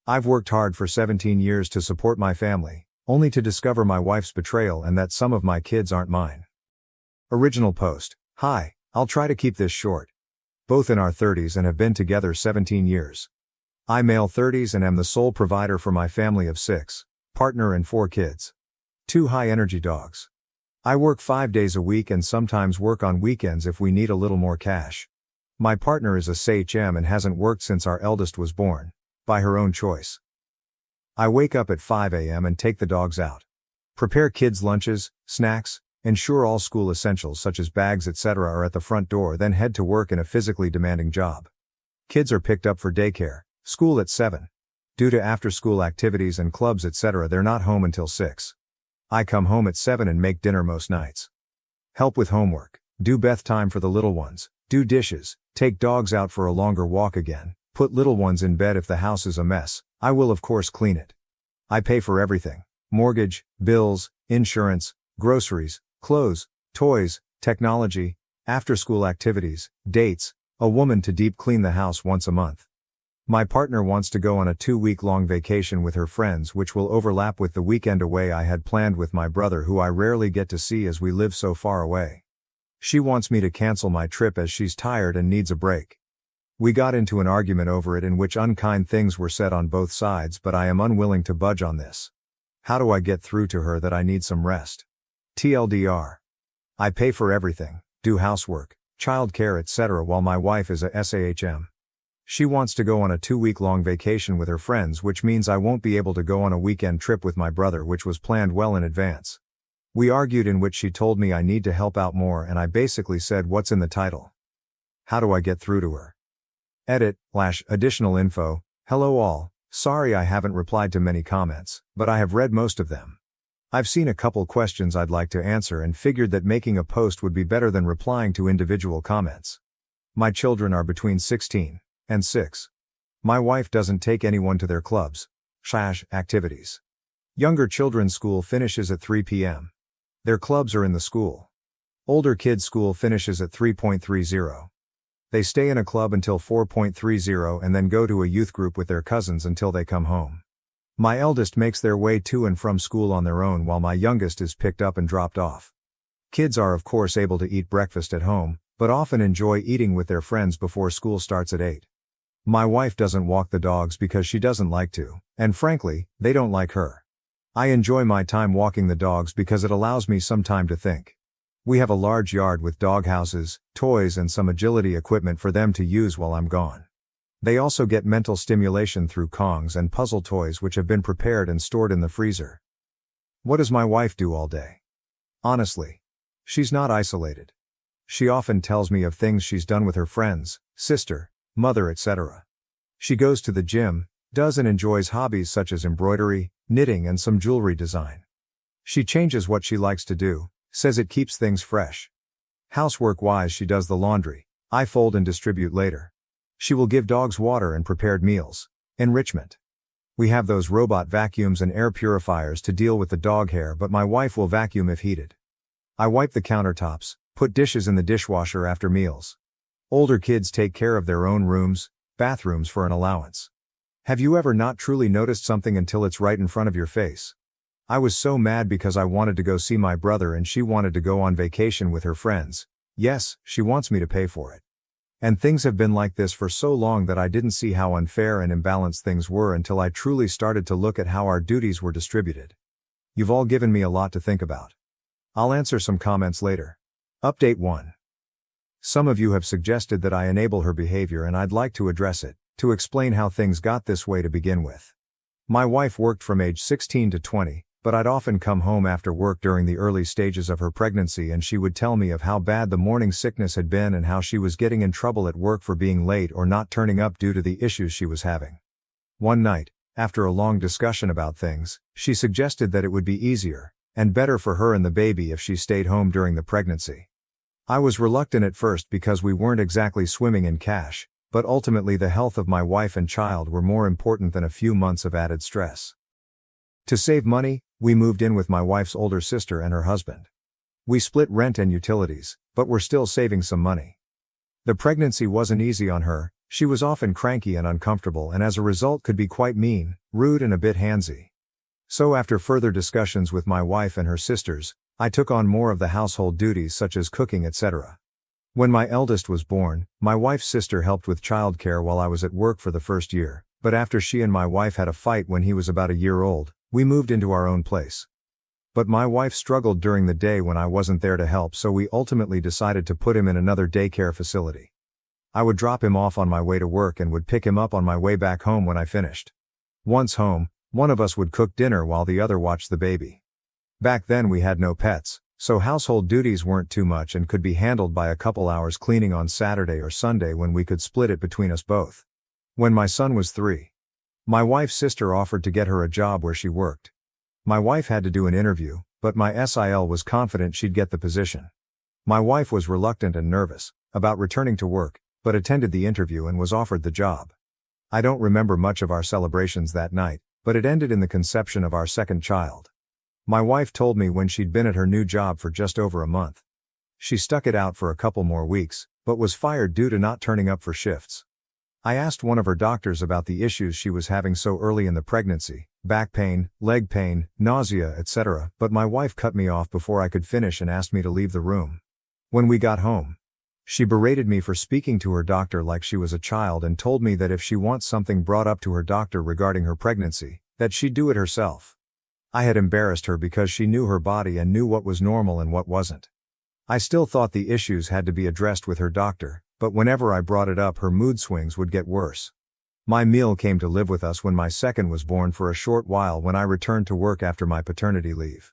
I've worked hard for 17 years to support my family, only to discover my wife's betrayal and that some of my kids aren't mine. Original post. Hi, I'll try to keep this short. Both in our 30s and have been together 17 years. I male 30s and am the sole provider for my family of 6, partner and 4 kids. 2 high-energy dogs. I work 5 days a week and sometimes work on weekends if we need a little more cash. My partner is a SHM and hasn't worked since our eldest was born, by her own choice. I wake up at 5 a.m. and take the dogs out. Prepare kids' lunches, snacks, ensure all school essentials such as bags etc. are at the front door, then head to work in a physically demanding job. Kids are picked up for daycare, school at 7. Due to after-school activities and clubs etc. they're not home until 6. I come home at 7 and make dinner most nights. Help with homework, do bath time for the little ones, do dishes, take dogs out for a longer walk again, put little ones in bed if the house is a mess, I will of course clean it. I pay for everything: mortgage, bills, insurance, groceries, clothes, toys, technology, after-school activities, dates, a woman to deep clean the house once a month. My partner wants to go on a 2-week-long vacation with her friends, which will overlap with the weekend away I had planned with my brother, who I rarely get to see as we live so far away. She wants me to cancel my trip as she's tired and needs a break. We got into an argument over it in which unkind things were said on both sides, but I am unwilling to budge on this. How do I get through to her that I need some rest? TLDR. I pay for everything, do housework, childcare etc. while my wife is a SAHM. She wants to go on a 2-week-long vacation with her friends, which means I won't be able to go on a weekend trip with my brother, which was planned well in advance. We argued, in which she told me I need to help out more, and I basically said what's in the title. How do I get through to her? Edit/additional info. Hello all, sorry I haven't replied to many comments, but I have read most of them. I've seen a couple questions I'd like to answer and figured that making a post would be better than replying to individual comments. My children are between 16 and 6. My wife doesn't take anyone to their clubs/activities. Younger children's school finishes at 3 p.m. Their clubs are in the school. Older kids' school finishes at 3:30. They stay in a club until 4:30 and then go to a youth group with their cousins until they come home. My eldest makes their way to and from school on their own, while my youngest is picked up and dropped off. Kids are of course able to eat breakfast at home, but often enjoy eating with their friends before school starts at 8. My wife doesn't walk the dogs because she doesn't like to, and frankly, they don't like her. I enjoy my time walking the dogs because it allows me some time to think. We have a large yard with dog houses, toys and some agility equipment for them to use while I'm gone. They also get mental stimulation through Kongs and puzzle toys which have been prepared and stored in the freezer. What does my wife do all day? Honestly, she's not isolated. She often tells me of things she's done with her friends, sister, mother etc. She goes to the gym, does and enjoys hobbies such as embroidery, knitting and some jewelry design. She changes what she likes to do, says it keeps things fresh. Housework-wise, she does the laundry, I fold and distribute later. She will give dogs water and prepared meals. Enrichment. We have those robot vacuums and air purifiers to deal with the dog hair, but my wife will vacuum if heated. I wipe the countertops, put dishes in the dishwasher after meals. Older kids take care of their own rooms, bathrooms for an allowance. Have you ever not truly noticed something until it's right in front of your face? I was so mad because I wanted to go see my brother and she wanted to go on vacation with her friends. Yes, she wants me to pay for it. And things have been like this for so long that I didn't see how unfair and imbalanced things were until I truly started to look at how our duties were distributed. You've all given me a lot to think about. I'll answer some comments later. Update 1. Some of you have suggested that I enable her behavior, and I'd like to address it, to explain how things got this way to begin with. My wife worked from age 16 to 20, but I'd often come home after work during the early stages of her pregnancy and she would tell me of how bad the morning sickness had been and how she was getting in trouble at work for being late or not turning up due to the issues she was having. One night, after a long discussion about things, she suggested that it would be easier and better for her and the baby if she stayed home during the pregnancy. I was reluctant at first because we weren't exactly swimming in cash, but ultimately the health of my wife and child were more important than a few months of added stress. To save money, we moved in with my wife's older sister and her husband. We split rent and utilities, but we're still saving some money. The pregnancy wasn't easy on her, She was often cranky and uncomfortable and as a result could be quite mean, rude and a bit handsy. So after further discussions with my wife and her sisters, I took on more of the household duties such as cooking etc. When my eldest was born, my wife's sister helped with childcare while I was at work for the first year, but after she and my wife had a fight when he was about a year old, we moved into our own place. But my wife struggled during the day when I wasn't there to help, so we ultimately decided to put him in another daycare facility. I would drop him off on my way to work and would pick him up on my way back home when I finished. Once home, one of us would cook dinner while the other watched the baby. Back then we had no pets, so household duties weren't too much and could be handled by a couple hours cleaning on Saturday or Sunday when we could split it between us both. When my son was 3, my wife's sister offered to get her a job where she worked. My wife had to do an interview, but my SIL was confident she'd get the position. My wife was reluctant and nervous about returning to work, but attended the interview and was offered the job. I don't remember much of our celebrations that night, but it ended in the conception of our second child. My wife told me when she'd been at her new job for just over a month. She stuck it out for a couple more weeks, but was fired due to not turning up for shifts. I asked one of her doctors about the issues she was having so early in the pregnancy, back pain, leg pain, nausea, etc., but my wife cut me off before I could finish and asked me to leave the room. When we got home, she berated me for speaking to her doctor like she was a child and told me that if she wants something brought up to her doctor regarding her pregnancy, that she'd do it herself. I had embarrassed her because she knew her body and knew what was normal and what wasn't. I still thought the issues had to be addressed with her doctor, but whenever I brought it up her mood swings would get worse. My meal came to live with us when my second was born for a short while when I returned to work after my paternity leave.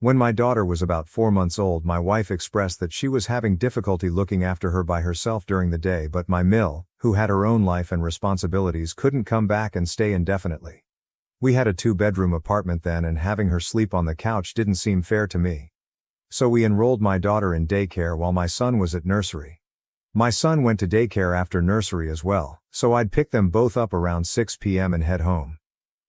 When my daughter was about 4 months old, my wife expressed that she was having difficulty looking after her by herself during the day, but my Mill, who had her own life and responsibilities, couldn't come back and stay indefinitely. We had a 2-bedroom apartment then and having her sleep on the couch didn't seem fair to me. So we enrolled my daughter in daycare while my son was at nursery. My son went to daycare after nursery as well, so I'd pick them both up around 6 p.m. and head home.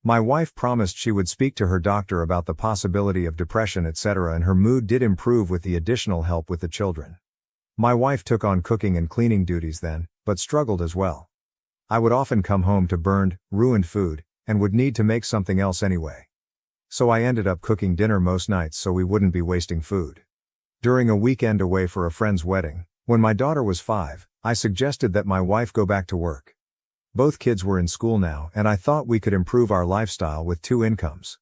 My wife promised she would speak to her doctor about the possibility of depression etc., and her mood did improve with the additional help with the children. My wife took on cooking and cleaning duties then, but struggled as well. I would often come home to burned, ruined food, and would need to make something else anyway. So I ended up cooking dinner most nights so we wouldn't be wasting food. During a weekend away for a friend's wedding, when my daughter was 5, I suggested that my wife go back to work. Both kids were in school now and I thought we could improve our lifestyle with 2 incomes.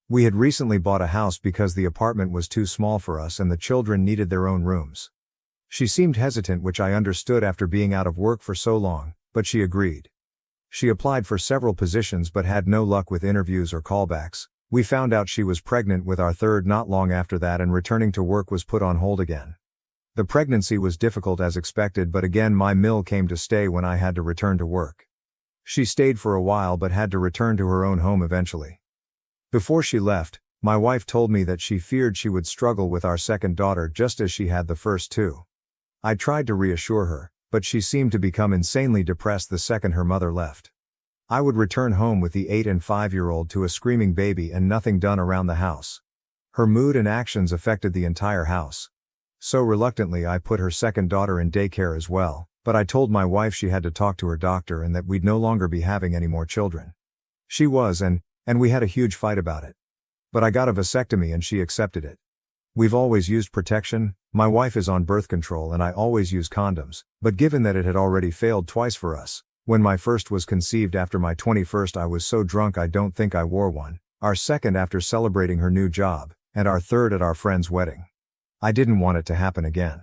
We had recently bought a house because the apartment was too small for us and the children needed their own rooms. She seemed hesitant, which I understood after being out of work for so long, but she agreed. She applied for several positions but had no luck with interviews or callbacks. We found out she was pregnant with our third not long after that, and returning to work was put on hold again. The pregnancy was difficult as expected, but again my Mill came to stay when I had to return to work. She stayed for a while but had to return to her own home eventually. Before she left, my wife told me that she feared she would struggle with our second daughter just as she had the first 2. I tried to reassure her, but she seemed to become insanely depressed the second her mother left. I would return home with the 8 and 5-year-old to a screaming baby and nothing done around the house. Her mood and actions affected the entire house. So reluctantly I put her second daughter in daycare as well, but I told my wife she had to talk to her doctor and that we'd no longer be having any more children. She was, and we had a huge fight about it. But I got a vasectomy and she accepted it. We've always used protection. My wife is on birth control and I always use condoms, but given that it had already failed twice for us, when my first was conceived after my 21st I was so drunk I don't think I wore one, our second after celebrating her new job, and our third at our friend's wedding. I didn't want it to happen again.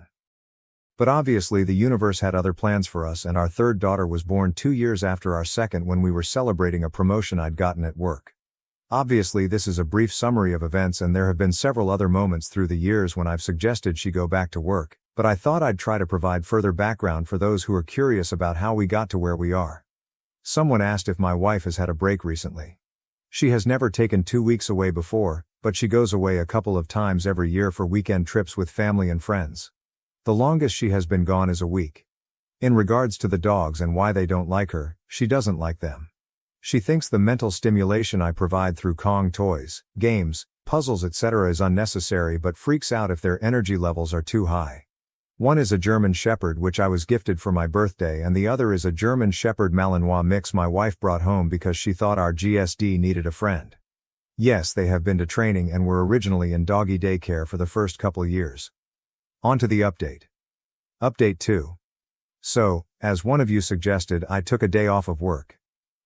But obviously the universe had other plans for us, and our third daughter was born 2 years after our second when we were celebrating a promotion I'd gotten at work. Obviously this is a brief summary of events and there have been several other moments through the years when I've suggested she go back to work, but I thought I'd try to provide further background for those who are curious about how we got to where we are. Someone asked if my wife has had a break recently. She has never taken 2 weeks away before, but she goes away a couple of times every year for weekend trips with family and friends. The longest she has been gone is a week. In regards to the dogs and why they don't like her, she doesn't like them. She thinks the mental stimulation I provide through Kong toys, games, puzzles etc. is unnecessary, but freaks out if their energy levels are too high. One is a German Shepherd which I was gifted for my birthday, and the other is a German Shepherd Malinois mix my wife brought home because she thought our GSD needed a friend. Yes, they have been to training and were originally in doggy daycare for the first couple years. On to the update. Update 2. So, as one of you suggested, I took a day off of work.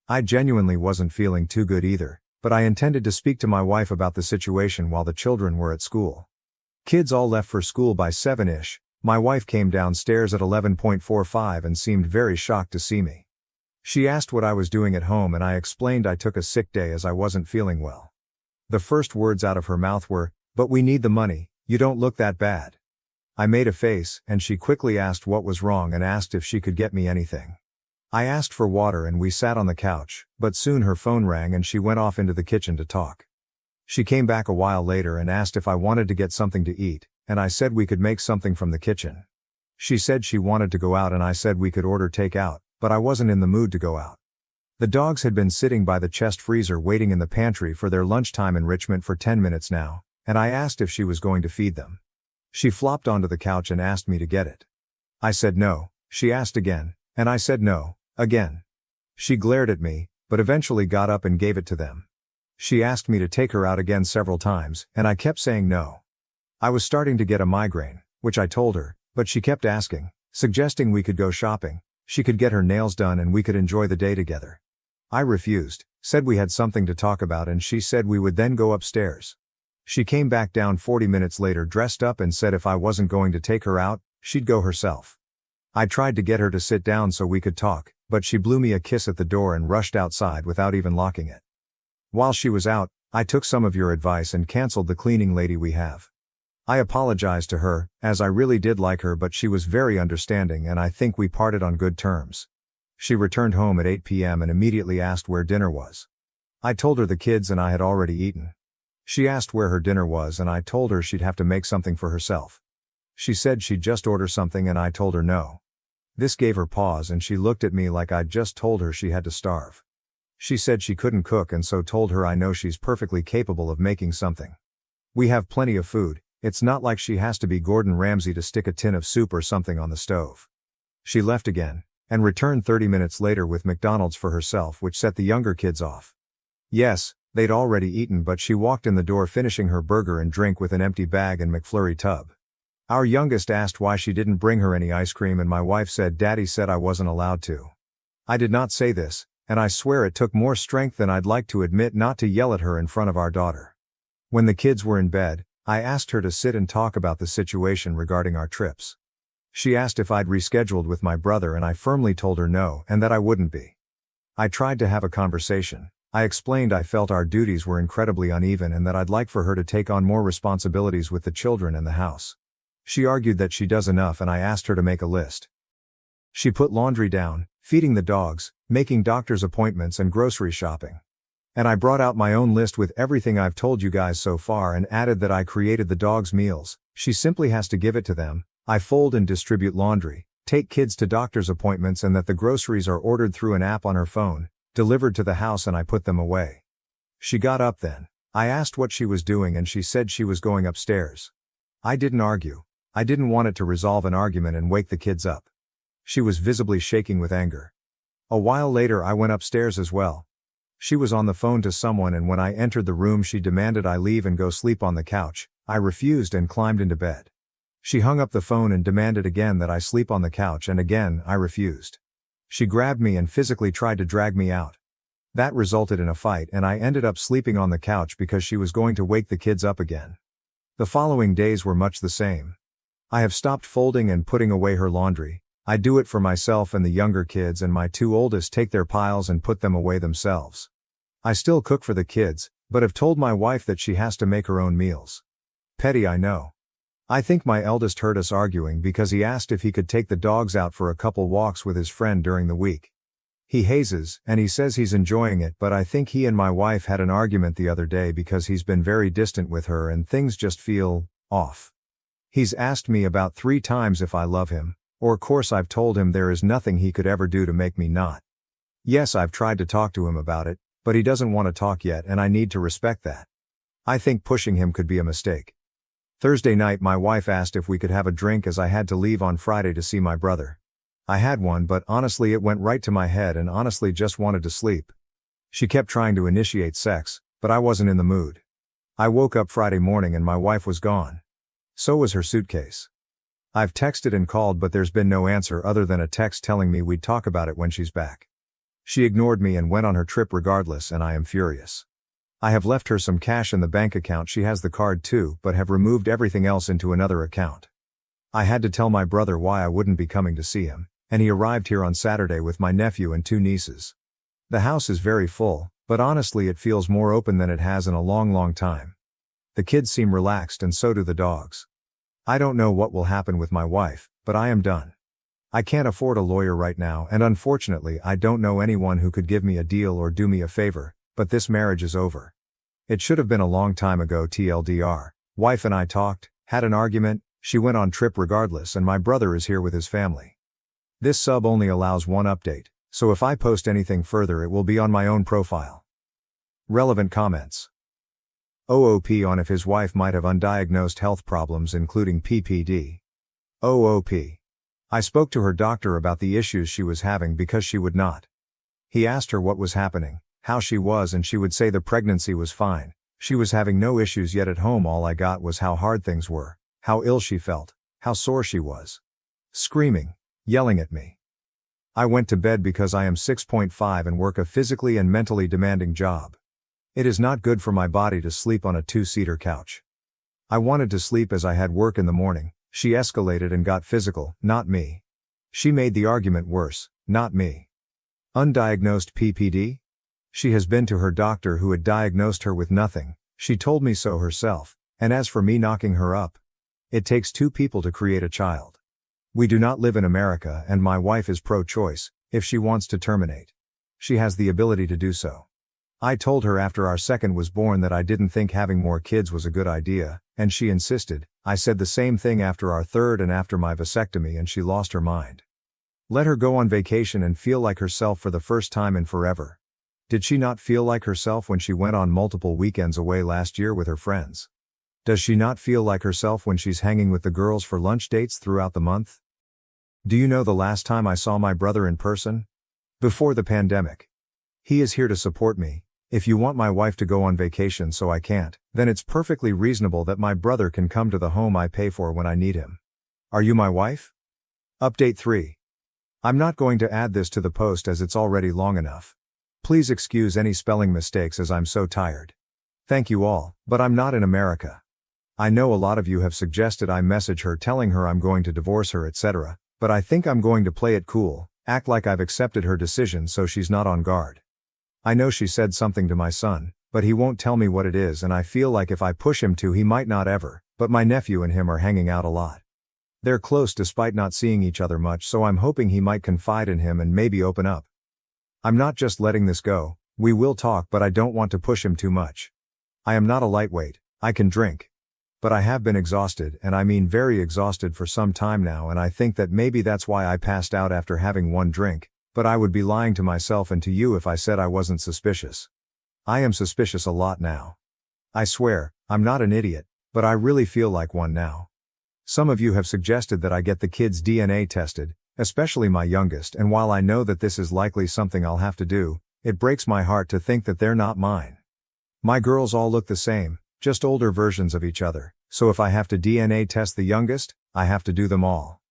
I genuinely wasn't feeling too good either, but I intended to speak to my wife about the situation while the children were at school. Kids all left for school by 7-ish. My wife came downstairs at 11:45 and seemed very shocked to see me. She asked what I was doing at home, and I explained I took a sick day as I wasn't feeling well. The first words out of her mouth were, "But we need the money, you don't look that bad." I made a face, and she quickly asked what was wrong and asked if she could get me anything. I asked for water and we sat on the couch, but soon her phone rang and she went off into the kitchen to talk. She came back a while later and asked if I wanted to get something to eat, and I said we could make something from the kitchen. She said she wanted to go out and I said we could order takeout, but I wasn't in the mood to go out. The dogs had been sitting by the chest freezer waiting in the pantry for their lunchtime enrichment for 10 minutes now, and I asked if she was going to feed them. She flopped onto the couch and asked me to get it. I said no. She asked again, and I said no, again. She glared at me, but eventually got up and gave it to them. She asked me to take her out again several times, and I kept saying no. I was starting to get a migraine, which I told her, but she kept asking, suggesting we could go shopping, she could get her nails done and we could enjoy the day together. I refused, said we had something to talk about, and she said we would then go upstairs. She came back down 40 minutes later dressed up and said if I wasn't going to take her out, she'd go herself. I tried to get her to sit down so we could talk, but she blew me a kiss at the door and rushed outside without even locking it. While she was out, I took some of your advice and canceled the cleaning lady we have. I apologized to her, as I really did like her, but she was very understanding and I think we parted on good terms. She returned home at 8 p.m. and immediately asked where dinner was. I told her the kids and I had already eaten. She asked where her dinner was and I told her she'd have to make something for herself. She said she'd just order something and I told her no. This gave her pause and she looked at me like I'd just told her she had to starve. She said she couldn't cook and so told her I know she's perfectly capable of making something. We have plenty of food. It's not like she has to be Gordon Ramsay to stick a tin of soup or something on the stove. She left again, and returned 30 minutes later with McDonald's for herself, which set the younger kids off. Yes, they'd already eaten, but she walked in the door finishing her burger and drink with an empty bag and McFlurry tub. Our youngest asked why she didn't bring her any ice cream and my wife said Daddy said I wasn't allowed to. I did not say this, and I swear it took more strength than I'd like to admit not to yell at her in front of our daughter. When the kids were in bed, I asked her to sit and talk about the situation regarding our trips. She asked if I'd rescheduled with my brother and I firmly told her no and that I wouldn't be. I tried to have a conversation. I explained I felt our duties were incredibly uneven and that I'd like for her to take on more responsibilities with the children and the house. She argued that she does enough and I asked her to make a list. She put laundry down, feeding the dogs, making doctor's appointments and grocery shopping. And I brought out my own list with everything I've told you guys so far and added that I created the dogs' meals, she simply has to give it to them, I fold and distribute laundry, take kids to doctor's appointments and that the groceries are ordered through an app on her phone, delivered to the house and I put them away. She got up then. I asked what she was doing and she said she was going upstairs. I didn't argue. I didn't want it to resolve an argument and wake the kids up. She was visibly shaking with anger. A while later I went upstairs as well. She was on the phone to someone and when I entered the room she demanded I leave and go sleep on the couch. I refused and climbed into bed. She hung up the phone and demanded again that I sleep on the couch and again I refused. She grabbed me and physically tried to drag me out. That resulted in a fight and I ended up sleeping on the couch because she was going to wake the kids up again. The following days were much the same. I have stopped folding and putting away her laundry. I do it for myself and the younger kids and my two oldest take their piles and put them away themselves. I still cook for the kids, but have told my wife that she has to make her own meals. Petty, I know. I think my eldest heard us arguing because he asked if he could take the dogs out for a couple walks with his friend during the week. He hazes, and he says he's enjoying it, but I think he and my wife had an argument the other day because he's been very distant with her and things just feel off. He's asked me about 3 times if I love him. Or course I've told him there is nothing he could ever do to make me not. Yes, I've tried to talk to him about it, but he doesn't want to talk yet and I need to respect that. I think pushing him could be a mistake. Thursday night my wife asked if we could have a drink as I had to leave on Friday to see my brother. I had one, but honestly it went right to my head and honestly just wanted to sleep. She kept trying to initiate sex, but I wasn't in the mood. I woke up Friday morning and my wife was gone. So was her suitcase. I've texted and called, but there's been no answer other than a text telling me we'd talk about it when she's back. She ignored me and went on her trip regardless, and I am furious. I have left her some cash in the bank account. She has the card too, but have removed everything else into another account. I had to tell my brother why I wouldn't be coming to see him, and he arrived here on Saturday with my nephew and 2 nieces. The house is very full, but honestly it feels more open than it has in a long time. The kids seem relaxed and so do the dogs. I don't know what will happen with my wife, but I am done. I can't afford a lawyer right now, and unfortunately I don't know anyone who could give me a deal or do me a favor, but this marriage is over. It should have been a long time ago. TLDR. Wife and I talked, had an argument, she went on trip regardless, and my brother is here with his family. This sub only allows one update, so if I post anything further it will be on my own profile. Relevant comments. OOP on if his wife might have undiagnosed health problems including PPD. OOP. I spoke to her doctor about the issues she was having because she would not. He asked her what was happening, how she was, and she would say the pregnancy was fine. She was having no issues, yet at home all I got was how hard things were, how ill she felt, how sore she was. Screaming, yelling at me. I went to bed because I am 6.5 and work a physically and mentally demanding job. It is not good for my body to sleep on a 2-seater couch. I wanted to sleep as I had work in the morning. She escalated and got physical, not me. She made the argument worse, not me. Undiagnosed PPD? She has been to her doctor who had diagnosed her with nothing. She told me so herself, and as for me knocking her up, it takes 2 people to create a child. We do not live in America, and my wife is pro-choice. If she wants to terminate, she has the ability to do so. I told her after our second was born that I didn't think having more kids was a good idea, and she insisted. I said the same thing after our third and after my vasectomy, and she lost her mind. Let her go on vacation and feel like herself for the first time in forever. Did she not feel like herself when she went on multiple weekends away last year with her friends? Does she not feel like herself when she's hanging with the girls for lunch dates throughout the month? Do you know the last time I saw my brother in person? Before the pandemic. He is here to support me. If you want my wife to go on vacation so I can't, then it's perfectly reasonable that my brother can come to the home I pay for when I need him. Are you my wife? Update 3. I'm not going to add this to the post as it's already long enough. Please excuse any spelling mistakes as I'm so tired. Thank you all, but I'm not in America. I know a lot of you have suggested I message her telling her I'm going to divorce her, etc., but I think I'm going to play it cool, act like I've accepted her decision so she's not on guard. I know she said something to my son, but he won't tell me what it is, and I feel like if I push him to he might not ever, but my nephew and him are hanging out a lot. They're close despite not seeing each other much, so I'm hoping he might confide in him and maybe open up. I'm not just letting this go. We will talk, but I don't want to push him too much. I am not a lightweight. I can drink. But I have been exhausted, and I mean very exhausted for some time now, and I think that maybe that's why I passed out after having 1 drink. But I would be lying to myself and to you if I said I wasn't suspicious. I am suspicious a lot now. I swear, I'm not an idiot, but I really feel like one now. Some of you have suggested that I get the kids' DNA tested, especially my youngest, and while I know that this is likely something I'll have to do, it breaks my heart to think that they're not mine. My girls all look the same, just older versions of each other, so if I have to DNA test the youngest, I have to do them all.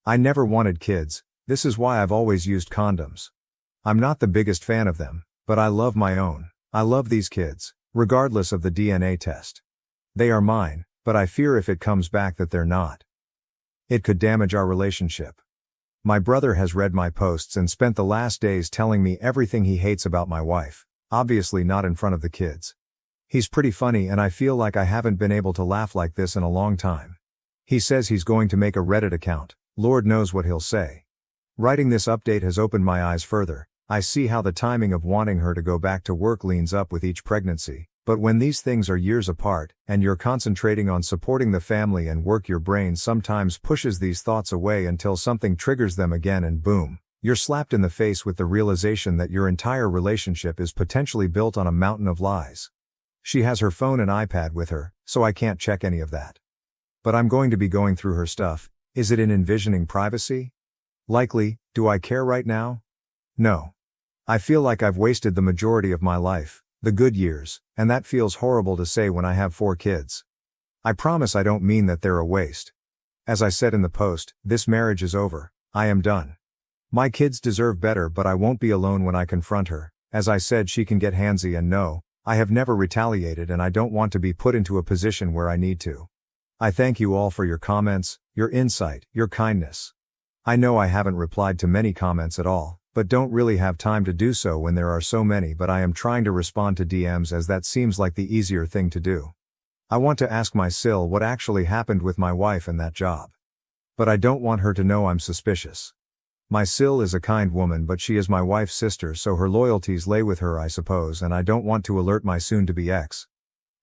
I never wanted kids. This is why I've always used condoms. I'm not the biggest fan of them, but I love my own. I love these kids, regardless of the DNA test. They are mine, but I fear if it comes back that they're not, it could damage our relationship. My brother has read my posts and spent the last days telling me everything he hates about my wife, obviously not in front of the kids. He's pretty funny, and I feel like I haven't been able to laugh like this in a long time. He says he's going to make a Reddit account. Lord knows what he'll say. Writing this update has opened my eyes further. I see how the timing of wanting her to go back to work leans up with each pregnancy, but when these things are years apart, and you're concentrating on supporting the family and work, your brain sometimes pushes these thoughts away until something triggers them again, and boom, you're slapped in the face with the realization that your entire relationship is potentially built on a mountain of lies. She has her phone and iPad with her, so I can't check any of that. But I'm going to be going through her stuff. Is it in envisioning privacy? Likely. Do I care right now? No. I feel like I've wasted the majority of my life, the good years, and that feels horrible to say when I have 4 kids. I promise I don't mean that they're a waste. As I said in the post, this marriage is over. I am done. My kids deserve better, but I won't be alone when I confront her. As I said, she can get handsy, and no, I have never retaliated, and I don't want to be put into a position where I need to. I thank you all for your comments, your insight, your kindness. I know I haven't replied to many comments at all, but don't really have time to do so when there are so many, but I am trying to respond to DMs as that seems like the easier thing to do. I want to ask my Sil what actually happened with my wife and that job. But I don't want her to know I'm suspicious. My Sil is a kind woman, but she is my wife's sister, so her loyalties lay with her, I suppose, and I don't want to alert my soon-to-be ex.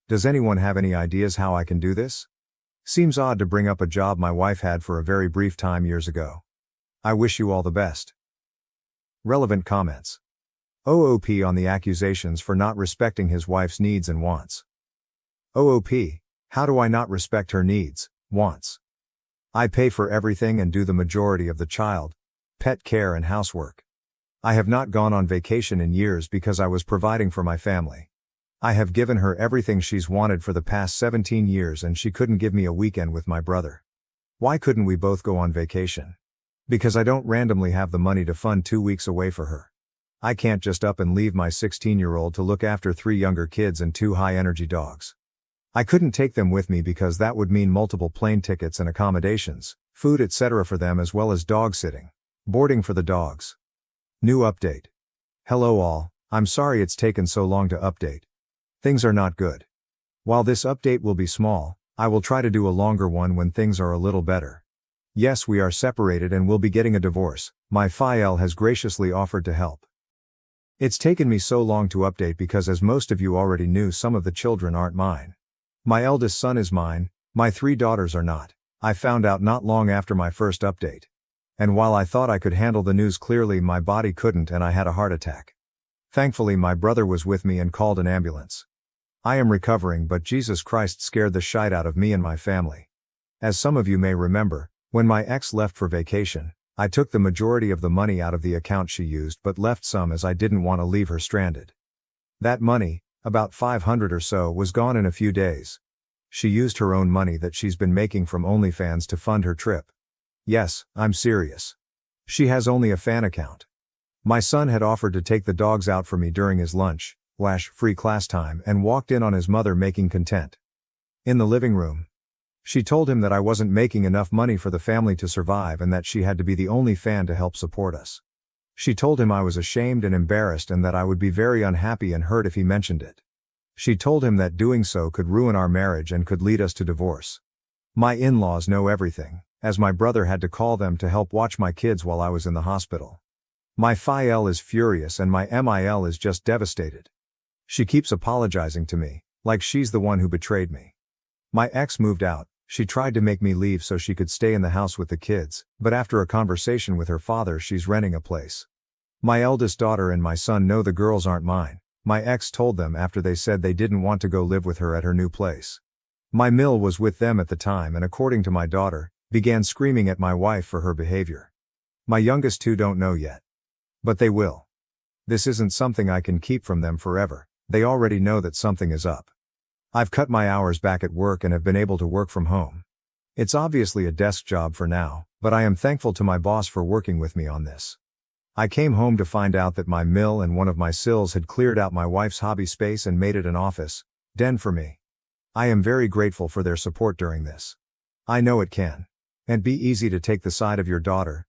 Does anyone have any ideas how I can do this? Seems odd to bring up a job my wife had for a very brief time years ago. I wish you all the best. Relevant comments. OOP on the accusations for not respecting his wife's needs and wants. OOP, how do I not respect her needs, wants? I pay for everything and do the majority of the child, pet care and housework. I have not gone on vacation in years because I was providing for my family. I have given her everything she's wanted for the past 17 years, and she couldn't give me a weekend with my brother. Why couldn't we both go on vacation? Because I don't randomly have the money to fund 2 weeks away for her. I can't just up and leave my 16-year-old to look after 3 younger kids and 2 high-energy dogs. I couldn't take them with me because that would mean multiple plane tickets and accommodations, food etc. for them, as well as dog sitting. Boarding for the dogs. New update. Hello all, I'm sorry it's taken so long to update. Things are not good. While this update will be small, I will try to do a longer one when things are a little better. Yes, we are separated and will be getting a divorce. My FIL has graciously offered to help. It's taken me so long to update because, as most of you already knew, some of the children aren't mine. My eldest son is mine, my 3 daughters are not. I found out not long after my first update. And while I thought I could handle the news clearly, my body couldn't and I had a heart attack. Thankfully my brother was with me and called an ambulance. I am recovering, but Jesus Christ scared the shite out of me and my family. As some of you may remember, when my ex left for vacation, I took the majority of the money out of the account she used but left some as I didn't want to leave her stranded. That money, about $500 or so, was gone in a few days. She used her own money that she's been making from OnlyFans to fund her trip. Yes, I'm serious. She has only a fan account. My son had offered to take the dogs out for me during his lunch/free class time and walked in on his mother making content. In the living room. She told him that I wasn't making enough money for the family to survive and that she had to be the only fan to help support us. She told him I was ashamed and embarrassed and that I would be very unhappy and hurt if he mentioned it. She told him that doing so could ruin our marriage and could lead us to divorce. My in-laws know everything, as my brother had to call them to help watch my kids while I was in the hospital. My FIL is furious and my MIL is just devastated. She keeps apologizing to me, like she's the one who betrayed me. My ex moved out. She tried to make me leave so she could stay in the house with the kids, but after a conversation with her father, she's renting a place. My eldest daughter and my son know the girls aren't mine. My ex told them after they said they didn't want to go live with her at her new place. My mill was with them at the time and, according to my daughter, began screaming at my wife for her behavior. My youngest 2 don't know yet. But they will. This isn't something I can keep from them forever. They already know that something is up. I've cut my hours back at work and have been able to work from home. It's obviously a desk job for now, but I am thankful to my boss for working with me on this. I came home to find out that my mill and one of my sills had cleared out my wife's hobby space and made it an office den for me. I am very grateful for their support during this. I know it can and be easy to take the side of your daughter,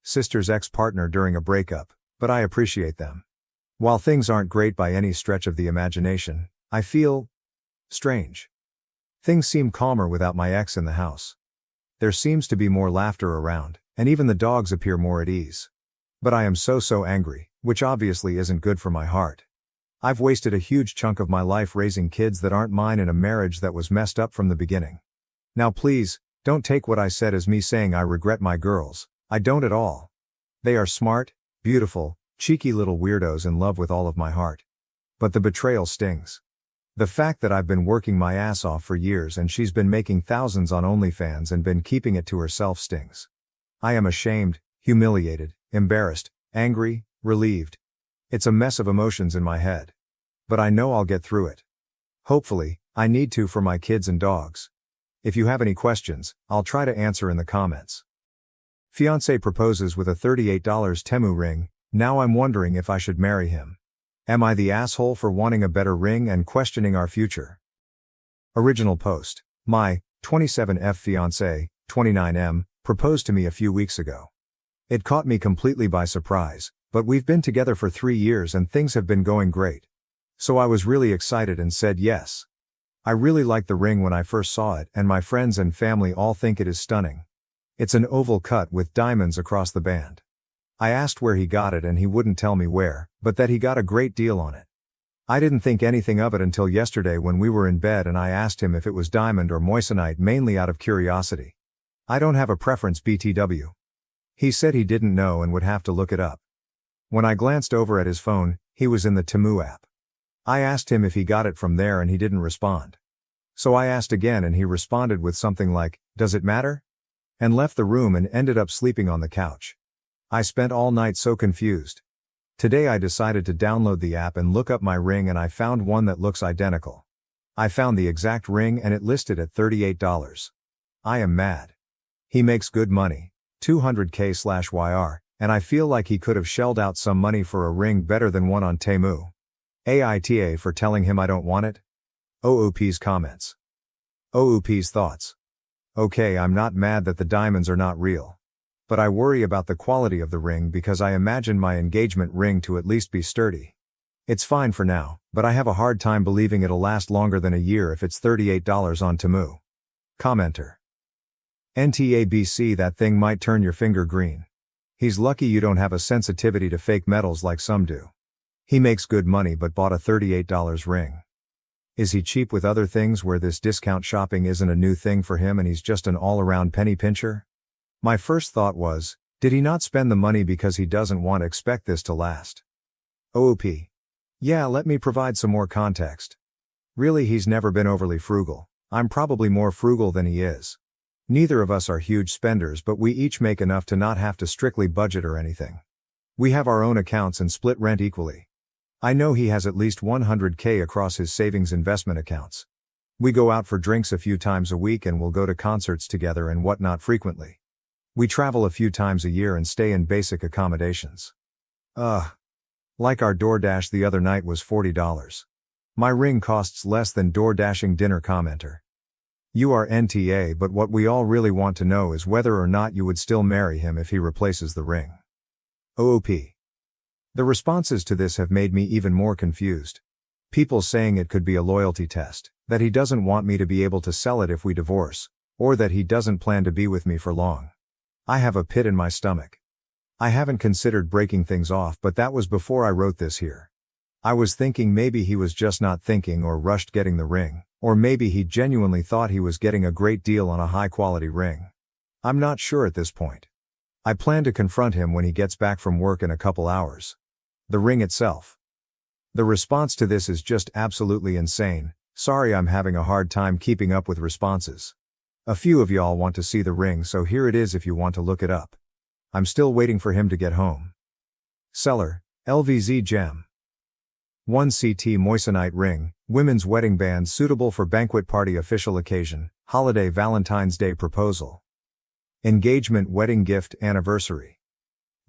sister's ex-partner during a breakup, but I appreciate them. While things aren't great by any stretch of the imagination, I feel strange. Things seem calmer without my ex in the house. There seems to be more laughter around, and even the dogs appear more at ease. But I am so angry, which obviously isn't good for my heart. I've wasted a huge chunk of my life raising kids that aren't mine in a marriage that was messed up from the beginning. Now please, don't take what I said as me saying I regret my girls. I don't at all. They are smart, beautiful, cheeky little weirdos in love with all of my heart. But the betrayal stings. The fact that I've been working my ass off for years and she's been making thousands on OnlyFans and been keeping it to herself stings. I am ashamed, humiliated, embarrassed, angry, relieved. It's a mess of emotions in my head. But I know I'll get through it. Hopefully, I need to for my kids and dogs. If you have any questions, I'll try to answer in the comments. Fiancé proposes with a $38 Temu ring. Now I'm wondering if I should marry him. Am I the asshole for wanting a better ring and questioning our future? Original post. My 27F fiancé, 29M, proposed to me a few weeks ago. It caught me completely by surprise, but we've been together for 3 years and things have been going great. So I was really excited and said yes. I really liked the ring when I first saw it and my friends and family all think it is stunning. It's an oval cut with diamonds across the band. I asked where he got it and he wouldn't tell me where, but that he got a great deal on it. I didn't think anything of it until yesterday when we were in bed and I asked him if it was diamond or moissanite mainly out of curiosity. I don't have a preference BTW. He said he didn't know and would have to look it up. When I glanced over at his phone, he was in the Temu app. I asked him if he got it from there and he didn't respond. So I asked again and he responded with something like, "Does it matter?" and left the room and ended up sleeping on the couch. I spent all night so confused. Today I decided to download the app and look up my ring and I found one that looks identical. I found the exact ring and it listed at $38. I am mad. He makes good money, $200K/YR, and I feel like he could have shelled out some money for a ring better than one on Temu. AITA for telling him I don't want it? OOP's comments. OOP's thoughts. Okay, I'm not mad that the diamonds are not real. But I worry about the quality of the ring because I imagine my engagement ring to at least be sturdy. It's fine for now, but I have a hard time believing it'll last longer than a year if it's $38 on Temu. Commenter. NTABC, that thing might turn your finger green. He's lucky you don't have a sensitivity to fake metals like some do. He makes good money but bought a $38 ring. Is he cheap with other things where this discount shopping isn't a new thing for him and he's just an all-around penny pincher? My first thought was, did he not spend the money because he doesn't want to expect this to last? OOP. Yeah, let me provide some more context. Really, he's never been overly frugal. I'm probably more frugal than he is. Neither of us are huge spenders, but we each make enough to not have to strictly budget or anything. We have our own accounts and split rent equally. I know he has at least $100K across his savings investment accounts. We go out for drinks a few times a week and we'll go to concerts together and whatnot frequently. We travel a few times a year and stay in basic accommodations. Like our DoorDash the other night was $40. My ring costs less than DoorDashing dinner. Commenter. You are NTA, but what we all really want to know is whether or not you would still marry him if he replaces the ring. OOP. The responses to this have made me even more confused. People saying it could be a loyalty test, that he doesn't want me to be able to sell it if we divorce, or that he doesn't plan to be with me for long. I have a pit in my stomach. I haven't considered breaking things off, but that was before I wrote this here. I was thinking maybe he was just not thinking or rushed getting the ring, or maybe he genuinely thought he was getting a great deal on a high-quality ring. I'm not sure at this point. I plan to confront him when he gets back from work in a couple hours. The ring itself. The response to this is just absolutely insane. Sorry, I'm having a hard time keeping up with responses. A few of y'all want to see the ring, so here it is if you want to look it up. I'm still waiting for him to get home. Seller, LVZ Gem. 1 CT moissanite ring, women's wedding band suitable for banquet party official occasion, holiday Valentine's Day proposal. Engagement wedding gift anniversary.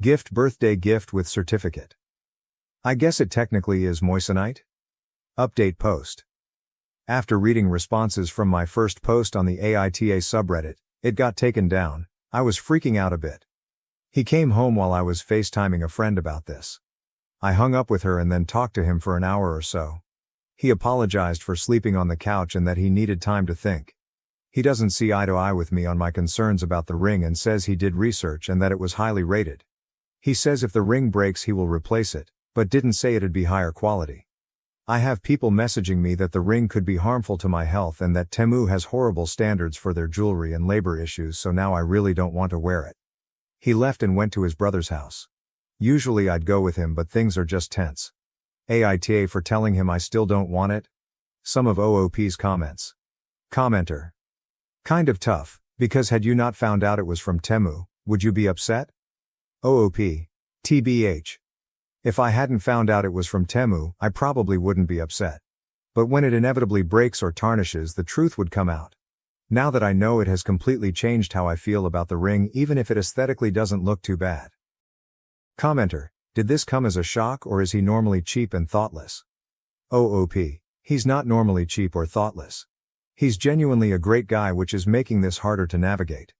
Gift birthday gift with certificate. I guess it technically is moissanite? Update post. After reading responses from my first post on the AITA subreddit, it got taken down. I was freaking out a bit. He came home while I was FaceTiming a friend about this. I hung up with her and then talked to him for an hour or so. He apologized for sleeping on the couch and that he needed time to think. He doesn't see eye to eye with me on my concerns about the ring and says he did research and that it was highly rated. He says if the ring breaks he will replace it, but didn't say it'd be higher quality. I have people messaging me that the ring could be harmful to my health and that Temu has horrible standards for their jewelry and labor issues, so now I really don't want to wear it. He left and went to his brother's house. Usually I'd go with him, but things are just tense. AITA for telling him I still don't want it? Some of OOP's comments. Commenter. Kind of tough, because had you not found out it was from Temu, would you be upset? OOP. TBH. If I hadn't found out it was from Temu, I probably wouldn't be upset. But when it inevitably breaks or tarnishes, the truth would come out. Now that I know, it has completely changed how I feel about the ring, even if it aesthetically doesn't look too bad. Commenter. Did this come as a shock, or is he normally cheap and thoughtless? OOP. He's not normally cheap or thoughtless. He's genuinely a great guy, which is making this harder to navigate.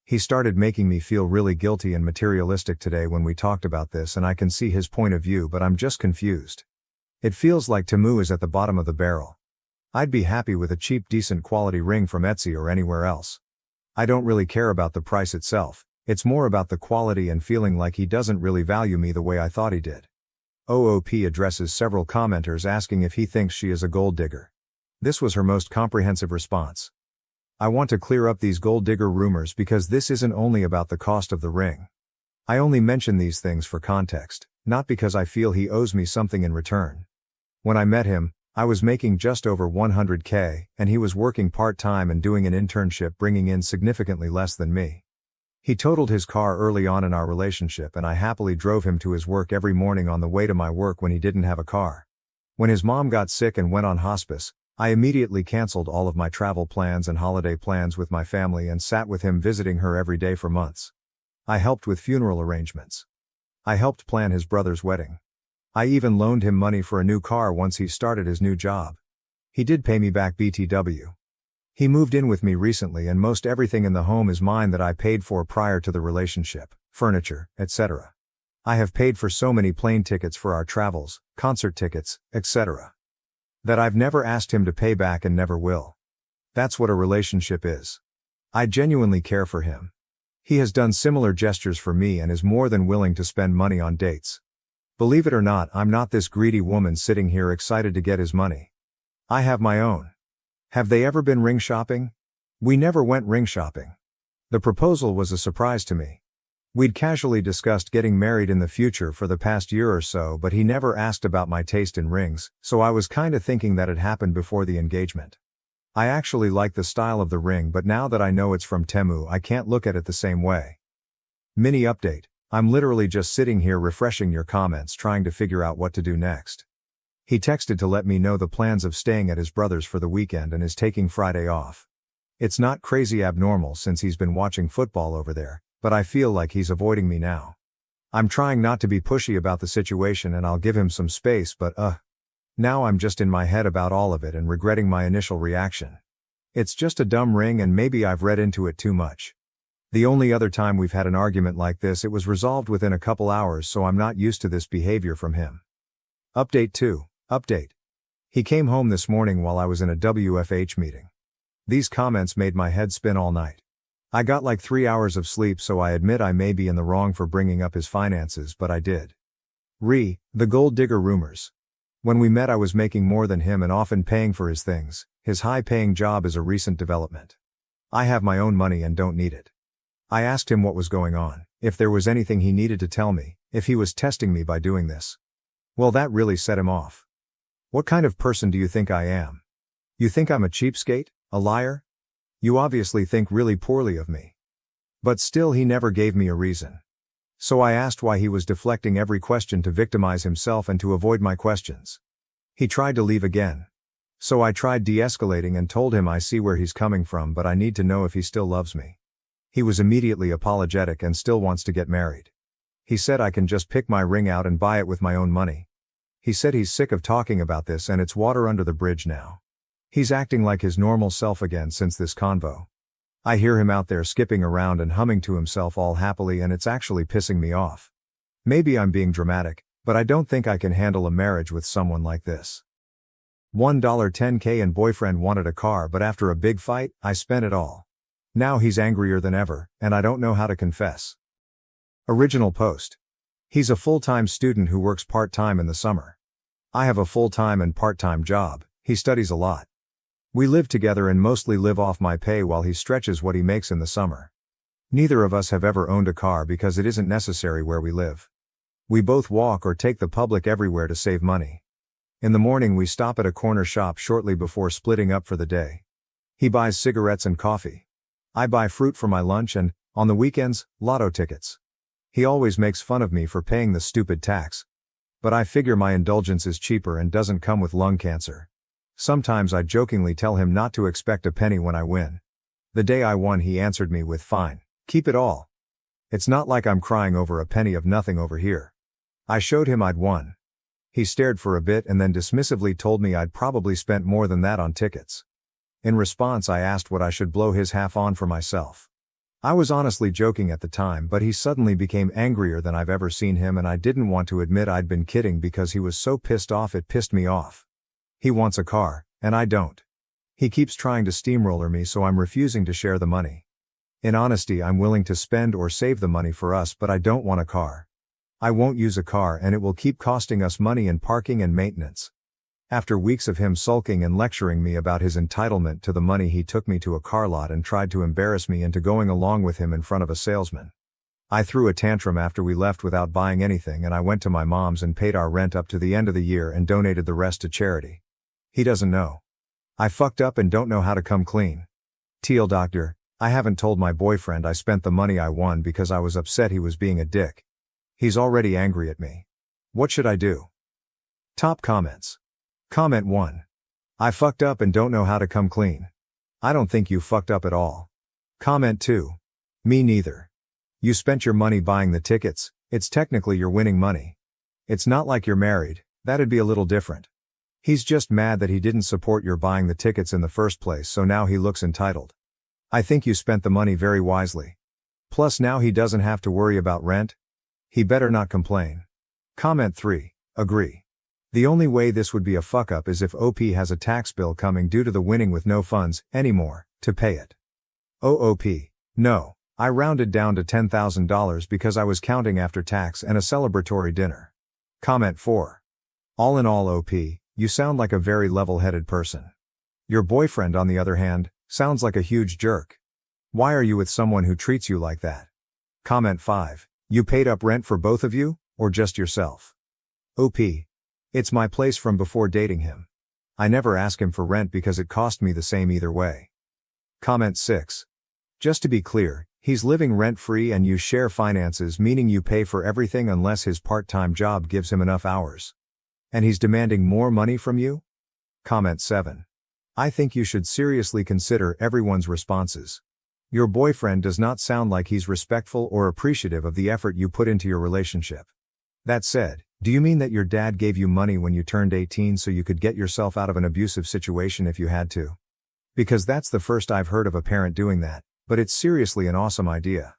He started making me feel really guilty and materialistic today when we talked about this, and I can see his point of view, but I'm just confused. It feels like Temu is at the bottom of the barrel. I'd be happy with a cheap, decent quality ring from Etsy or anywhere else. I don't really care about the price itself, it's more about the quality and feeling like he doesn't really value me the way I thought he did. OOP addresses several commenters asking if he thinks she is a gold digger. This was her most comprehensive response. I want to clear up these gold digger rumors because this isn't only about the cost of the ring. I only mention these things for context, not because I feel he owes me something in return. When I met him, I was making just over $100K, and he was working part-time and doing an internship bringing in significantly less than me. He totaled his car early on in our relationship, and I happily drove him to his work every morning on the way to my work when he didn't have a car. When his mom got sick and went on hospice, I immediately canceled all of my travel plans and holiday plans with my family and sat with him visiting her every day for months. I helped with funeral arrangements. I helped plan his brother's wedding. I even loaned him money for a new car once he started his new job. He did pay me back BTW. He moved in with me recently, and most everything in the home is mine that I paid for prior to the relationship, furniture, etc. I have paid for so many plane tickets for our travels, concert tickets, etc. that I've never asked him to pay back and never will. That's what a relationship is. I genuinely care for him. He has done similar gestures for me and is more than willing to spend money on dates. Believe it or not, I'm not this greedy woman sitting here excited to get his money. I have my own. Have they ever been ring shopping? We never went ring shopping. The proposal was a surprise to me. We'd casually discussed getting married in the future for the past year or so, but he never asked about my taste in rings, so I was kinda thinking that it happened before the engagement. I actually like the style of the ring, but now that I know it's from Temu, I can't look at it the same way. Mini update. I'm literally just sitting here refreshing your comments, trying to figure out what to do next. He texted to let me know the plans of staying at his brother's for the weekend and is taking Friday off. It's not crazy abnormal since he's been watching football over there, but I feel like he's avoiding me now. I'm trying not to be pushy about the situation and I'll give him some space, but now I'm just in my head about all of it and regretting my initial reaction. It's just a dumb ring and maybe I've read into it too much. The only other time we've had an argument like this, it was resolved within a couple hours, so I'm not used to this behavior from him. Update 2. Update. He came home this morning while I was in a WFH meeting. These comments made my head spin all night. I got like 3 hours of sleep, so I admit I may be in the wrong for bringing up his finances, but I did. The gold digger rumors. When we met, I was making more than him and often paying for his things. His high-paying job is a recent development. I have my own money and don't need it. I asked him what was going on, if there was anything he needed to tell me, if he was testing me by doing this. Well, that really set him off. What kind of person do you think I am? You think I'm a cheapskate, a liar? You obviously think really poorly of me. But still, he never gave me a reason. So I asked why he was deflecting every question to victimize himself and to avoid my questions. He tried to leave again. So I tried de-escalating and told him I see where he's coming from, but I need to know if he still loves me. He was immediately apologetic and still wants to get married. He said I can just pick my ring out and buy it with my own money. He said he's sick of talking about this and it's water under the bridge now. He's acting like his normal self again since this convo. I hear him out there skipping around and humming to himself all happily, and it's actually pissing me off. Maybe I'm being dramatic, but I don't think I can handle a marriage with someone like this. $10K and boyfriend wanted a car, but after a big fight, I spent it all. Now he's angrier than ever, and I don't know how to confess. Original post. He's a full-time student who works part-time in the summer. I have a full-time and part-time job. He studies a lot. We live together and mostly live off my pay while he stretches what he makes in the summer. Neither of us have ever owned a car because it isn't necessary where we live. We both walk or take the public everywhere to save money. In the morning we stop at a corner shop shortly before splitting up for the day. He buys cigarettes and coffee. I buy fruit for my lunch and, on the weekends, lotto tickets. He always makes fun of me for paying the stupid tax. But I figure my indulgence is cheaper and doesn't come with lung cancer. Sometimes I jokingly tell him not to expect a penny when I win. The day I won he answered me with fine, keep it all. It's not like I'm crying over a penny of nothing over here. I showed him I'd won. He stared for a bit and then dismissively told me I'd probably spent more than that on tickets. In response I asked what I should blow his half on for myself. I was honestly joking at the time, but he suddenly became angrier than I've ever seen him, and I didn't want to admit I'd been kidding because he was so pissed off it pissed me off. He wants a car, and I don't. He keeps trying to steamroller me, so I'm refusing to share the money. In honesty, I'm willing to spend or save the money for us, but I don't want a car. I won't use a car and it will keep costing us money in parking and maintenance. After weeks of him sulking and lecturing me about his entitlement to the money, he took me to a car lot and tried to embarrass me into going along with him in front of a salesman. I threw a tantrum after we left without buying anything, and I went to my mom's and paid our rent up to the end of the year and donated the rest to charity. He doesn't know. I fucked up and don't know how to come clean. Teal doctor, I haven't told my boyfriend I spent the money I won because I was upset he was being a dick. He's already angry at me. What should I do? Top comments. Comment 1. I fucked up and don't know how to come clean. I don't think you fucked up at all. Comment 2. Me neither. You spent your money buying the tickets, it's technically your winning money. It's not like you're married, that'd be a little different. He's just mad that he didn't support your buying the tickets in the first place, so now he looks entitled. I think you spent the money very wisely. Plus now he doesn't have to worry about rent. He better not complain. Comment 3. Agree. The only way this would be a fuck up is if OP has a tax bill coming due to the winning with no funds, anymore, to pay it. OP. No. I rounded down to $10,000 because I was counting after tax and a celebratory dinner. Comment 4. All in all, OP, you sound like a very level-headed person. Your boyfriend, on the other hand, sounds like a huge jerk. Why are you with someone who treats you like that? Comment 5. You paid up rent for both of you, or just yourself? OP. It's my place from before dating him. I never ask him for rent because it cost me the same either way. Comment 6. Just to be clear, he's living rent-free and you share finances, meaning you pay for everything unless his part-time job gives him enough hours. And he's demanding more money from you? Comment 7. I think you should seriously consider everyone's responses. Your boyfriend does not sound like he's respectful or appreciative of the effort you put into your relationship. That said, do you mean that your dad gave you money when you turned 18 so you could get yourself out of an abusive situation if you had to? Because that's the first I've heard of a parent doing that, but it's seriously an awesome idea.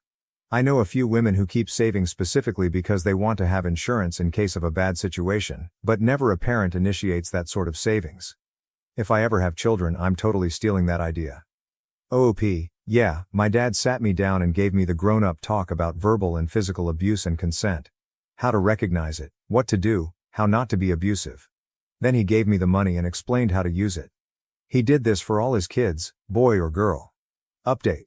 I know a few women who keep saving specifically because they want to have insurance in case of a bad situation, but never a parent initiates that sort of savings. If I ever have children, I'm totally stealing that idea. OOP, yeah, my dad sat me down and gave me the grown-up talk about verbal and physical abuse and consent. How to recognize it, what to do, how not to be abusive. Then he gave me the money and explained how to use it. He did this for all his kids, boy or girl. Update.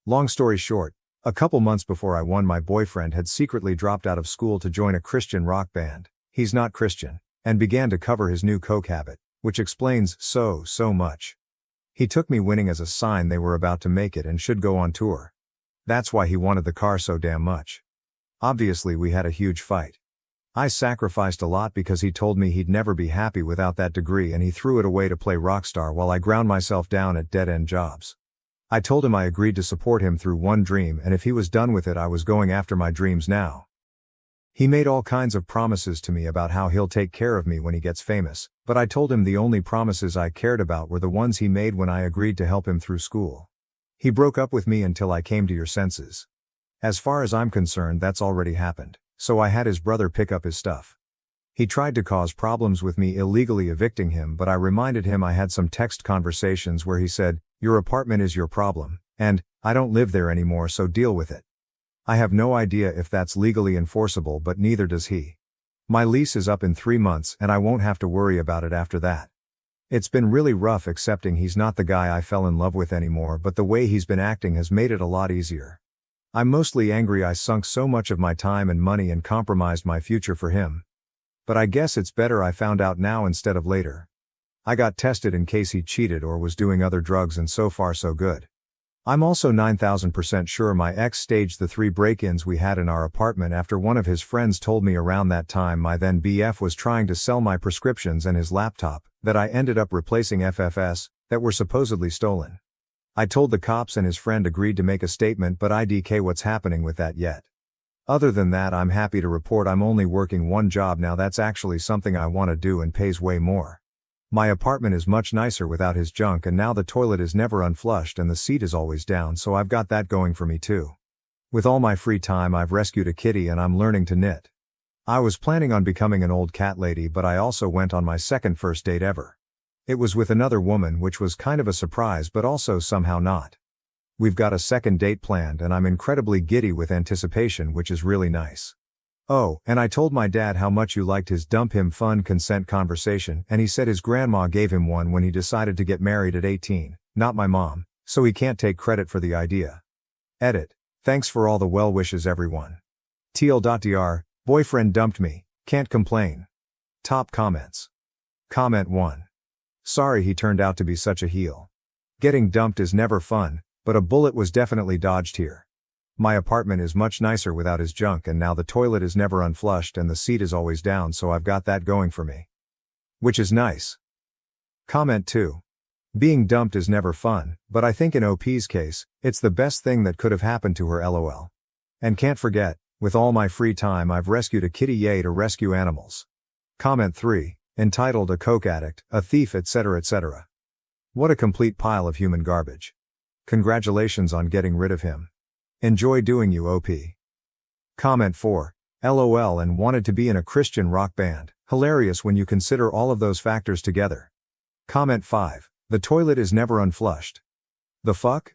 Long story short, a couple months before I won, my boyfriend had secretly dropped out of school to join a Christian rock band. He's not Christian, and began to cover his new coke habit, which explains so much. He took me winning as a sign they were about to make it and should go on tour. That's why he wanted the car so damn much. Obviously we had a huge fight. I sacrificed a lot because he told me he'd never be happy without that degree, and he threw it away to play rockstar while I ground myself down at dead-end jobs. I told him I agreed to support him through one dream, and if he was done with it I was going after my dreams now. He made all kinds of promises to me about how he'll take care of me when he gets famous, but I told him the only promises I cared about were the ones he made when I agreed to help him through school. He broke up with me until I came to your senses. As far as I'm concerned, that's already happened, so I had his brother pick up his stuff. He tried to cause problems with me illegally evicting him, but I reminded him I had some text conversations where he said, "Your apartment is your problem, and I don't live there anymore, so deal with it." I have no idea if that's legally enforceable, but neither does he. My lease is up in 3 months and I won't have to worry about it after that. It's been really rough accepting he's not the guy I fell in love with anymore, but the way he's been acting has made it a lot easier. I'm mostly angry I sunk so much of my time and money and compromised my future for him. But I guess it's better I found out now instead of later. I got tested in case he cheated or was doing other drugs, and so far so good. I'm also 9,000% sure my ex staged the 3 break-ins we had in our apartment after one of his friends told me around that time my then BF was trying to sell my prescriptions and his laptop, that I ended up replacing FFS, that were supposedly stolen. I told the cops and his friend agreed to make a statement, but IDK what's happening with that yet. Other than that, I'm happy to report I'm only working one job now that's actually something I want to do and pays way more. My apartment is much nicer without his junk, and now the toilet is never unflushed and the seat is always down, so I've got that going for me too. With all my free time I've rescued a kitty and I'm learning to knit. I was planning on becoming an old cat lady, but I also went on my second first date ever. It was with another woman, which was kind of a surprise but also somehow not. We've got a second date planned and I'm incredibly giddy with anticipation, which is really nice. Oh, and I told my dad how much you liked his dump him fun consent conversation, and he said his grandma gave him one when he decided to get married at 18, not my mom, so he can't take credit for the idea. Edit. Thanks for all the well wishes everyone. TL.dr, boyfriend dumped me, can't complain. Top comments. Comment 1. Sorry he turned out to be such a heel. Getting dumped is never fun, but a bullet was definitely dodged here. My apartment is much nicer without his junk, and now the toilet is never unflushed and the seat is always down, so I've got that going for me. Which is nice. Comment 2. Being dumped is never fun, but I think in OP's case, it's the best thing that could have happened to her, lol. And can't forget, with all my free time I've rescued a kitty, yay to rescue animals. Comment 3. Entitled a coke addict, a thief, etc. etc. What a complete pile of human garbage. Congratulations on getting rid of him. Enjoy doing you, OP. Comment 4. LOL, and wanted to be in a Christian rock band. Hilarious when you consider all of those factors together. Comment 5. The toilet is never unflushed. The fuck?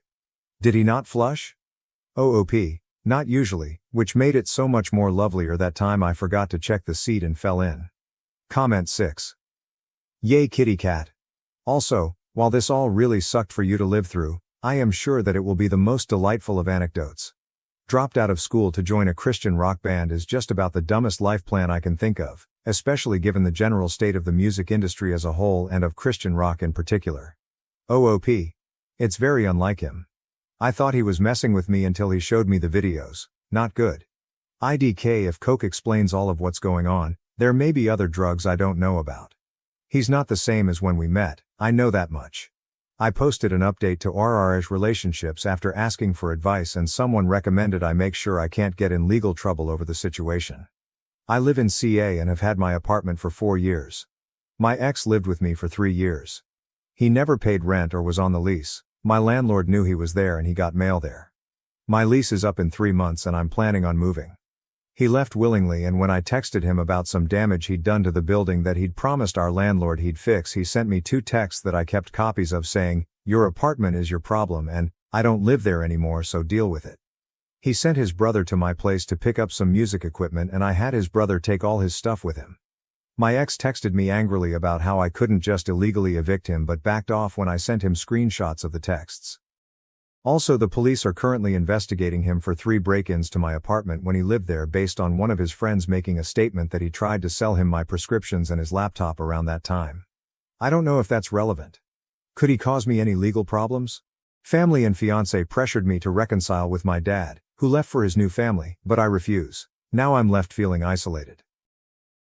Did he not flush? OP. Not usually, which made it so much more lovelier that time I forgot to check the seat and fell in. Comment 6. Yay kitty cat. Also, while this all really sucked for you to live through, I am sure that it will be the most delightful of anecdotes. Dropped out of school to join a Christian rock band is just about the dumbest life plan I can think of, especially given the general state of the music industry as a whole and of Christian rock in particular. OP. It's very unlike him. I thought he was messing with me until he showed me the videos. Not good. IDK, if coke explains all of what's going on, there may be other drugs I don't know about. He's not the same as when we met, I know that much. I posted an update to RR's relationships after asking for advice, and someone recommended I make sure I can't get in legal trouble over the situation. I live in CA and have had my apartment for 4 years. My ex lived with me for 3 years. He never paid rent or was on the lease. My landlord knew he was there and he got mail there. My lease is up in 3 months and I'm planning on moving. He left willingly, and when I texted him about some damage he'd done to the building that he'd promised our landlord he'd fix, he sent me 2 texts that I kept copies of saying, "Your apartment is your problem and I don't live there anymore, so deal with it." He sent his brother to my place to pick up some music equipment, and I had his brother take all his stuff with him. My ex texted me angrily about how I couldn't just illegally evict him, but backed off when I sent him screenshots of the texts. Also, the police are currently investigating him for 3 break-ins to my apartment when he lived there, based on one of his friends making a statement that he tried to sell him my prescriptions and his laptop around that time. I don't know if that's relevant. Could he cause me any legal problems? Family and fiancé pressured me to reconcile with my dad, who left for his new family, but I refuse. Now I'm left feeling isolated.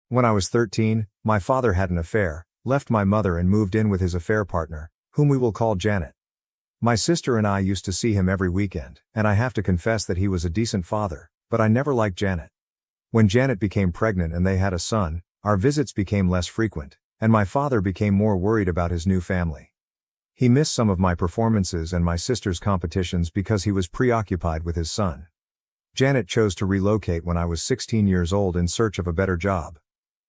When I was 13, my father had an affair, left my mother and moved in with his affair partner, whom we will call Janet. My sister and I used to see him every weekend, and I have to confess that he was a decent father, but I never liked Janet. When Janet became pregnant and they had a son, our visits became less frequent, and my father became more worried about his new family. He missed some of my performances and my sister's competitions because he was preoccupied with his son. Janet chose to relocate when I was 16 years old in search of a better job.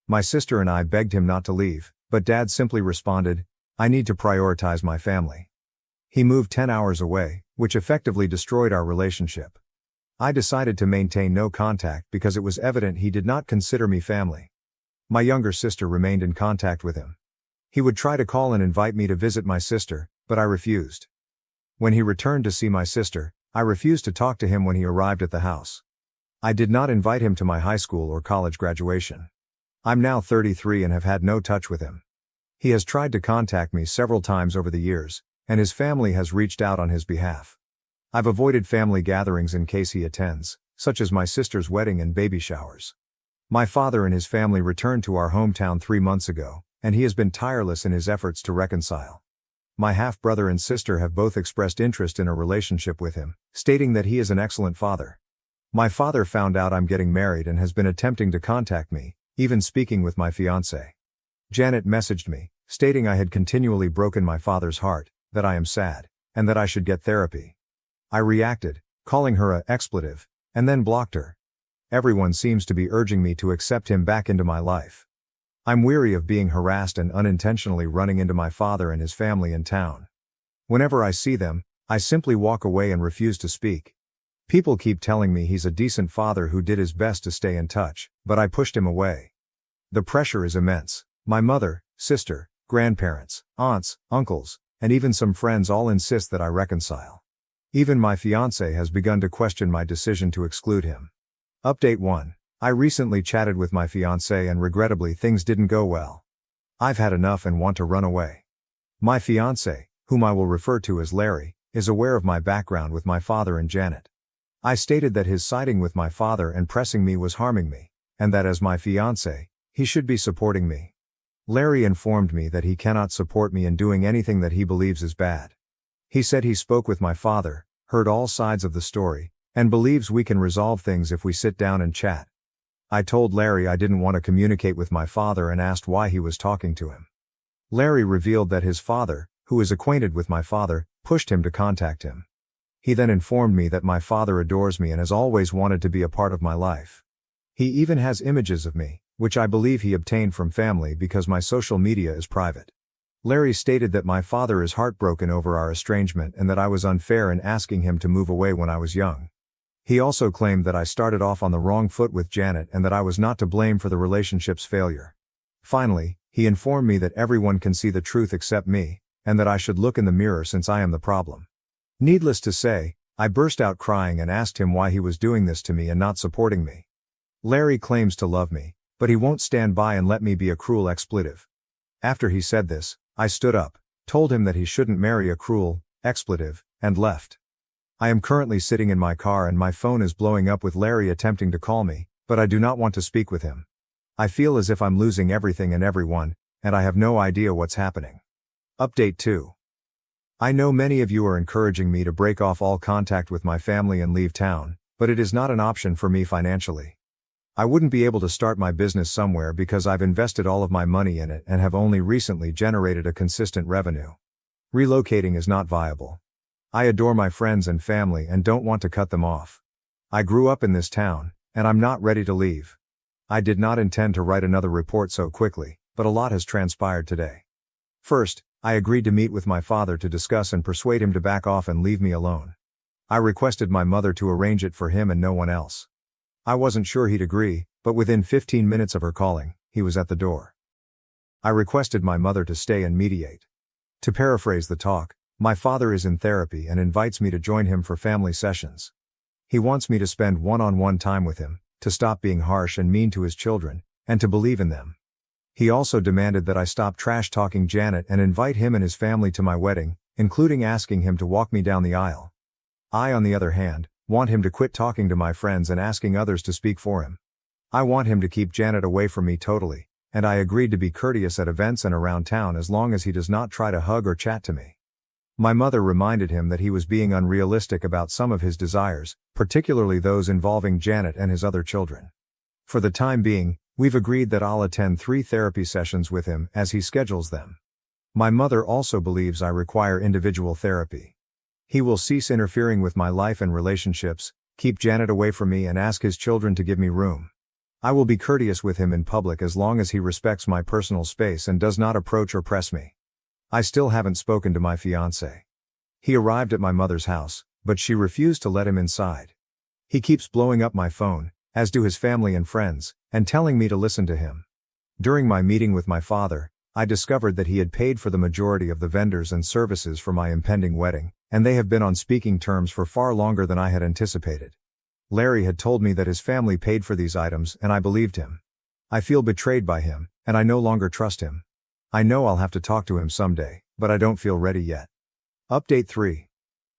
My sister and I begged him not to leave, but Dad simply responded, "I need to prioritize my family." He moved 10 hours away, which effectively destroyed our relationship. I decided to maintain no contact because it was evident he did not consider me family. My younger sister remained in contact with him. He would try to call and invite me to visit my sister, but I refused. When he returned to see my sister, I refused to talk to him when he arrived at the house. I did not invite him to my high school or college graduation. I'm now 33 and have had no touch with him. He has tried to contact me several times over the years, and his family has reached out on his behalf. I've avoided family gatherings in case he attends, such as my sister's wedding and baby showers. My father and his family returned to our hometown 3 months ago, and he has been tireless in his efforts to reconcile. My half-brother and sister have both expressed interest in a relationship with him, stating that he is an excellent father. My father found out I'm getting married and has been attempting to contact me, even speaking with my fiancée. Janet messaged me, stating I had continually broken my father's heart, that I am sad, and that I should get therapy. I reacted, calling her a expletive, and then blocked her. Everyone seems to be urging me to accept him back into my life. I'm weary of being harassed and unintentionally running into my father and his family in town. Whenever I see them, I simply walk away and refuse to speak. People keep telling me he's a decent father who did his best to stay in touch, but I pushed him away. The pressure is immense. My mother, sister, grandparents, aunts, uncles, and even some friends all insist that I reconcile. Even my fiancé has begun to question my decision to exclude him. Update 1. I recently chatted with my fiancé and regrettably things didn't go well. I've had enough and want to run away. My fiancé, whom I will refer to as Larry, is aware of my background with my father and Janet. I stated that his siding with my father and pressing me was harming me, and that as my fiancé, he should be supporting me. Larry informed me that he cannot support me in doing anything that he believes is bad. He said he spoke with my father, heard all sides of the story, and believes we can resolve things if we sit down and chat. I told Larry I didn't want to communicate with my father and asked why he was talking to him. Larry revealed that his father, who is acquainted with my father, pushed him to contact him. He then informed me that my father adores me and has always wanted to be a part of my life. He even has images of me, which I believe he obtained from family because my social media is private. Larry stated that my father is heartbroken over our estrangement and that I was unfair in asking him to move away when I was young. He also claimed that I started off on the wrong foot with Janet and that I was not to blame for the relationship's failure. Finally, he informed me that everyone can see the truth except me, and that I should look in the mirror since I am the problem. Needless to say, I burst out crying and asked him why he was doing this to me and not supporting me. Larry claims to love me, but he won't stand by and let me be a cruel expletive. After he said this, I stood up, told him that he shouldn't marry a cruel expletive, and left. I am currently sitting in my car and my phone is blowing up with Larry attempting to call me, but I do not want to speak with him. I feel as if I'm losing everything and everyone, and I have no idea what's happening. Update 2. I know many of you are encouraging me to break off all contact with my family and leave town, but it is not an option for me financially. I wouldn't be able to start my business somewhere because I've invested all of my money in it and have only recently generated a consistent revenue. Relocating is not viable. I adore my friends and family and don't want to cut them off. I grew up in this town, and I'm not ready to leave. I did not intend to write another report so quickly, but a lot has transpired today. First, I agreed to meet with my father to discuss and persuade him to back off and leave me alone. I requested my mother to arrange it for him and no one else. I wasn't sure he'd agree, but within 15 minutes of her calling, he was at the door. I requested my mother to stay and mediate. To paraphrase the talk, my father is in therapy and invites me to join him for family sessions. He wants me to spend one-on-one time with him, to stop being harsh and mean to his children, and to believe in them. He also demanded that I stop trash-talking Janet and invite him and his family to my wedding, including asking him to walk me down the aisle. I, on the other hand, want him to quit talking to my friends and asking others to speak for him. I want him to keep Janet away from me totally, and I agreed to be courteous at events and around town as long as he does not try to hug or chat to me. My mother reminded him that he was being unrealistic about some of his desires, particularly those involving Janet and his other children. For the time being, we've agreed that I'll attend 3 therapy sessions with him as he schedules them. My mother also believes I require individual therapy. He will cease interfering with my life and relationships, keep Janet away from me and ask his children to give me room. I will be courteous with him in public as long as he respects my personal space and does not approach or press me. I still haven't spoken to my fiancé. He arrived at my mother's house, but she refused to let him inside. He keeps blowing up my phone, as do his family and friends, and telling me to listen to him. During my meeting with my father, I discovered that he had paid for the majority of the vendors and services for my impending wedding, and they have been on speaking terms for far longer than I had anticipated. Larry had told me that his family paid for these items and I believed him. I feel betrayed by him, and I no longer trust him. I know I'll have to talk to him someday, but I don't feel ready yet. Update 3.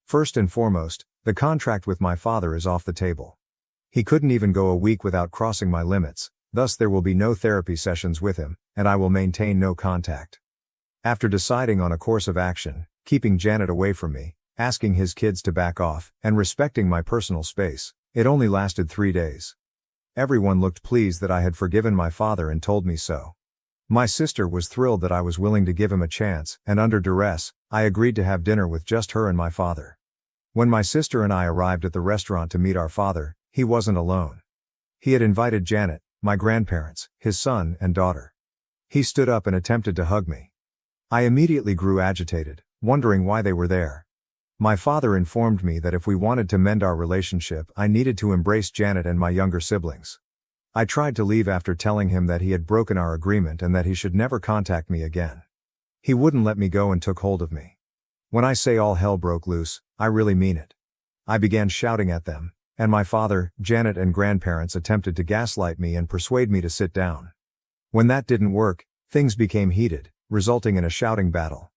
First and foremost, the contract with my father is off the table. He couldn't even go a week without crossing my limits, thus there will be no therapy sessions with him, and I will maintain no contact. After deciding on a course of action, keeping Janet away from me, asking his kids to back off, and respecting my personal space, it only lasted 3 days. Everyone looked pleased that I had forgiven my father and told me so. My sister was thrilled that I was willing to give him a chance, and under duress, I agreed to have dinner with just her and my father. When my sister and I arrived at the restaurant to meet our father, he wasn't alone. He had invited Janet, my grandparents, his son, and daughter. He stood up and attempted to hug me. I immediately grew agitated, wondering why they were there. My father informed me that if we wanted to mend our relationship, I needed to embrace Janet and my younger siblings. I tried to leave after telling him that he had broken our agreement and that he should never contact me again. He wouldn't let me go and took hold of me. When I say all hell broke loose, I really mean it. I began shouting at them, and my father, Janet, and grandparents attempted to gaslight me and persuade me to sit down. When that didn't work, things became heated, resulting in a shouting battle.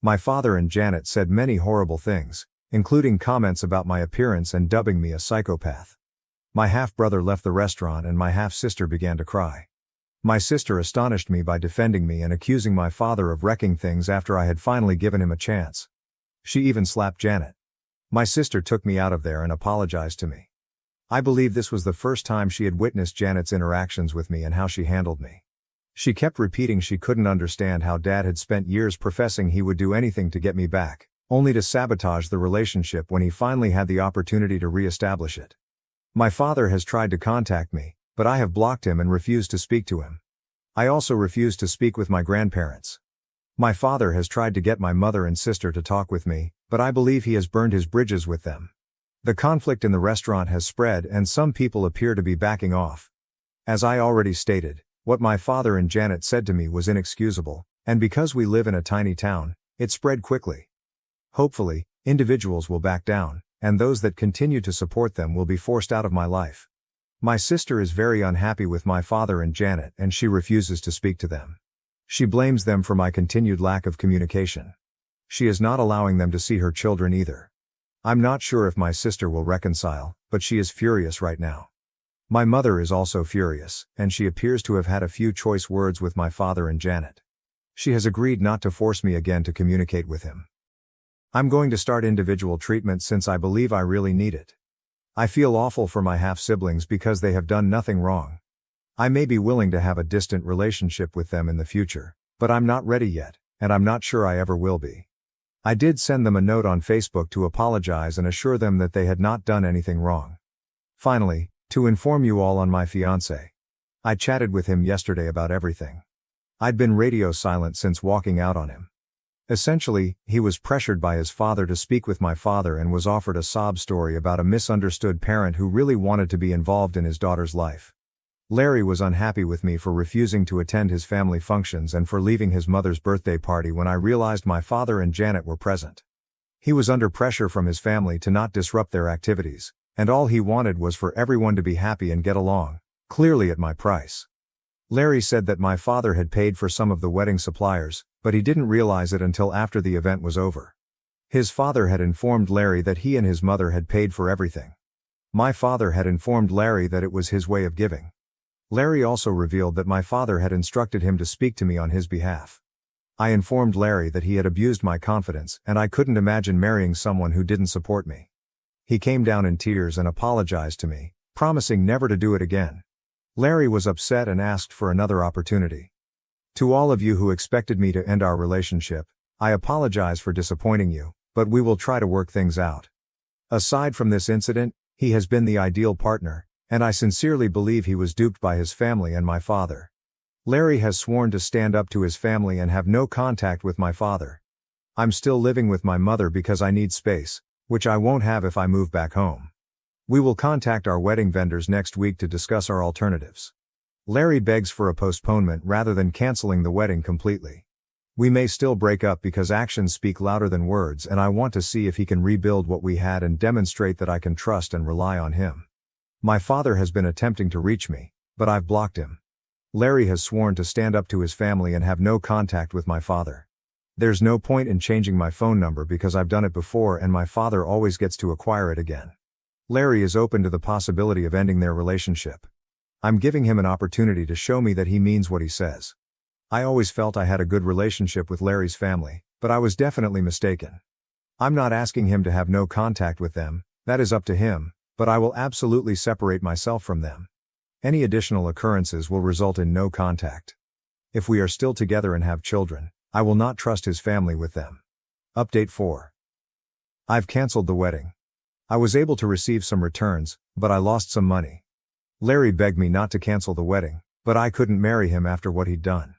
My father and Janet said many horrible things, including comments about my appearance and dubbing me a psychopath. My half-brother left the restaurant and my half-sister began to cry. My sister astonished me by defending me and accusing my father of wrecking things after I had finally given him a chance. She even slapped Janet. My sister took me out of there and apologized to me. I believe this was the first time she had witnessed Janet's interactions with me and how she handled me. She kept repeating she couldn't understand how Dad had spent years professing he would do anything to get me back, only to sabotage the relationship when he finally had the opportunity to re-establish it. My father has tried to contact me, but I have blocked him and refused to speak to him. I also refuse to speak with my grandparents. My father has tried to get my mother and sister to talk with me, but I believe he has burned his bridges with them. The conflict in the restaurant has spread and some people appear to be backing off. As I already stated, what my father and Janet said to me was inexcusable, and because we live in a tiny town, it spread quickly. Hopefully, individuals will back down, and those that continue to support them will be forced out of my life. My sister is very unhappy with my father and Janet and she refuses to speak to them. She blames them for my continued lack of communication. She is not allowing them to see her children either. I'm not sure if my sister will reconcile, but she is furious right now. My mother is also furious, and she appears to have had a few choice words with my father and Janet. She has agreed not to force me again to communicate with him. I'm going to start individual treatment since I believe I really need it. I feel awful for my half-siblings because they have done nothing wrong. I may be willing to have a distant relationship with them in the future, but I'm not ready yet, and I'm not sure I ever will be. I did send them a note on Facebook to apologize and assure them that they had not done anything wrong. Finally, to inform you all on my fiancé. I chatted with him yesterday about everything. I'd been radio silent since walking out on him. Essentially, he was pressured by his father to speak with my father and was offered a sob story about a misunderstood parent who really wanted to be involved in his daughter's life. Larry was unhappy with me for refusing to attend his family functions and for leaving his mother's birthday party when I realized my father and Janet were present. He was under pressure from his family to not disrupt their activities, and all he wanted was for everyone to be happy and get along, clearly at my price. Larry said that my father had paid for some of the wedding suppliers, but he didn't realize it until after the event was over. His father had informed Larry that he and his mother had paid for everything. My father had informed Larry that it was his way of giving. Larry also revealed that my father had instructed him to speak to me on his behalf. I informed Larry that he had abused my confidence and I couldn't imagine marrying someone who didn't support me. He came down in tears and apologized to me, promising never to do it again. Larry was upset and asked for another opportunity. To all of you who expected me to end our relationship, I apologize for disappointing you, but we will try to work things out. Aside from this incident, he has been the ideal partner, and I sincerely believe he was duped by his family and my father. Larry has sworn to stand up to his family and have no contact with my father. I'm still living with my mother because I need space, which I won't have if I move back home. We will contact our wedding vendors next week to discuss our alternatives. Larry begs for a postponement rather than canceling the wedding completely. We may still break up because actions speak louder than words, and I want to see if he can rebuild what we had and demonstrate that I can trust and rely on him. My father has been attempting to reach me, but I've blocked him. Larry has sworn to stand up to his family and have no contact with my father. There's no point in changing my phone number because I've done it before and my father always gets to acquire it again. Larry is open to the possibility of ending their relationship. I'm giving him an opportunity to show me that he means what he says. I always felt I had a good relationship with Larry's family, but I was definitely mistaken. I'm not asking him to have no contact with them, that is up to him, but I will absolutely separate myself from them. Any additional occurrences will result in no contact. If we are still together and have children, I will not trust his family with them. Update 4. I've cancelled the wedding. I was able to receive some returns, but I lost some money. Larry begged me not to cancel the wedding, but I couldn't marry him after what he'd done.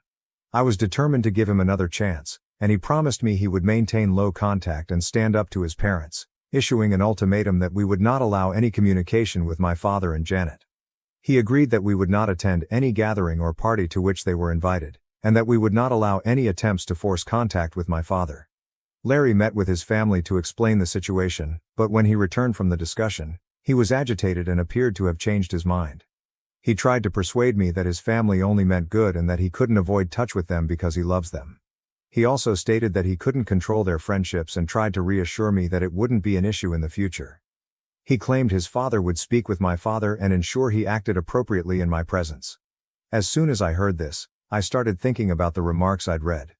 I was determined to give him another chance, and he promised me he would maintain low contact and stand up to his parents, issuing an ultimatum that we would not allow any communication with my father and Janet. He agreed that we would not attend any gathering or party to which they were invited, and that we would not allow any attempts to force contact with my father. Larry met with his family to explain the situation, but when he returned from the discussion, he was agitated and appeared to have changed his mind. He tried to persuade me that his family only meant good and that he couldn't avoid touch with them because he loves them. He also stated that he couldn't control their friendships and tried to reassure me that it wouldn't be an issue in the future. He claimed his father would speak with my father and ensure he acted appropriately in my presence. As soon as I heard this, I started thinking about the remarks I'd read.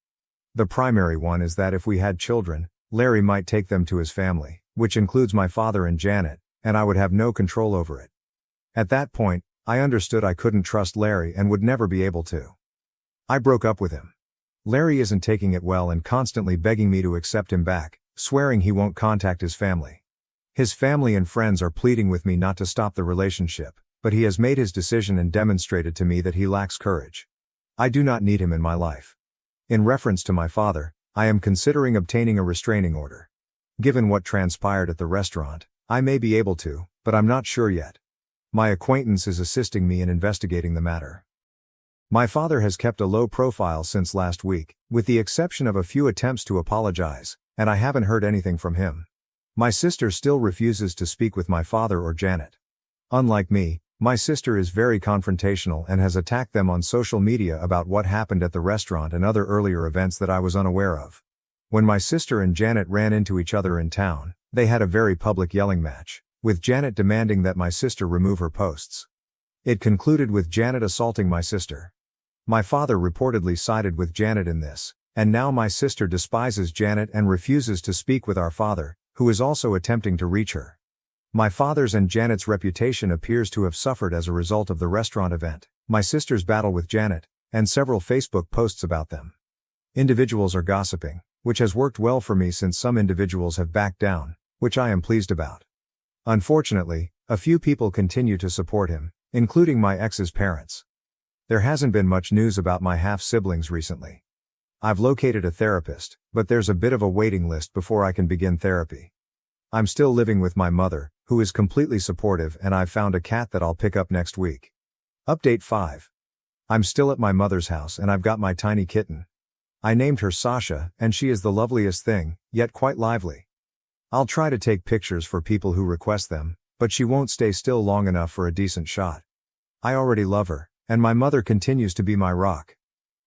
The primary one is that if we had children, Larry might take them to his family, which includes my father and Janet, and I would have no control over it. At that point, I understood I couldn't trust Larry and would never be able to. I broke up with him. Larry isn't taking it well and constantly begging me to accept him back, swearing he won't contact his family. His family and friends are pleading with me not to stop the relationship, but he has made his decision and demonstrated to me that he lacks courage. I do not need him in my life. In reference to my father, I am considering obtaining a restraining order. Given what transpired at the restaurant, I may be able to, but I'm not sure yet. My acquaintance is assisting me in investigating the matter. My father has kept a low profile since last week, with the exception of a few attempts to apologize, and I haven't heard anything from him. My sister still refuses to speak with my father or Janet. Unlike me, my sister is very confrontational and has attacked them on social media about what happened at the restaurant and other earlier events that I was unaware of. When my sister and Janet ran into each other in town, they had a very public yelling match, with Janet demanding that my sister remove her posts. It concluded with Janet assaulting my sister. My father reportedly sided with Janet in this, and now my sister despises Janet and refuses to speak with our father, who is also attempting to reach her. My father's and Janet's reputation appears to have suffered as a result of the restaurant event, my sister's battle with Janet, and several Facebook posts about them. Individuals are gossiping, which has worked well for me since some individuals have backed down, which I am pleased about. Unfortunately, a few people continue to support him, including my ex's parents. There hasn't been much news about my half-siblings recently. I've located a therapist, but there's a bit of a waiting list before I can begin therapy. I'm still living with my mother, who is completely supportive, and I've found a cat that I'll pick up next week. Update 5. I'm still at my mother's house and I've got my tiny kitten. I named her Sasha, and she is the loveliest thing, yet quite lively. I'll try to take pictures for people who request them, but she won't stay still long enough for a decent shot. I already love her, and my mother continues to be my rock.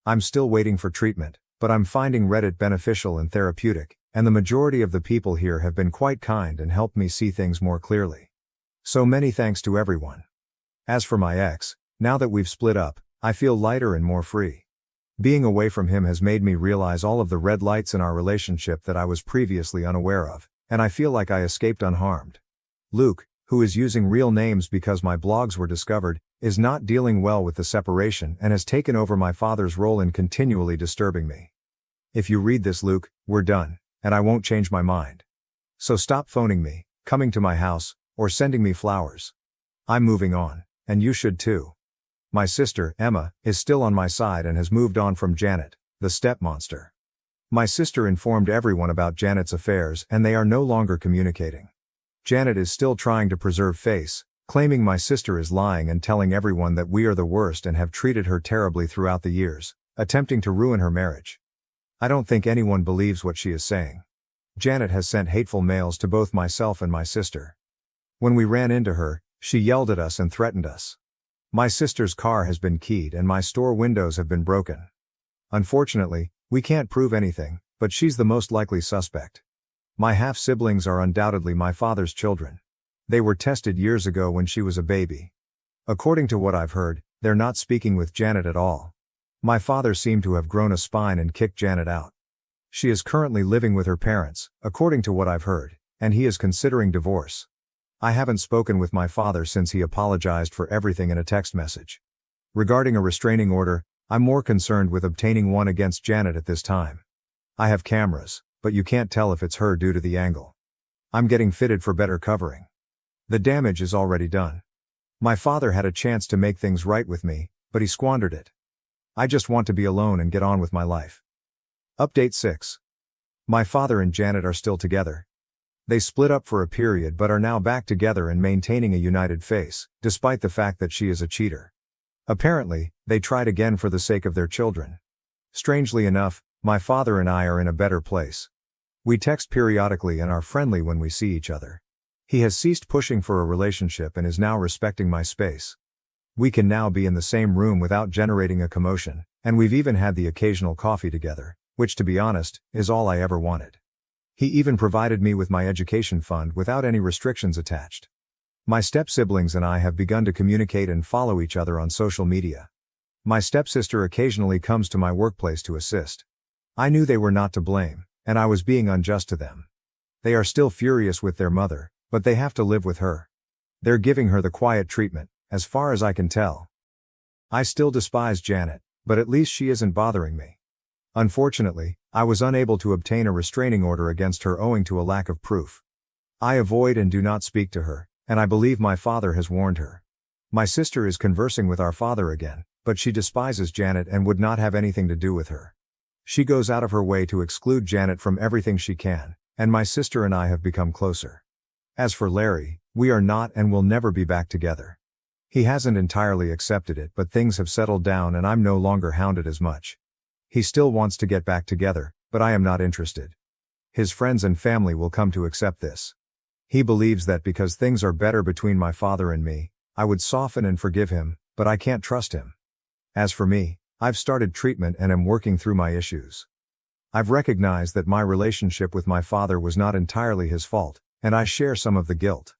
I'm still waiting for treatment, but I'm finding Reddit beneficial and therapeutic, and the majority of the people here have been quite kind and helped me see things more clearly. So many thanks to everyone. As for my ex, now that we've split up, I feel lighter and more free. Being away from him has made me realize all of the red lights in our relationship that I was previously unaware of, and I feel like I escaped unharmed. Luke, who is using real names because my blogs were discovered, is not dealing well with the separation and has taken over my father's role in continually disturbing me. If you read this, Luke, we're done, and I won't change my mind. So stop phoning me, coming to my house, or sending me flowers. I'm moving on, and you should too. My sister, Emma, is still on my side and has moved on from Janet, the step-monster. My sister informed everyone about Janet's affairs and they are no longer communicating. Janet is still trying to preserve face, claiming my sister is lying and telling everyone that we are the worst and have treated her terribly throughout the years, attempting to ruin her marriage. I don't think anyone believes what she is saying. Janet has sent hateful mails to both myself and my sister. When we ran into her, she yelled at us and threatened us. My sister's car has been keyed and my store windows have been broken. Unfortunately, we can't prove anything, but she's the most likely suspect. My half-siblings are undoubtedly my father's children. They were tested years ago when she was a baby. According to what I've heard, they're not speaking with Janet at all. My father seemed to have grown a spine and kicked Janet out. She is currently living with her parents, according to what I've heard, and he is considering divorce. I haven't spoken with my father since he apologized for everything in a text message. Regarding a restraining order, I'm more concerned with obtaining one against Janet at this time. I have cameras, but you can't tell if it's her due to the angle. I'm getting fitted for better covering. The damage is already done. My father had a chance to make things right with me, but he squandered it. I just want to be alone and get on with my life. Update 6. My father and Janet are still together. They split up for a period but are now back together and maintaining a united face, despite the fact that she is a cheater. Apparently, they tried again for the sake of their children. Strangely enough, my father and I are in a better place. We text periodically and are friendly when we see each other. He has ceased pushing for a relationship and is now respecting my space. We can now be in the same room without generating a commotion, and we've even had the occasional coffee together, which to be honest, is all I ever wanted. He even provided me with my education fund without any restrictions attached. My step-siblings and I have begun to communicate and follow each other on social media. My stepsister occasionally comes to my workplace to assist. I knew they were not to blame, and I was being unjust to them. They are still furious with their mother, but they have to live with her. They're giving her the quiet treatment, as far as I can tell. I still despise Janet, but at least she isn't bothering me. Unfortunately, I was unable to obtain a restraining order against her owing to a lack of proof. I avoid and do not speak to her, and I believe my father has warned her. My sister is conversing with our father again, but she despises Janet and would not have anything to do with her. She goes out of her way to exclude Janet from everything she can, and my sister and I have become closer. As for Larry, we are not and will never be back together. He hasn't entirely accepted it, but things have settled down and I'm no longer hounded as much. He still wants to get back together, but I am not interested. His friends and family will come to accept this. He believes that because things are better between my father and me, I would soften and forgive him, but I can't trust him. As for me, I've started treatment and am working through my issues. I've recognized that my relationship with my father was not entirely his fault, and I share some of the guilt.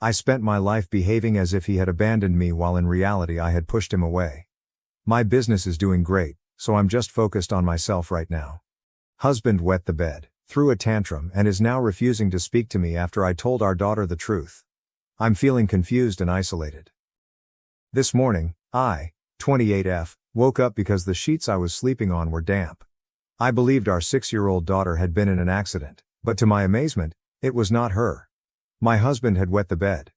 I spent my life behaving as if he had abandoned me while in reality I had pushed him away. My business is doing great, so I'm just focused on myself right now. Husband wet the bed, threw a tantrum and is now refusing to speak to me after I told our daughter the truth. I'm feeling confused and isolated. This morning, I, 28F, woke up because the sheets I was sleeping on were damp. I believed our 6-year-old daughter had been in an accident, but to my amazement, it was not her. My husband had wet the bed.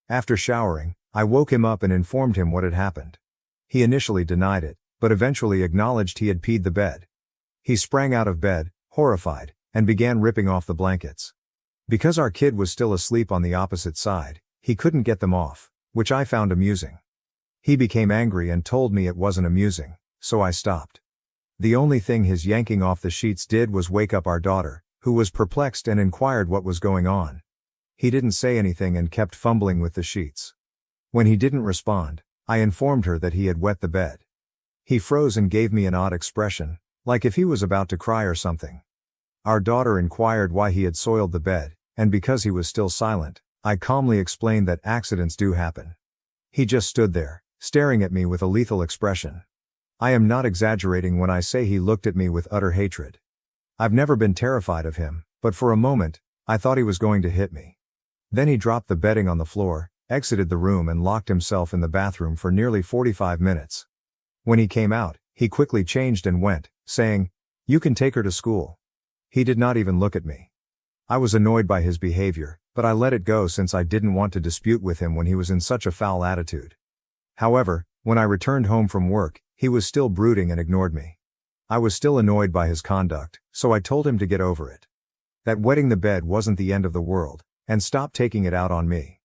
After showering, I woke him up and informed him what had happened. He initially denied it, but eventually acknowledged he had peed the bed. He sprang out of bed, horrified, and began ripping off the blankets. Because our kid was still asleep on the opposite side, he couldn't get them off, which I found amusing. He became angry and told me it wasn't amusing, so I stopped. The only thing his yanking off the sheets did was wake up our daughter, who was perplexed and inquired what was going on. He didn't say anything and kept fumbling with the sheets. When he didn't respond, I informed her that he had wet the bed. He froze and gave me an odd expression, like if he was about to cry or something. Our daughter inquired why he had soiled the bed, and because he was still silent, I calmly explained that accidents do happen. He just stood there, staring at me with a lethal expression. I am not exaggerating when I say he looked at me with utter hatred. I've never been terrified of him, but for a moment, I thought he was going to hit me. Then he dropped the bedding on the floor, exited the room and locked himself in the bathroom for nearly 45 minutes. When he came out, he quickly changed and went, saying, "You can take her to school." He did not even look at me. I was annoyed by his behavior, but I let it go since I didn't want to dispute with him when he was in such a foul attitude. However, when I returned home from work, he was still brooding and ignored me. I was still annoyed by his conduct, so I told him to get over it. That wetting the bed wasn't the end of the world, and stop taking it out on me.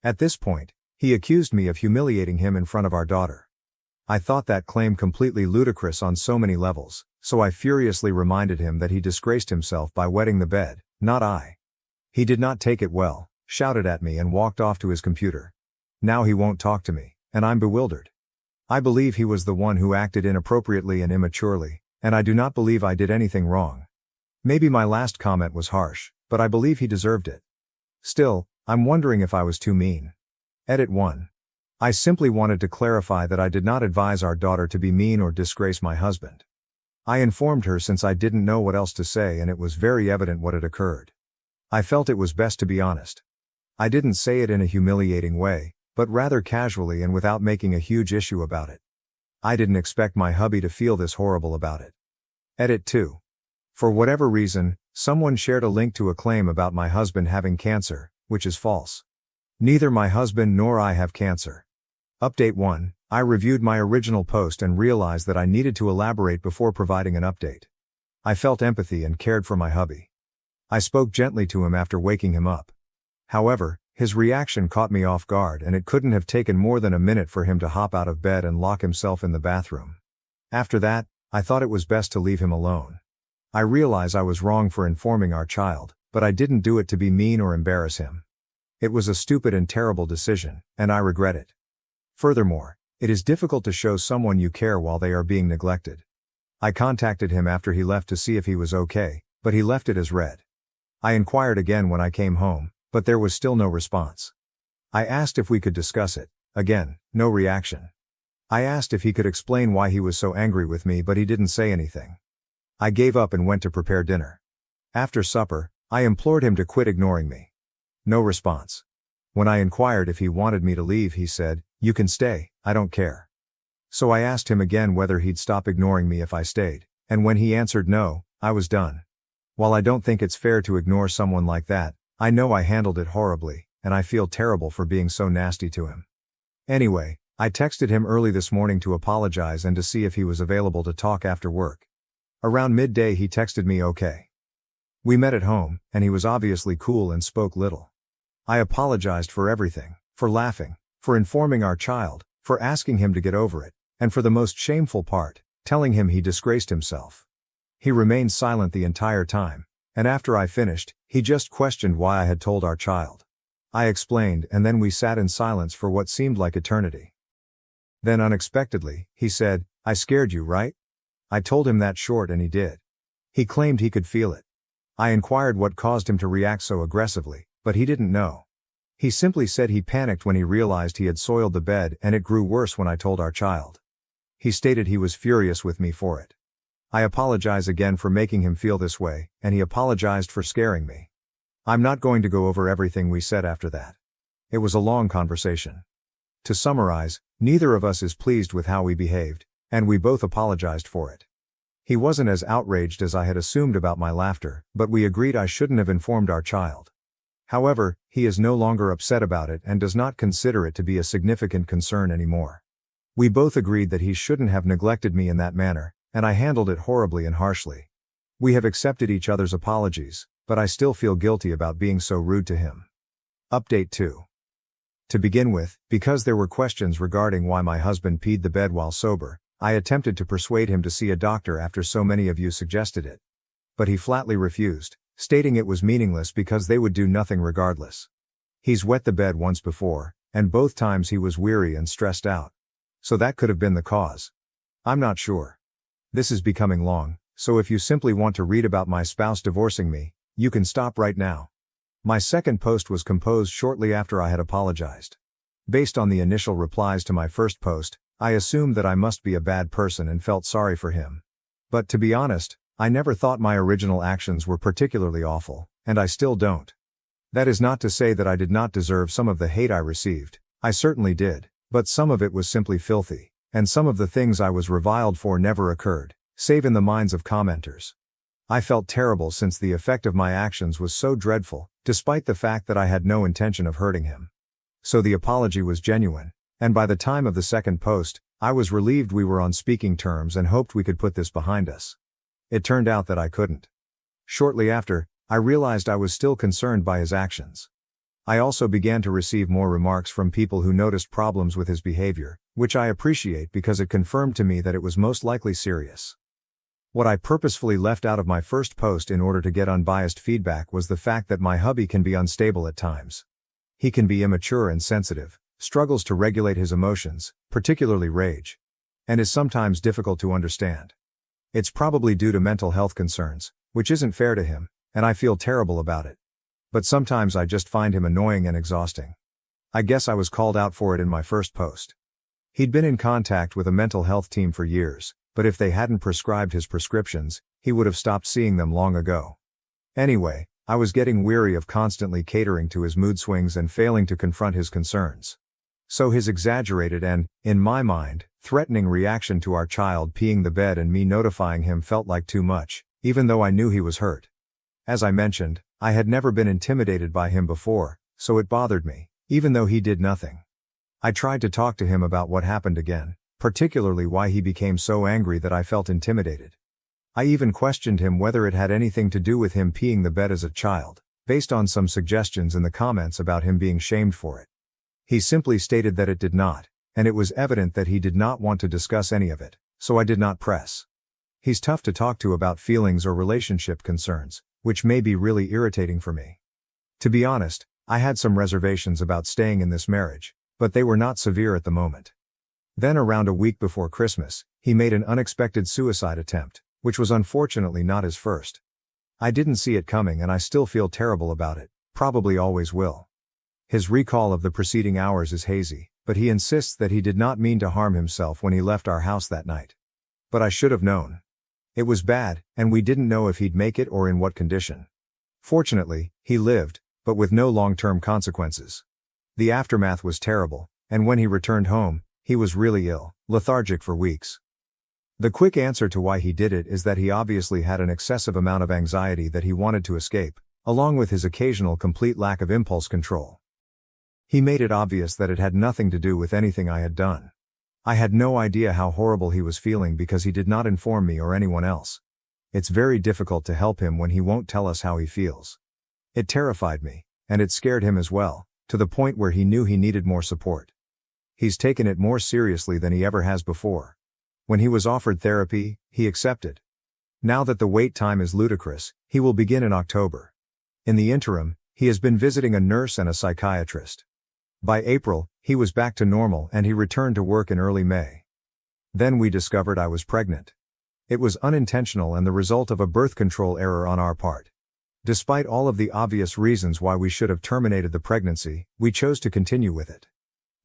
At this point, he accused me of humiliating him in front of our daughter. I thought that claim completely ludicrous on so many levels, so I furiously reminded him that he disgraced himself by wetting the bed, not I. He did not take it well, shouted at me and walked off to his computer. Now he won't talk to me, and I'm bewildered. I believe he was the one who acted inappropriately and immaturely, and I do not believe I did anything wrong. Maybe my last comment was harsh, but I believe he deserved it. Still, I'm wondering if I was too mean. Edit 1. I simply wanted to clarify that I did not advise our daughter to be mean or disgrace my husband. I informed her since I didn't know what else to say and it was very evident what had occurred. I felt it was best to be honest. I didn't say it in a humiliating way, but rather casually and without making a huge issue about it. I didn't expect my hubby to feel this horrible about it. Edit 2. For whatever reason, someone shared a link to a claim about my husband having cancer, which is false. Neither my husband nor I have cancer. Update 1. I reviewed my original post and realized that I needed to elaborate before providing an update. I felt empathy and cared for my hubby. I spoke gently to him after waking him up. However, his reaction caught me off guard and it couldn't have taken more than a minute for him to hop out of bed and lock himself in the bathroom. After that, I thought it was best to leave him alone. I realize I was wrong for informing our child, but I didn't do it to be mean or embarrass him. It was a stupid and terrible decision, and I regret it. Furthermore, it is difficult to show someone you care while they are being neglected. I contacted him after he left to see if he was okay, but he left it as read. I inquired again when I came home, but there was still no response. I asked if we could discuss it. Again, no reaction. I asked if he could explain why he was so angry with me, but he didn't say anything. I gave up and went to prepare dinner. After supper, I implored him to quit ignoring me. No response. When I inquired if he wanted me to leave, he said, "You can stay, I don't care." So I asked him again whether he'd stop ignoring me if I stayed, and when he answered no, I was done. While I don't think it's fair to ignore someone like that, I know I handled it horribly, and I feel terrible for being so nasty to him. Anyway, I texted him early this morning to apologize and to see if he was available to talk after work. Around midday he texted me okay. We met at home, and he was obviously cool and spoke little. I apologized for everything, for laughing, for informing our child, for asking him to get over it, and for the most shameful part, telling him he disgraced himself. He remained silent the entire time, and after I finished, he just questioned why I had told our child. I explained and then we sat in silence for what seemed like eternity. Then unexpectedly, he said, "I scared you, right?" I told him that short and he did. He claimed he could feel it. I inquired what caused him to react so aggressively, but he didn't know. He simply said he panicked when he realized he had soiled the bed and it grew worse when I told our child. He stated he was furious with me for it. I apologize again for making him feel this way, and he apologized for scaring me. I'm not going to go over everything we said after that. It was a long conversation. To summarize, neither of us is pleased with how we behaved, and we both apologized for it. He wasn't as outraged as I had assumed about my laughter, but we agreed I shouldn't have informed our child. However, he is no longer upset about it and does not consider it to be a significant concern anymore. We both agreed that he shouldn't have neglected me in that manner, and I handled it horribly and harshly. We have accepted each other's apologies, but I still feel guilty about being so rude to him. Update 2. To begin with, because there were questions regarding why my husband peed the bed while sober, I attempted to persuade him to see a doctor after so many of you suggested it. But he flatly refused, stating it was meaningless because they would do nothing regardless. He's wet the bed once before, and both times he was weary and stressed out. So that could have been the cause. I'm not sure. This is becoming long, so if you simply want to read about my spouse divorcing me, you can stop right now. My second post was composed shortly after I had apologized. Based on the initial replies to my first post, I assumed that I must be a bad person and felt sorry for him. But to be honest, I never thought my original actions were particularly awful, and I still don't. That is not to say that I did not deserve some of the hate I received. I certainly did, but some of it was simply filthy. And some of the things I was reviled for never occurred, save in the minds of commenters. I felt terrible since the effect of my actions was so dreadful, despite the fact that I had no intention of hurting him. So the apology was genuine, and by the time of the second post, I was relieved we were on speaking terms and hoped we could put this behind us. It turned out that I couldn't. Shortly after, I realized I was still concerned by his actions. I also began to receive more remarks from people who noticed problems with his behavior, which I appreciate because it confirmed to me that it was most likely serious. What I purposefully left out of my first post in order to get unbiased feedback was the fact that my hubby can be unstable at times. He can be immature and sensitive, struggles to regulate his emotions, particularly rage, and is sometimes difficult to understand. It's probably due to mental health concerns, which isn't fair to him, and I feel terrible about it. But sometimes I just find him annoying and exhausting. I guess I was called out for it in my first post. He'd been in contact with a mental health team for years, but if they hadn't prescribed his prescriptions, he would have stopped seeing them long ago. Anyway, I was getting weary of constantly catering to his mood swings and failing to confront his concerns. So his exaggerated and, in my mind, threatening reaction to our child peeing the bed and me notifying him felt like too much, even though I knew he was hurt. As I mentioned, I had never been intimidated by him before, so it bothered me, even though he did nothing. I tried to talk to him about what happened again, particularly why he became so angry that I felt intimidated. I even questioned him whether it had anything to do with him peeing the bed as a child, based on some suggestions in the comments about him being shamed for it. He simply stated that it did not, and it was evident that he did not want to discuss any of it, so I did not press. He's tough to talk to about feelings or relationship concerns, which may be really irritating for me. To be honest, I had some reservations about staying in this marriage, but they were not severe at the moment. Then around a week before Christmas, he made an unexpected suicide attempt, which was unfortunately not his first. I didn't see it coming and I still feel terrible about it, probably always will. His recall of the preceding hours is hazy, but he insists that he did not mean to harm himself when he left our house that night. But I should have known. It was bad, and we didn't know if he'd make it or in what condition. Fortunately, he lived, but with no long-term consequences. The aftermath was terrible, and when he returned home, he was really ill, lethargic for weeks. The quick answer to why he did it is that he obviously had an excessive amount of anxiety that he wanted to escape, along with his occasional complete lack of impulse control. He made it obvious that it had nothing to do with anything I had done. I had no idea how horrible he was feeling because he did not inform me or anyone else. It's very difficult to help him when he won't tell us how he feels. It terrified me, and it scared him as well, to the point where he knew he needed more support. He's taken it more seriously than he ever has before. When he was offered therapy, he accepted. Now that the wait time is ludicrous, he will begin in October. In the interim, he has been visiting a nurse and a psychiatrist. By April, he was back to normal and he returned to work in early May. Then we discovered I was pregnant. It was unintentional and the result of a birth control error on our part. Despite all of the obvious reasons why we should have terminated the pregnancy, we chose to continue with it.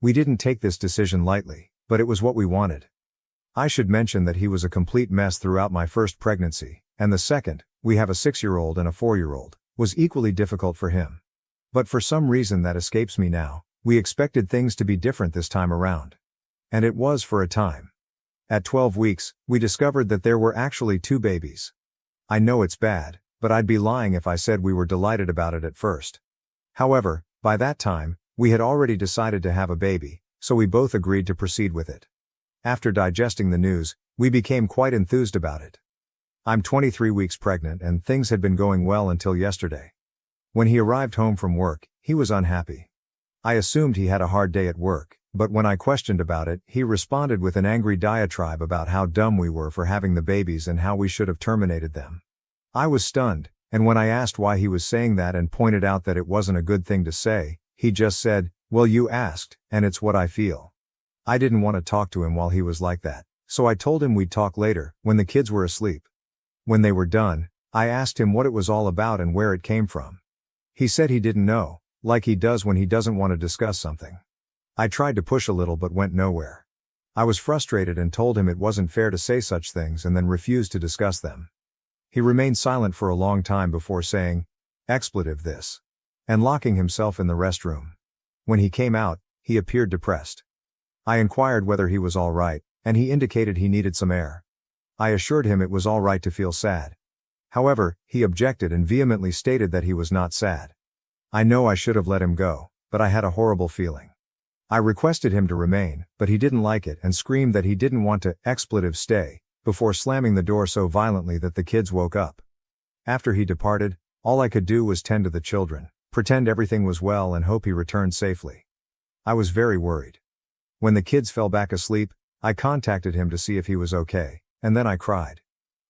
We didn't take this decision lightly, but it was what we wanted. I should mention that he was a complete mess throughout my first pregnancy, and the second, we have a 6-year-old and a 4-year-old, was equally difficult for him. But for some reason that escapes me now, we expected things to be different this time around. And it was for a time. At 12 weeks, we discovered that there were actually 2 babies. I know it's bad, but I'd be lying if I said we were delighted about it at first. However, by that time, we had already decided to have a baby, so we both agreed to proceed with it. After digesting the news, we became quite enthused about it. I'm 23 weeks pregnant and things had been going well until yesterday. When he arrived home from work, he was unhappy. I assumed he had a hard day at work, but when I questioned about it, he responded with an angry diatribe about how dumb we were for having the babies and how we should have terminated them. I was stunned, and when I asked why he was saying that and pointed out that it wasn't a good thing to say, he just said, "Well, you asked, and it's what I feel." I didn't want to talk to him while he was like that, so I told him we'd talk later, when the kids were asleep. When they were done, I asked him what it was all about and where it came from. He said he didn't know, like he does when he doesn't want to discuss something. I tried to push a little but went nowhere. I was frustrated and told him it wasn't fair to say such things and then refused to discuss them. He remained silent for a long time before saying, "Expletive this," and locking himself in the restroom. When he came out, he appeared depressed. I inquired whether he was all right, and he indicated he needed some air. I assured him it was all right to feel sad. However, he objected and vehemently stated that he was not sad. I know I should have let him go, but I had a horrible feeling. I requested him to remain, but he didn't like it and screamed that he didn't want to expletive stay, before slamming the door so violently that the kids woke up. After he departed, all I could do was tend to the children, pretend everything was well and hope he returned safely. I was very worried. When the kids fell back asleep, I contacted him to see if he was okay, and then I cried.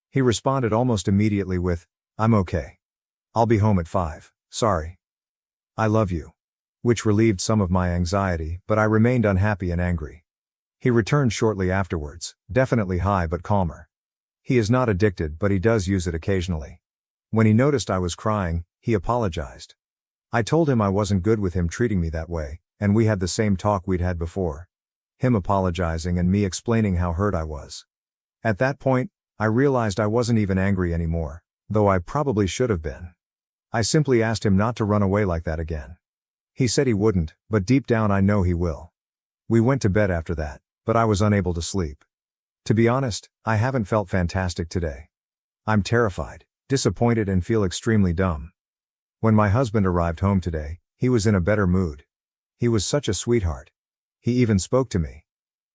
He responded almost immediately with, "I'm okay. I'll be home at 5, sorry. I love you." Which relieved some of my anxiety, but I remained unhappy and angry. He returned shortly afterwards, definitely high but calmer. He is not addicted, but he does use it occasionally. When he noticed I was crying, he apologized. I told him I wasn't good with him treating me that way, and we had the same talk we'd had before. Him apologizing and me explaining how hurt I was. At that point, I realized I wasn't even angry anymore, though I probably should have been. I simply asked him not to run away like that again. He said he wouldn't, but deep down I know he will. We went to bed after that, but I was unable to sleep. To be honest, I haven't felt fantastic today. I'm terrified, disappointed, and feel extremely dumb. When my husband arrived home today, he was in a better mood. He was such a sweetheart. He even spoke to me.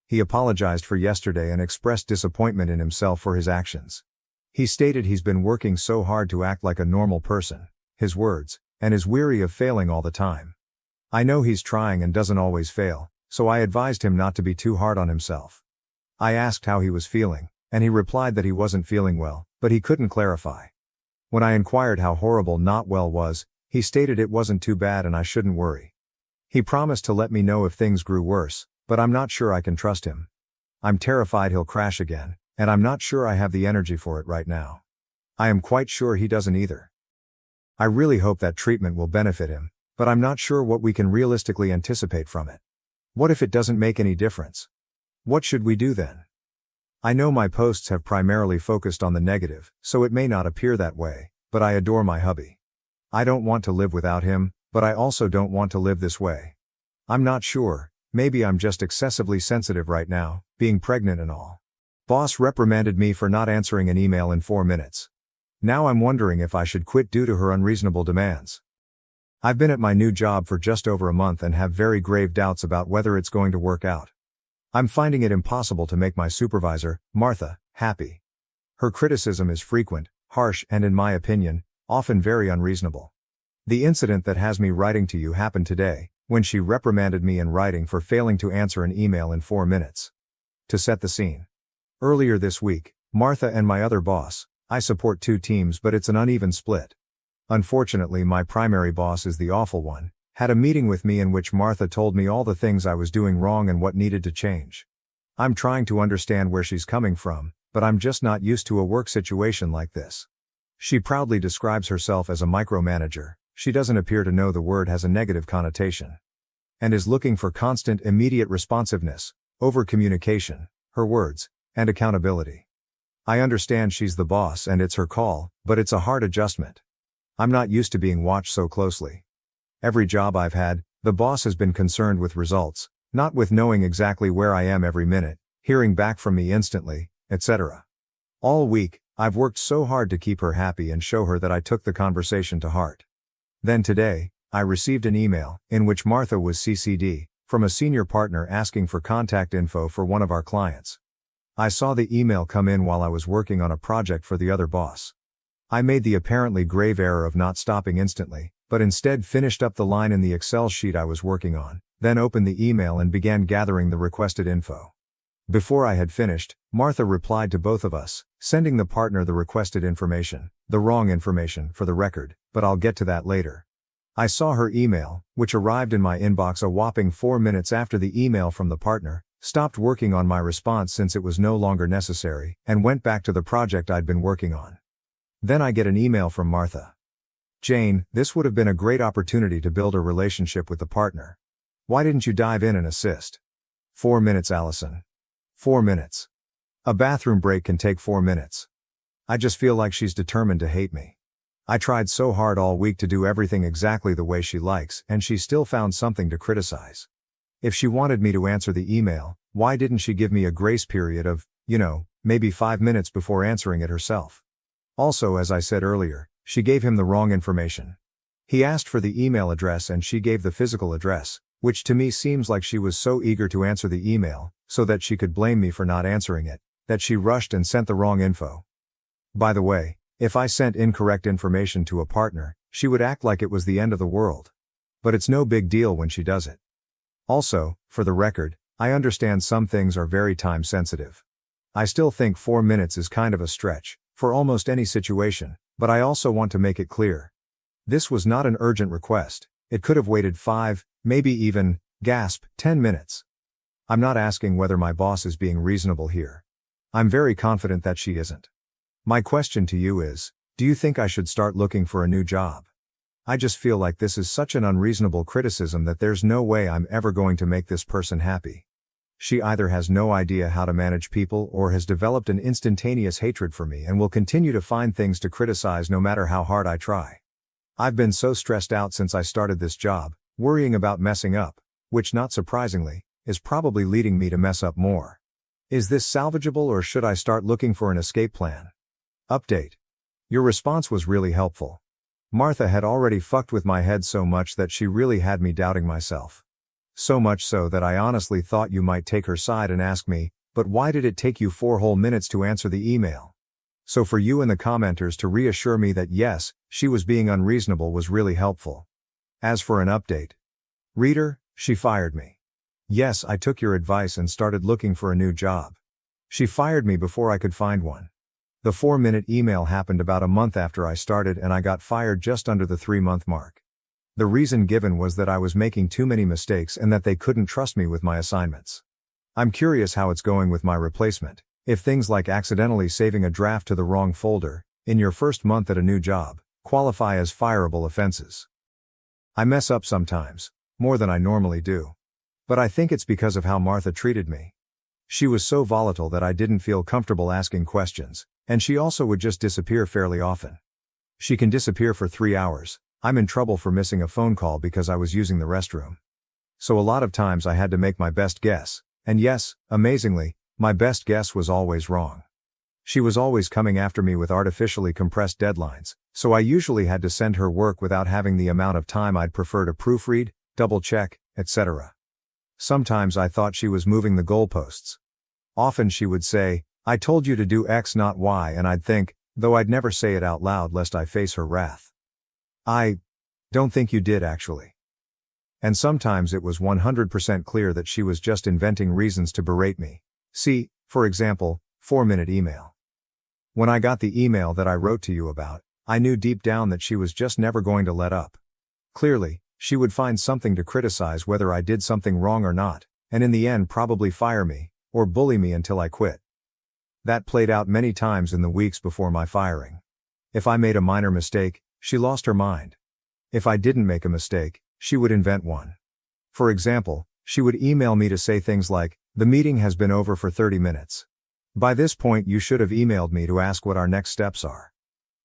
He apologized for yesterday and expressed disappointment in himself for his actions. He stated he's been working so hard to act like a normal person, his words, and is weary of failing all the time. I know he's trying and doesn't always fail, so I advised him not to be too hard on himself. I asked how he was feeling, and he replied that he wasn't feeling well, but he couldn't clarify. When I inquired how horrible not well was, he stated it wasn't too bad and I shouldn't worry. He promised to let me know if things grew worse, but I'm not sure I can trust him. I'm terrified he'll crash again, and I'm not sure I have the energy for it right now. I am quite sure he doesn't either. I really hope that treatment will benefit him, but I'm not sure what we can realistically anticipate from it. What if it doesn't make any difference? What should we do then? I know my posts have primarily focused on the negative, so it may not appear that way, but I adore my hubby. I don't want to live without him, but I also don't want to live this way. I'm not sure, maybe I'm just excessively sensitive right now, being pregnant and all. Boss reprimanded me for not answering an email in 4 minutes. Now I'm wondering if I should quit due to her unreasonable demands. I've been at my new job for just over a month and have very grave doubts about whether it's going to work out. I'm finding it impossible to make my supervisor, Martha, happy. Her criticism is frequent, harsh, and in my opinion, often very unreasonable. The incident that has me writing to you happened today, when she reprimanded me in writing for failing to answer an email in 4 minutes. To set the scene. Earlier this week, Martha and my other boss, I support 2 teams but it's an uneven split. Unfortunately, my primary boss is the awful one, had a meeting with me in which Martha told me all the things I was doing wrong and what needed to change. I'm trying to understand where she's coming from, but I'm just not used to a work situation like this. She proudly describes herself as a micromanager. She doesn't appear to know the word has a negative connotation. And is looking for constant, immediate responsiveness, over-communication, her words, and accountability. I understand she's the boss and it's her call, but it's a hard adjustment. I'm not used to being watched so closely. Every job I've had, the boss has been concerned with results, not with knowing exactly where I am every minute, hearing back from me instantly, etc. All week, I've worked so hard to keep her happy and show her that I took the conversation to heart. Then today, I received an email, in which Martha was CC'd, from a senior partner asking for contact info for one of our clients. I saw the email come in while I was working on a project for the other boss. I made the apparently grave error of not stopping instantly, but instead finished up the line in the Excel sheet I was working on, then opened the email and began gathering the requested info. Before I had finished, Martha replied to both of us, sending the partner the requested information, the wrong information for the record, but I'll get to that later. I saw her email, which arrived in my inbox a whopping 4 minutes after the email from the partner, stopped working on my response since it was no longer necessary, and went back to the project I'd been working on. Then I get an email from Martha. Jane, this would have been a great opportunity to build a relationship with the partner. Why didn't you dive in and assist? 4 minutes, Allison. 4 minutes. A bathroom break can take 4 minutes. I just feel like she's determined to hate me. I tried so hard all week to do everything exactly the way she likes, and she still found something to criticize. If she wanted me to answer the email, why didn't she give me a grace period of, maybe 5 minutes before answering it herself? Also, as I said earlier, she gave him the wrong information. He asked for the email address and she gave the physical address, which to me seems like she was so eager to answer the email, so that she could blame me for not answering it, that she rushed and sent the wrong info. By the way, if I sent incorrect information to a partner, she would act like it was the end of the world. But it's no big deal when she does it. Also, for the record, I understand some things are very time sensitive. I still think 4 minutes is kind of a stretch, for almost any situation, but I also want to make it clear. This was not an urgent request, it could have waited 5, maybe even, 10 minutes. I'm not asking whether my boss is being reasonable here. I'm very confident that she isn't. My question to you is, do you think I should start looking for a new job? I just feel like this is such an unreasonable criticism that there's no way I'm ever going to make this person happy. She either has no idea how to manage people or has developed an instantaneous hatred for me and will continue to find things to criticize no matter how hard I try. I've been so stressed out since I started this job, worrying about messing up, which not surprisingly, is probably leading me to mess up more. Is this salvageable or should I start looking for an escape plan? Update. Your response was really helpful. Martha had already fucked with my head so much that she really had me doubting myself. So much so that I honestly thought you might take her side and ask me, but why did it take you 4 whole minutes to answer the email? So for you and the commenters to reassure me that yes, she was being unreasonable was really helpful. As for an update. Reader, she fired me. Yes, I took your advice and started looking for a new job. She fired me before I could find one. The 4-minute email happened about a month after I started and I got fired just under the 3-month mark. The reason given was that I was making too many mistakes and that they couldn't trust me with my assignments. I'm curious how it's going with my replacement, if things like accidentally saving a draft to the wrong folder, in your first month at a new job, qualify as fireable offenses. I mess up sometimes, more than I normally do. But I think it's because of how Martha treated me. She was so volatile that I didn't feel comfortable asking questions, and she also would just disappear fairly often. She can disappear for 3 hours. I'm in trouble for missing a phone call because I was using the restroom. So a lot of times I had to make my best guess, and yes, amazingly, my best guess was always wrong. She was always coming after me with artificially compressed deadlines, so I usually had to send her work without having the amount of time I'd prefer to proofread, double-check, etc. Sometimes I thought she was moving the goalposts. Often she would say, "I told you to do X not Y," and I'd think, though I'd never say it out loud lest I face her wrath. "I don't think you did actually." And sometimes it was 100% clear that she was just inventing reasons to berate me. See, for example, 4-minute email. When I got the email that I wrote to you about, I knew deep down that she was just never going to let up. Clearly, she would find something to criticize whether I did something wrong or not, and in the end probably fire me, or bully me until I quit. That played out many times in the weeks before my firing. If I made a minor mistake, she lost her mind. If I didn't make a mistake, she would invent one. For example, she would email me to say things like, "The meeting has been over for 30 minutes. By this point you should have emailed me to ask what our next steps are."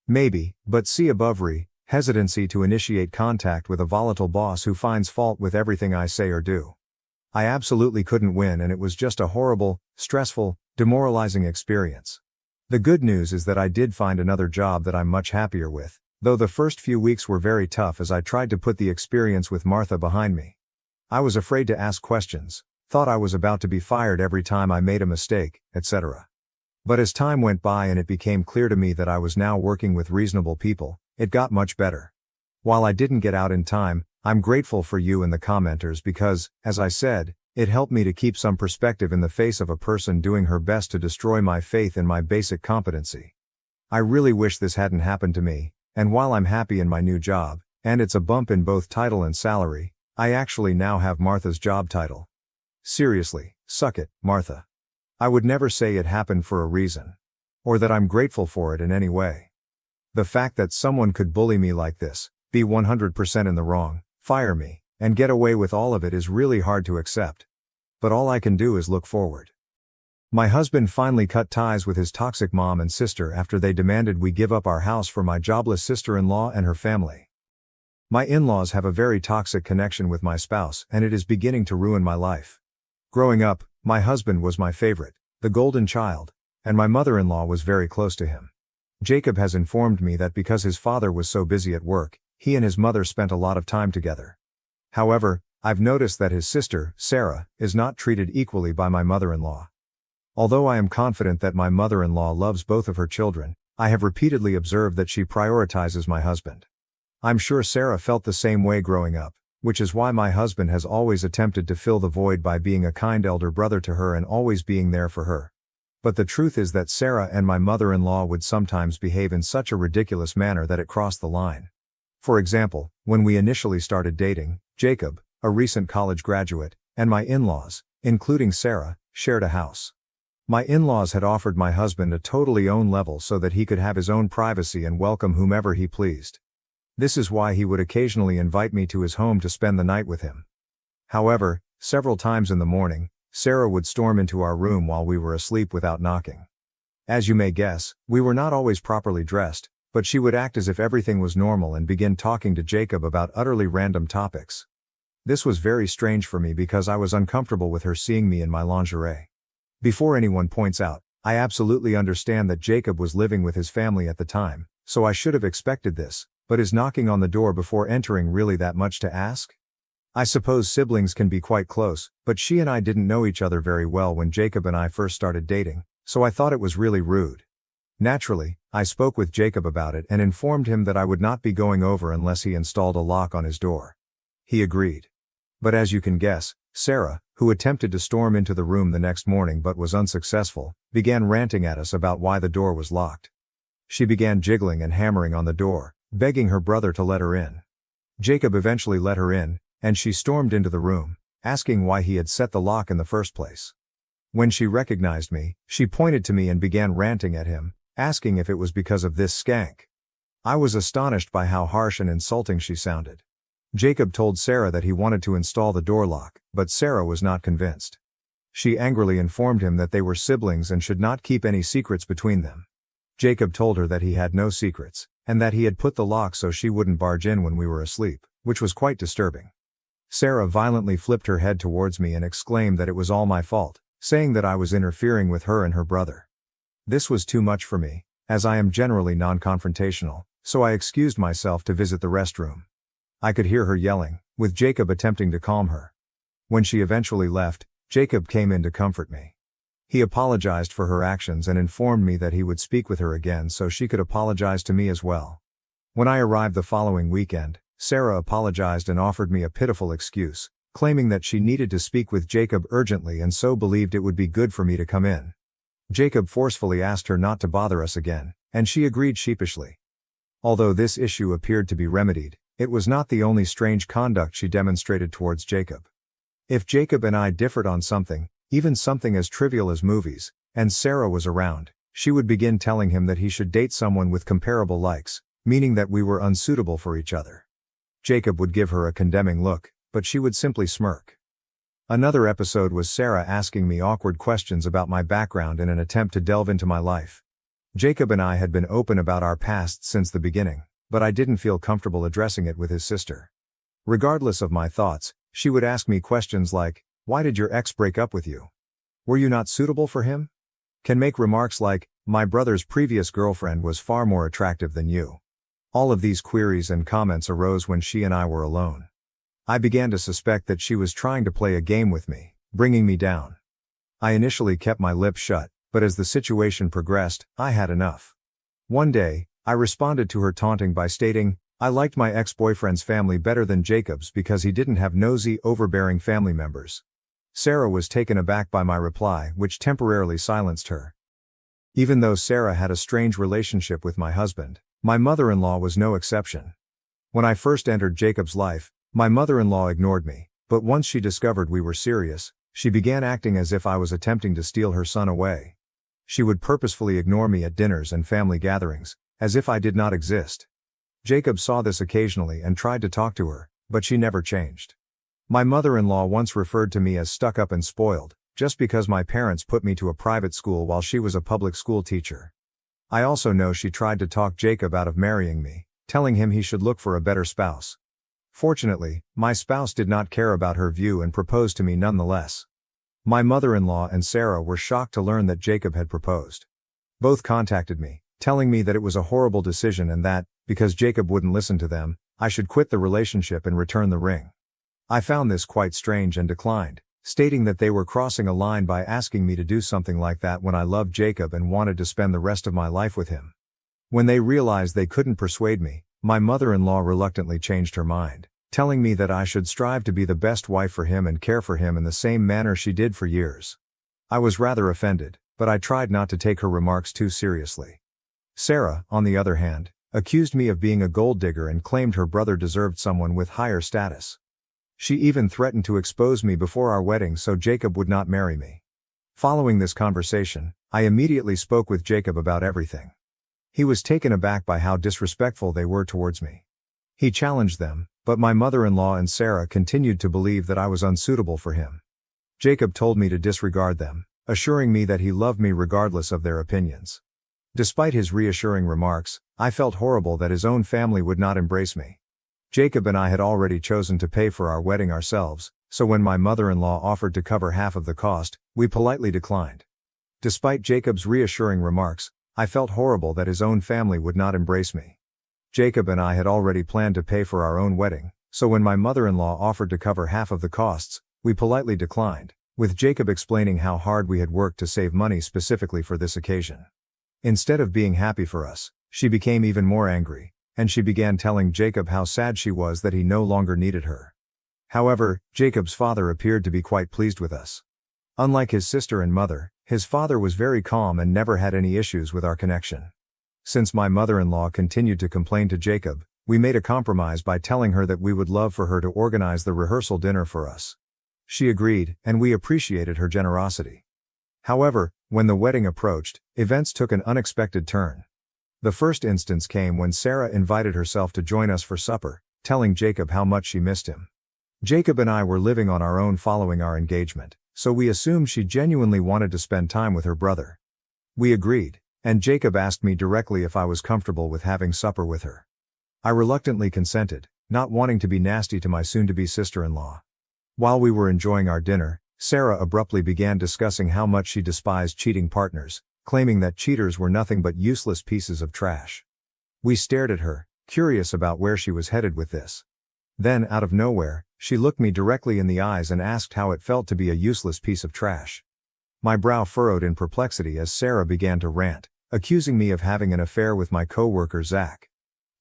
Maybe, but see above hesitancy to initiate contact with a volatile boss who finds fault with everything I say or do. I absolutely couldn't win and it was just a horrible, stressful, demoralizing experience. The good news is that I did find another job that I'm much happier with, though the first few weeks were very tough as I tried to put the experience with Martha behind me. I was afraid to ask questions, thought I was about to be fired every time I made a mistake, etc. But as time went by and it became clear to me that I was now working with reasonable people, it got much better. While I didn't get out in time, I'm grateful for you and the commenters because, as I said, it helped me to keep some perspective in the face of a person doing her best to destroy my faith in my basic competency. I really wish this hadn't happened to me, and while I'm happy in my new job, and it's a bump in both title and salary, I actually now have Martha's job title. Seriously, suck it, Martha. I would never say it happened for a reason. Or that I'm grateful for it in any way. The fact that someone could bully me like this, be 100% in the wrong, fire me, and get away with all of it is really hard to accept. But all I can do is look forward. My husband finally cut ties with his toxic mom and sister after they demanded we give up our house for my jobless sister-in-law and her family. My in-laws have a very toxic connection with my spouse and it is beginning to ruin my life. Growing up, my husband was my favorite, the golden child, and my mother-in-law was very close to him. Jacob has informed me that because his father was so busy at work, he and his mother spent a lot of time together. However, I've noticed that his sister, Sarah, is not treated equally by my mother-in-law. Although I am confident that my mother-in-law loves both of her children, I have repeatedly observed that she prioritizes my husband. I'm sure Sarah felt the same way growing up, which is why my husband has always attempted to fill the void by being a kind elder brother to her and always being there for her. But the truth is that Sarah and my mother-in-law would sometimes behave in such a ridiculous manner that it crossed the line. For example, when we initially started dating, Jacob, a recent college graduate, and my in-laws, including Sarah, shared a house. My in-laws had offered my husband a totally own level so that he could have his own privacy and welcome whomever he pleased. This is why he would occasionally invite me to his home to spend the night with him. However, several times in the morning, Sarah would storm into our room while we were asleep without knocking. As you may guess, we were not always properly dressed, but she would act as if everything was normal and begin talking to Jacob about utterly random topics. This was very strange for me because I was uncomfortable with her seeing me in my lingerie. Before anyone points out, I absolutely understand that Jacob was living with his family at the time, so I should have expected this, but is knocking on the door before entering really that much to ask? I suppose siblings can be quite close, but she and I didn't know each other very well when Jacob and I first started dating, so I thought it was really rude. Naturally, I spoke with Jacob about it and informed him that I would not be going over unless he installed a lock on his door. He agreed. But as you can guess, Sarah, who attempted to storm into the room the next morning but was unsuccessful, began ranting at us about why the door was locked. She began jiggling and hammering on the door, begging her brother to let her in. Jacob eventually let her in, and she stormed into the room, asking why he had set the lock in the first place. When she recognized me, she pointed to me and began ranting at him, asking if it was because of this skank. I was astonished by how harsh and insulting she sounded. Jacob told Sarah that he wanted to install the door lock, but Sarah was not convinced. She angrily informed him that they were siblings and should not keep any secrets between them. Jacob told her that he had no secrets, and that he had put the lock so she wouldn't barge in when we were asleep, which was quite disturbing. Sarah violently flipped her head towards me and exclaimed that it was all my fault, saying that I was interfering with her and her brother. This was too much for me, as I am generally non-confrontational, so I excused myself to visit the restroom. I could hear her yelling, with Jacob attempting to calm her. When she eventually left, Jacob came in to comfort me. He apologized for her actions and informed me that he would speak with her again so she could apologize to me as well. When I arrived the following weekend, Sarah apologized and offered me a pitiful excuse, claiming that she needed to speak with Jacob urgently and so believed it would be good for me to come in. Jacob forcefully asked her not to bother us again, and she agreed sheepishly. Although this issue appeared to be remedied, it was not the only strange conduct she demonstrated towards Jacob. If Jacob and I differed on something, even something as trivial as movies, and Sarah was around, she would begin telling him that he should date someone with comparable likes, meaning that we were unsuitable for each other. Jacob would give her a condemning look, but she would simply smirk. Another episode was Sarah asking me awkward questions about my background in an attempt to delve into my life. Jacob and I had been open about our past since the beginning, but I didn't feel comfortable addressing it with his sister. Regardless of my thoughts, she would ask me questions like, "Why did your ex break up with you? Were you not suitable for him?" Can make remarks like, "My brother's previous girlfriend was far more attractive than you." All of these queries and comments arose when she and I were alone. I began to suspect that she was trying to play a game with me, bringing me down. I initially kept my lips shut, but as the situation progressed, I had enough. One day, I responded to her taunting by stating, I liked my ex-boyfriend's family better than Jacob's because he didn't have nosy, overbearing family members. Sarah was taken aback by my reply, which temporarily silenced her. Even though Sarah had a strange relationship with my husband, my mother-in-law was no exception. When I first entered Jacob's life, my mother-in-law ignored me, but once she discovered we were serious, she began acting as if I was attempting to steal her son away. She would purposefully ignore me at dinners and family gatherings, as if I did not exist. Jacob saw this occasionally and tried to talk to her, but she never changed. My mother-in-law once referred to me as stuck-up and spoiled, just because my parents put me to a private school while she was a public school teacher. I also know she tried to talk Jacob out of marrying me, telling him he should look for a better spouse. Fortunately, my spouse did not care about her view and proposed to me nonetheless. My mother-in-law and Sarah were shocked to learn that Jacob had proposed. Both contacted me, telling me that it was a horrible decision and that, because Jacob wouldn't listen to them, I should quit the relationship and return the ring. I found this quite strange and declined, stating that they were crossing a line by asking me to do something like that when I loved Jacob and wanted to spend the rest of my life with him. When they realized they couldn't persuade me, my mother-in-law reluctantly changed her mind, telling me that I should strive to be the best wife for him and care for him in the same manner she did for years. I was rather offended, but I tried not to take her remarks too seriously. Sarah, on the other hand, accused me of being a gold digger and claimed her brother deserved someone with higher status. She even threatened to expose me before our wedding so Jacob would not marry me. Following this conversation, I immediately spoke with Jacob about everything. He was taken aback by how disrespectful they were towards me. He challenged them, but my mother-in-law and Sarah continued to believe that I was unsuitable for him. Jacob told me to disregard them, assuring me that he loved me regardless of their opinions. Despite his reassuring remarks, I felt horrible that his own family would not embrace me. Jacob and I had already chosen to pay for our wedding ourselves, so when my mother-in-law offered to cover half of the cost, we politely declined. Despite Jacob's reassuring remarks, I felt horrible that his own family would not embrace me. Jacob and I had already planned to pay for our own wedding, so when my mother-in-law offered to cover half of the costs, we politely declined, with Jacob explaining how hard we had worked to save money specifically for this occasion. Instead of being happy for us, she became even more angry, and she began telling Jacob how sad she was that he no longer needed her. However, Jacob's father appeared to be quite pleased with us. Unlike his sister and mother, his father was very calm and never had any issues with our connection. Since my mother-in-law continued to complain to Jacob, we made a compromise by telling her that we would love for her to organize the rehearsal dinner for us. She agreed, and we appreciated her generosity. However, when the wedding approached, events took an unexpected turn. The first instance came when Sarah invited herself to join us for supper, telling Jacob how much she missed him. Jacob and I were living on our own following our engagement, so we assumed she genuinely wanted to spend time with her brother. We agreed, and Jacob asked me directly if I was comfortable with having supper with her. I reluctantly consented, not wanting to be nasty to my soon-to-be sister-in-law. While we were enjoying our dinner, Sarah abruptly began discussing how much she despised cheating partners, claiming that cheaters were nothing but useless pieces of trash. We stared at her, curious about where she was headed with this. Then, out of nowhere, she looked me directly in the eyes and asked how it felt to be a useless piece of trash. My brow furrowed in perplexity as Sarah began to rant, accusing me of having an affair with my co-worker Zach.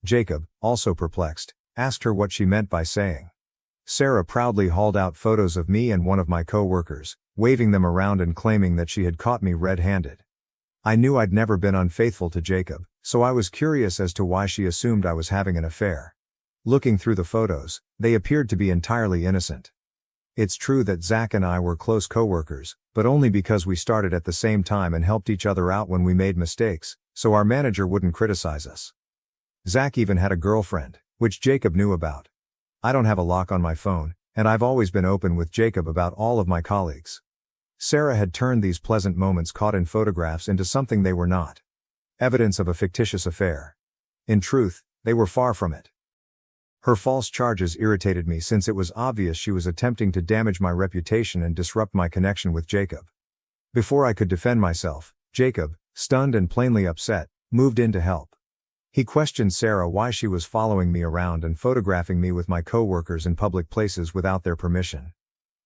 Jacob, also perplexed, asked her what she meant by saying. Sarah proudly hauled out photos of me and one of my co-workers, waving them around and claiming that she had caught me red-handed. I knew I'd never been unfaithful to Jacob, so I was curious as to why she assumed I was having an affair. Looking through the photos, they appeared to be entirely innocent. It's true that Zach and I were close co-workers, but only because we started at the same time and helped each other out when we made mistakes, so our manager wouldn't criticize us. Zach even had a girlfriend, which Jacob knew about. I don't have a lock on my phone, and I've always been open with Jacob about all of my colleagues. Sarah had turned these pleasant moments caught in photographs into something they were not. Evidence of a fictitious affair. In truth, they were far from it. Her false charges irritated me since it was obvious she was attempting to damage my reputation and disrupt my connection with Jacob. Before I could defend myself, Jacob, stunned and plainly upset, moved in to help. He questioned Sarah why she was following me around and photographing me with my co-workers in public places without their permission.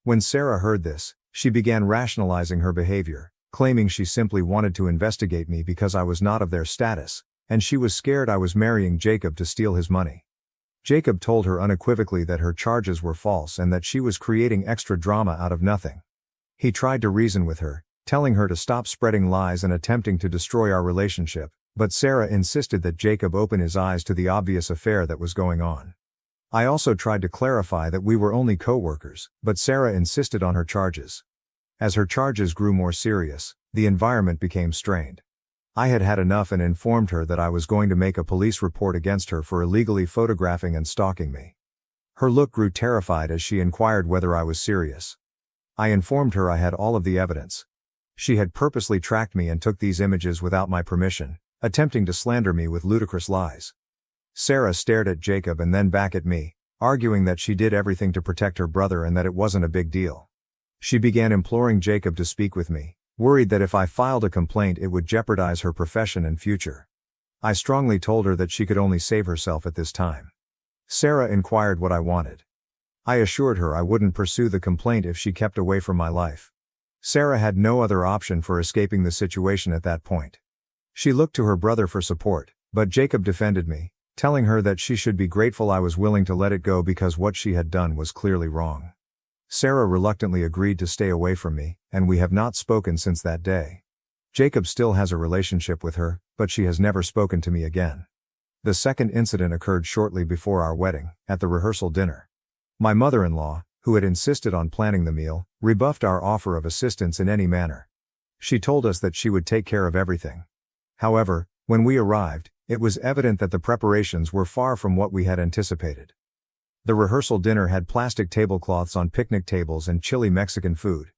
When Sarah heard this, she began rationalizing her behavior, claiming she simply wanted to investigate me because I was not of their status, and she was scared I was marrying Jacob to steal his money. Jacob told her unequivocally that her charges were false and that she was creating extra drama out of nothing. He tried to reason with her, telling her to stop spreading lies and attempting to destroy our relationship, but Sarah insisted that Jacob open his eyes to the obvious affair that was going on. I also tried to clarify that we were only co-workers, but Sarah insisted on her charges. As her charges grew more serious, the environment became strained. I had had enough and informed her that I was going to make a police report against her for illegally photographing and stalking me. Her look grew terrified as she inquired whether I was serious. I informed her I had all of the evidence. She had purposely tracked me and took these images without my permission, attempting to slander me with ludicrous lies. Sarah stared at Jacob and then back at me, arguing that she did everything to protect her brother and that it wasn't a big deal. She began imploring Jacob to speak with me, worried that if I filed a complaint it would jeopardize her profession and future. I strongly told her that she could only save herself at this time. Sarah inquired what I wanted. I assured her I wouldn't pursue the complaint if she kept away from my life. Sarah had no other option for escaping the situation at that point. She looked to her brother for support, but Jacob defended me, telling her that she should be grateful I was willing to let it go because what she had done was clearly wrong. Sarah reluctantly agreed to stay away from me, and we have not spoken since that day. Jacob still has a relationship with her, but she has never spoken to me again. The second incident occurred shortly before our wedding, at the rehearsal dinner. My mother-in-law, who had insisted on planning the meal, rebuffed our offer of assistance in any manner. She told us that she would take care of everything. However, when we arrived, it was evident that the preparations were far from what we had anticipated. The rehearsal dinner had plastic tablecloths on picnic tables and chilly Mexican food.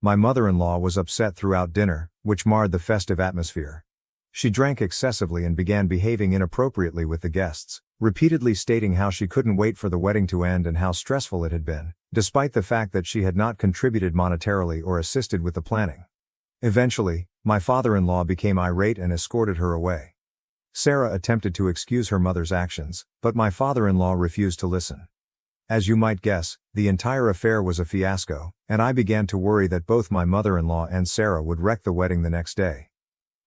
My mother-in-law was upset throughout dinner, which marred the festive atmosphere. She drank excessively and began behaving inappropriately with the guests, repeatedly stating how she couldn't wait for the wedding to end and how stressful it had been, despite the fact that she had not contributed monetarily or assisted with the planning. Eventually, my father-in-law became irate and escorted her away. Sarah attempted to excuse her mother's actions, but my father-in-law refused to listen. As you might guess, the entire affair was a fiasco, and I began to worry that both my mother-in-law and Sarah would wreck the wedding the next day.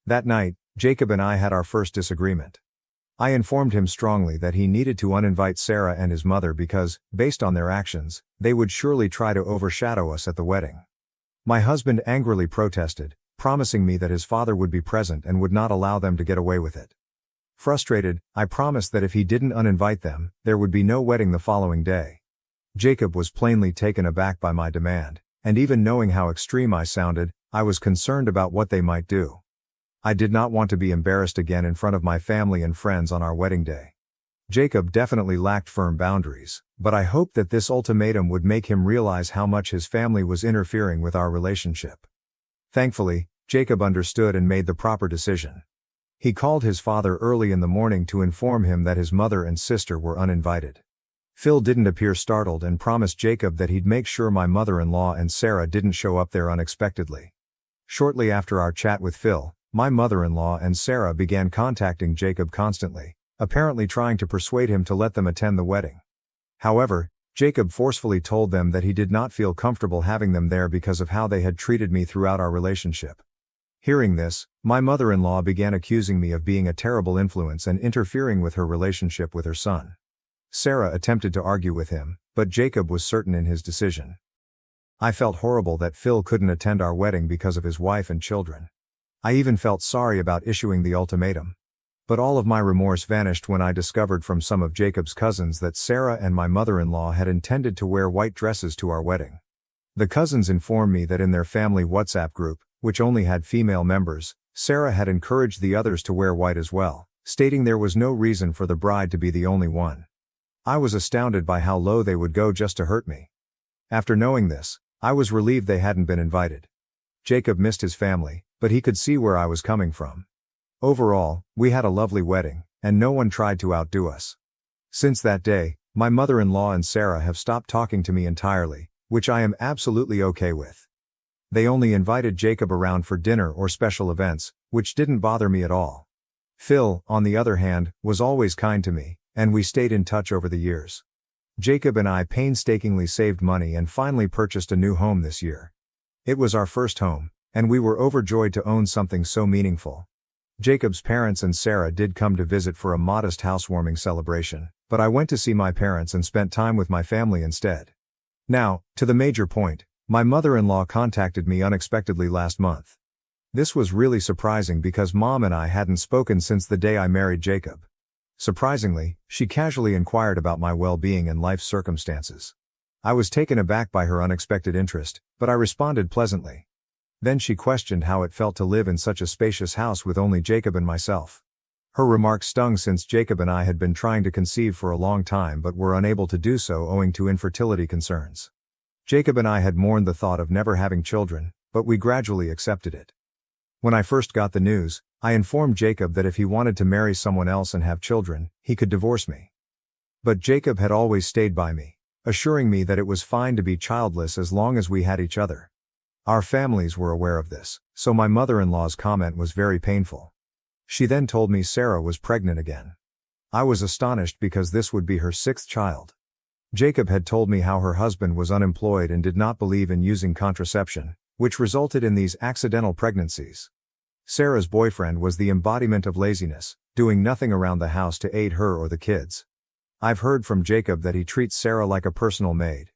That night, Jacob and I had our first disagreement. I informed him strongly that he needed to uninvite Sarah and his mother because, based on their actions, they would surely try to overshadow us at the wedding. My husband angrily protested, promising me that his father would be present and would not allow them to get away with it. Frustrated, I promised that if he didn't uninvite them, there would be no wedding the following day. Jacob was plainly taken aback by my demand, and even knowing how extreme I sounded, I was concerned about what they might do. I did not want to be embarrassed again in front of my family and friends on our wedding day. Jacob definitely lacked firm boundaries, but I hoped that this ultimatum would make him realize how much his family was interfering with our relationship. Thankfully, Jacob understood and made the proper decision. He called his father early in the morning to inform him that his mother and sister were uninvited. Phil didn't appear startled and promised Jacob that he'd make sure my mother-in-law and Sarah didn't show up there unexpectedly. Shortly after our chat with Phil, my mother-in-law and Sarah began contacting Jacob constantly, apparently trying to persuade him to let them attend the wedding. However, Jacob forcefully told them that he did not feel comfortable having them there because of how they had treated me throughout our relationship. Hearing this, my mother-in-law began accusing me of being a terrible influence and interfering with her relationship with her son. Sarah attempted to argue with him, but Jacob was certain in his decision. I felt horrible that Phil couldn't attend our wedding because of his wife and children. I even felt sorry about issuing the ultimatum. But all of my remorse vanished when I discovered from some of Jacob's cousins that Sarah and my mother-in-law had intended to wear white dresses to our wedding. The cousins informed me that in their family WhatsApp group, which only had female members, Sarah had encouraged the others to wear white as well, stating there was no reason for the bride to be the only one. I was astounded by how low they would go just to hurt me. After knowing this, I was relieved they hadn't been invited. Jacob missed his family, but he could see where I was coming from. Overall, we had a lovely wedding, and no one tried to outdo us. Since that day, my mother-in-law and Sarah have stopped talking to me entirely, which I am absolutely okay with. They only invited Jacob around for dinner or special events, which didn't bother me at all. Phil, on the other hand, was always kind to me, and we stayed in touch over the years. Jacob and I painstakingly saved money and finally purchased a new home this year. It was our first home, and we were overjoyed to own something so meaningful. Jacob's parents and Sarah did come to visit for a modest housewarming celebration, but I went to see my parents and spent time with my family instead. Now, to the major point, my mother-in-law contacted me unexpectedly last month. This was really surprising because Mom and I hadn't spoken since the day I married Jacob. Surprisingly, she casually inquired about my well-being and life circumstances. I was taken aback by her unexpected interest, but I responded pleasantly. Then she questioned how it felt to live in such a spacious house with only Jacob and myself. Her remark stung since Jacob and I had been trying to conceive for a long time but were unable to do so owing to infertility concerns. Jacob and I had mourned the thought of never having children, but we gradually accepted it. When I first got the news, I informed Jacob that if he wanted to marry someone else and have children, he could divorce me. But Jacob had always stayed by me, assuring me that it was fine to be childless as long as we had each other. Our families were aware of this, so my mother-in-law's comment was very painful. She then told me Sarah was pregnant again. I was astonished because this would be her 6th child. Jacob had told me how her husband was unemployed and did not believe in using contraception, which resulted in these accidental pregnancies. Sarah's boyfriend was the embodiment of laziness, doing nothing around the house to aid her or the kids. I've heard from Jacob that he treats Sarah like a personal maid.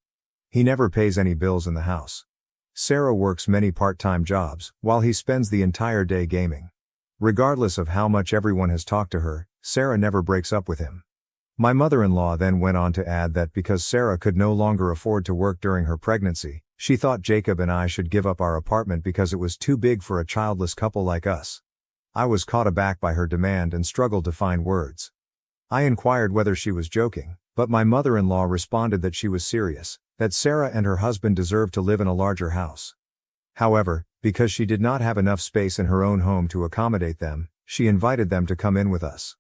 He never pays any bills in the house. Sarah works many part-time jobs, while he spends the entire day gaming. Regardless of how much everyone has talked to her, Sarah never breaks up with him. My mother-in-law then went on to add that because Sarah could no longer afford to work during her pregnancy, she thought Jacob and I should give up our apartment because it was too big for a childless couple like us. I was caught aback by her demand and struggled to find words. I inquired whether she was joking, but my mother-in-law responded that she was serious, that Sarah and her husband deserved to live in a larger house. However, because she did not have enough space in her own home to accommodate them, she invited them to come in with us.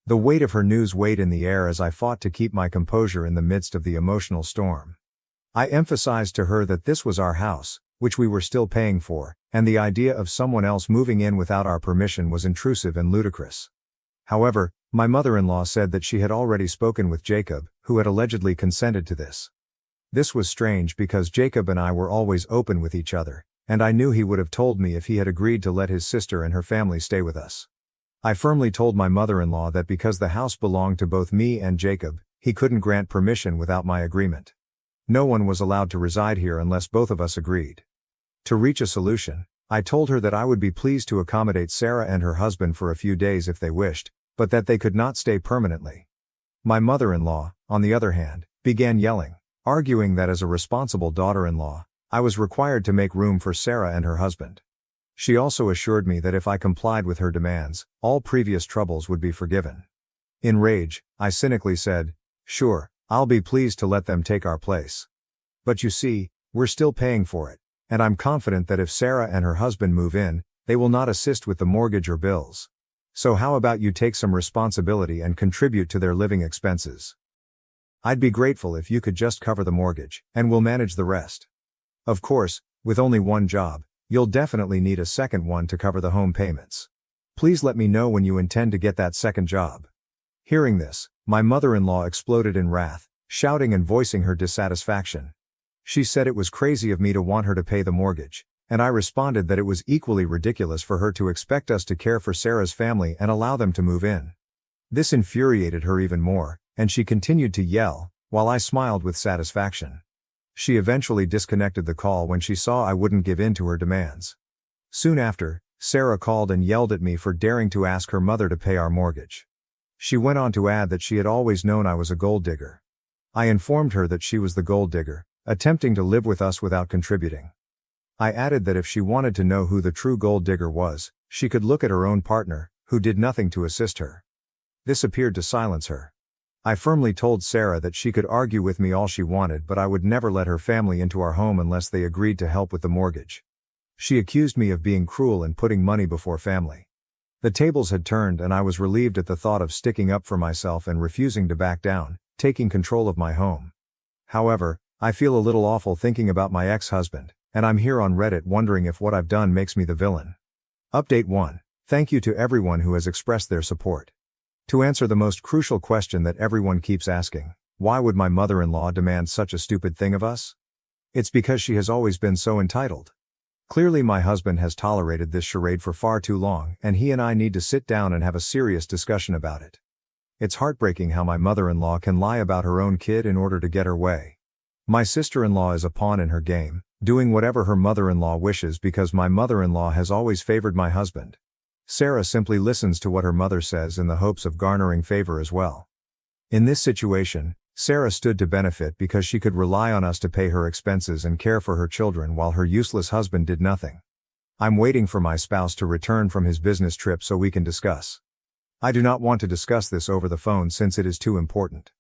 The weight of her news weighed in the air as I fought to keep my composure in the midst of the emotional storm. I emphasized to her that this was our house, which we were still paying for, and the idea of someone else moving in without our permission was intrusive and ludicrous. However, my mother-in-law said that she had already spoken with Jacob, who had allegedly consented to this. This was strange because Jacob and I were always open with each other, and I knew he would have told me if he had agreed to let his sister and her family stay with us. I firmly told my mother-in-law that because the house belonged to both me and Jacob, he couldn't grant permission without my agreement. No one was allowed to reside here unless both of us agreed. To reach a solution, I told her that I would be pleased to accommodate Sarah and her husband for a few days if they wished, but that they could not stay permanently. My mother-in-law, on the other hand, began yelling, arguing that as a responsible daughter-in-law, I was required to make room for Sarah and her husband. She also assured me that if I complied with her demands, all previous troubles would be forgiven. In rage, I cynically said, "Sure, I'll be pleased to let them take our place. But you see, we're still paying for it, and I'm confident that if Sarah and her husband move in, they will not assist with the mortgage or bills. So how about you take some responsibility and contribute to their living expenses? I'd be grateful if you could just cover the mortgage, and we'll manage the rest. Of course, with only one job, you'll definitely need a second one to cover the home payments. Please let me know when you intend to get that second job." Hearing this, my mother-in-law exploded in wrath, shouting and voicing her dissatisfaction. She said it was crazy of me to want her to pay the mortgage, and I responded that it was equally ridiculous for her to expect us to care for Sarah's family and allow them to move in. This infuriated her even more, and she continued to yell, while I smiled with satisfaction. She eventually disconnected the call when she saw I wouldn't give in to her demands. Soon after, Sarah called and yelled at me for daring to ask her mother to pay our mortgage. She went on to add that she had always known I was a gold digger. I informed her that she was the gold digger, attempting to live with us without contributing. I added that if she wanted to know who the true gold digger was, she could look at her own partner, who did nothing to assist her. This appeared to silence her. I firmly told Sarah that she could argue with me all she wanted, but I would never let her family into our home unless they agreed to help with the mortgage. She accused me of being cruel and putting money before family. The tables had turned and I was relieved at the thought of sticking up for myself and refusing to back down, taking control of my home. However, I feel a little awful thinking about my ex-husband, and I'm here on Reddit wondering if what I've done makes me the villain. Update 1. Thank you to everyone who has expressed their support. To answer the most crucial question that everyone keeps asking, why would my mother-in-law demand such a stupid thing of us? It's because she has always been so entitled. Clearly my husband has tolerated this charade for far too long, and he and I need to sit down and have a serious discussion about it. It's heartbreaking how my mother-in-law can lie about her own kid in order to get her way. My sister-in-law is a pawn in her game, doing whatever her mother-in-law wishes because my mother-in-law has always favored my husband. Sarah simply listens to what her mother says in the hopes of garnering favor as well. In this situation, Sarah stood to benefit because she could rely on us to pay her expenses and care for her children while her useless husband did nothing. I'm waiting for my spouse to return from his business trip so we can discuss. I do not want to discuss this over the phone since it is too important.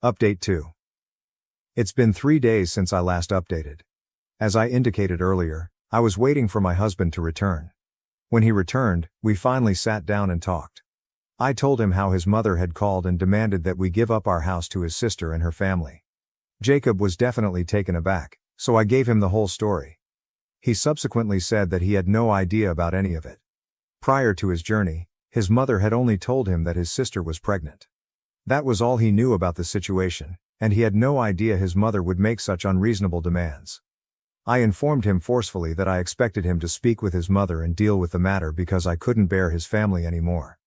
Update 2. It's been 3 days since I last updated. As I indicated earlier, I was waiting for my husband to return. When he returned, we finally sat down and talked. I told him how his mother had called and demanded that we give up our house to his sister and her family. Jacob was definitely taken aback, so I gave him the whole story. He subsequently said that he had no idea about any of it. Prior to his journey, his mother had only told him that his sister was pregnant. That was all he knew about the situation, and he had no idea his mother would make such unreasonable demands. I informed him forcefully that I expected him to speak with his mother and deal with the matter because I couldn't bear his family anymore.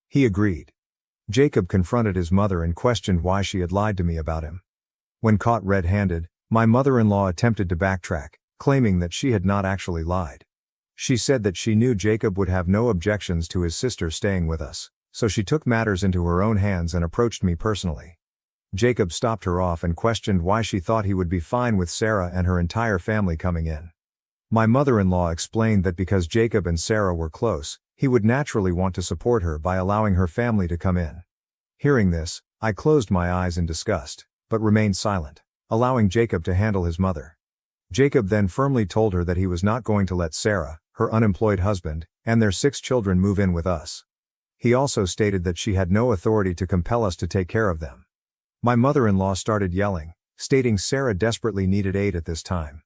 He agreed. Jacob confronted his mother and questioned why she had lied to me about him. When caught red-handed, my mother-in-law attempted to backtrack, claiming that she had not actually lied. She said that she knew Jacob would have no objections to his sister staying with us, so she took matters into her own hands and approached me personally. Jacob stopped her off and questioned why she thought he would be fine with Sarah and her entire family coming in. My mother-in-law explained that because Jacob and Sarah were close, he would naturally want to support her by allowing her family to come in. Hearing this, I closed my eyes in disgust, but remained silent, allowing Jacob to handle his mother. Jacob then firmly told her that he was not going to let Sarah, her unemployed husband, and their 6 children move in with us. He also stated that she had no authority to compel us to take care of them. My mother-in-law started yelling, stating Sarah desperately needed aid at this time.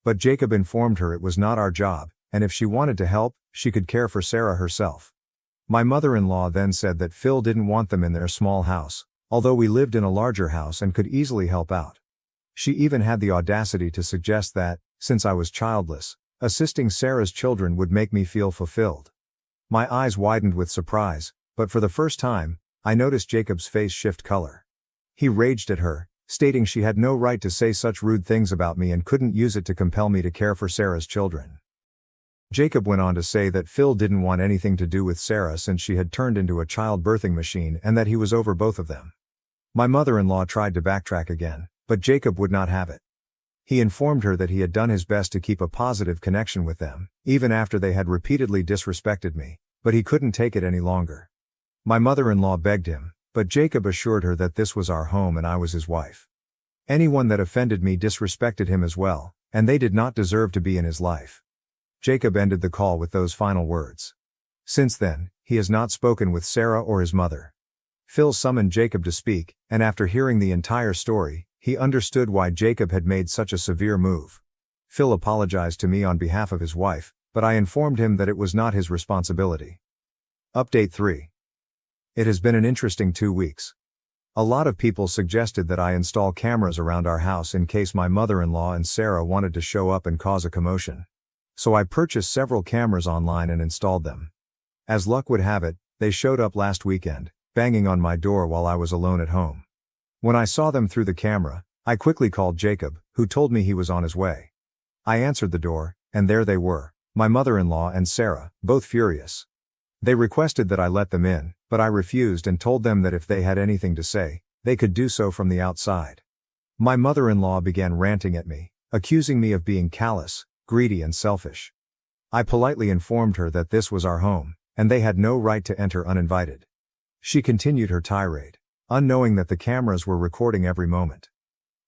But Jacob informed her it was not our job, and if she wanted to help, she could care for Sarah herself. My mother-in-law then said that Phil didn't want them in their small house, although we lived in a larger house and could easily help out. She even had the audacity to suggest that, since I was childless, assisting Sarah's children would make me feel fulfilled. My eyes widened with surprise, but for the first time, I noticed Jacob's face shift color. He raged at her, stating she had no right to say such rude things about me and couldn't use it to compel me to care for Sarah's children. Jacob went on to say that Phil didn't want anything to do with Sarah since she had turned into a child-birthing machine and that he was over both of them. My mother-in-law tried to backtrack again, but Jacob would not have it. He informed her that he had done his best to keep a positive connection with them, even after they had repeatedly disrespected me, but he couldn't take it any longer. My mother-in-law begged him, but Jacob assured her that this was our home and I was his wife. Anyone that offended me disrespected him as well, and they did not deserve to be in his life. Jacob ended the call with those final words. Since then, he has not spoken with Sarah or his mother. Phil summoned Jacob to speak, and after hearing the entire story, he understood why Jacob had made such a severe move. Phil apologized to me on behalf of his wife, but I informed him that it was not his responsibility. Update 3. It has been an interesting 2 weeks. A lot of people suggested that I install cameras around our house in case my mother-in-law and Sarah wanted to show up and cause a commotion. So I purchased several cameras online and installed them. As luck would have it, they showed up last weekend, banging on my door while I was alone at home. When I saw them through the camera, I quickly called Jacob, who told me he was on his way. I answered the door, and there they were, my mother-in-law and Sarah, both furious. They requested that I let them in, but I refused and told them that if they had anything to say, they could do so from the outside. My mother-in-law began ranting at me, accusing me of being callous, greedy and selfish. I politely informed her that this was our home, and they had no right to enter uninvited. She continued her tirade, unknowing that the cameras were recording every moment.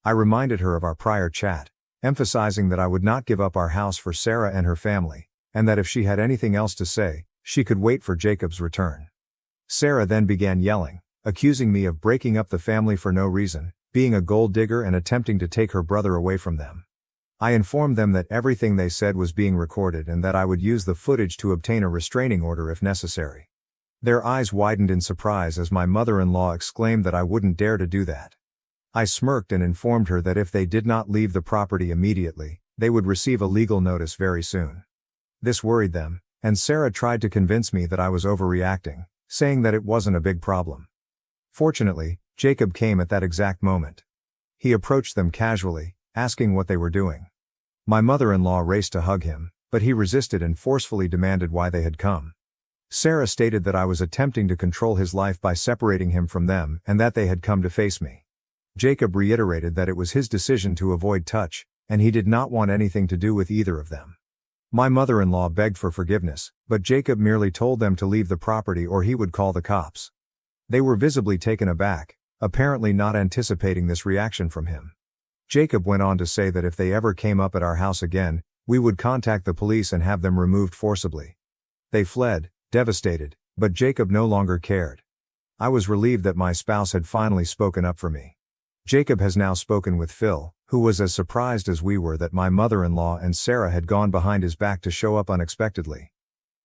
I reminded her of our prior chat, emphasizing that I would not give up our house for Sarah and her family, and that if she had anything else to say, she could wait for Jacob's return. Sarah then began yelling, accusing me of breaking up the family for no reason, being a gold digger and attempting to take her brother away from them. I informed them that everything they said was being recorded and that I would use the footage to obtain a restraining order if necessary. Their eyes widened in surprise as my mother-in-law exclaimed that I wouldn't dare to do that. I smirked and informed her that if they did not leave the property immediately, they would receive a legal notice very soon. This worried them, and Sarah tried to convince me that I was overreacting, saying that it wasn't a big problem. Fortunately, Jacob came at that exact moment. He approached them casually, asking what they were doing. My mother-in-law raced to hug him, but he resisted and forcefully demanded why they had come. Sarah stated that I was attempting to control his life by separating him from them and that they had come to face me. Jacob reiterated that it was his decision to avoid touch, and he did not want anything to do with either of them. My mother-in-law begged for forgiveness, but Jacob merely told them to leave the property or he would call the cops. They were visibly taken aback, apparently not anticipating this reaction from him. Jacob went on to say that if they ever came up at our house again, we would contact the police and have them removed forcibly. They fled, devastated, but Jacob no longer cared. I was relieved that my spouse had finally spoken up for me. Jacob has now spoken with Phil, who was as surprised as we were that my mother-in-law and Sarah had gone behind his back to show up unexpectedly.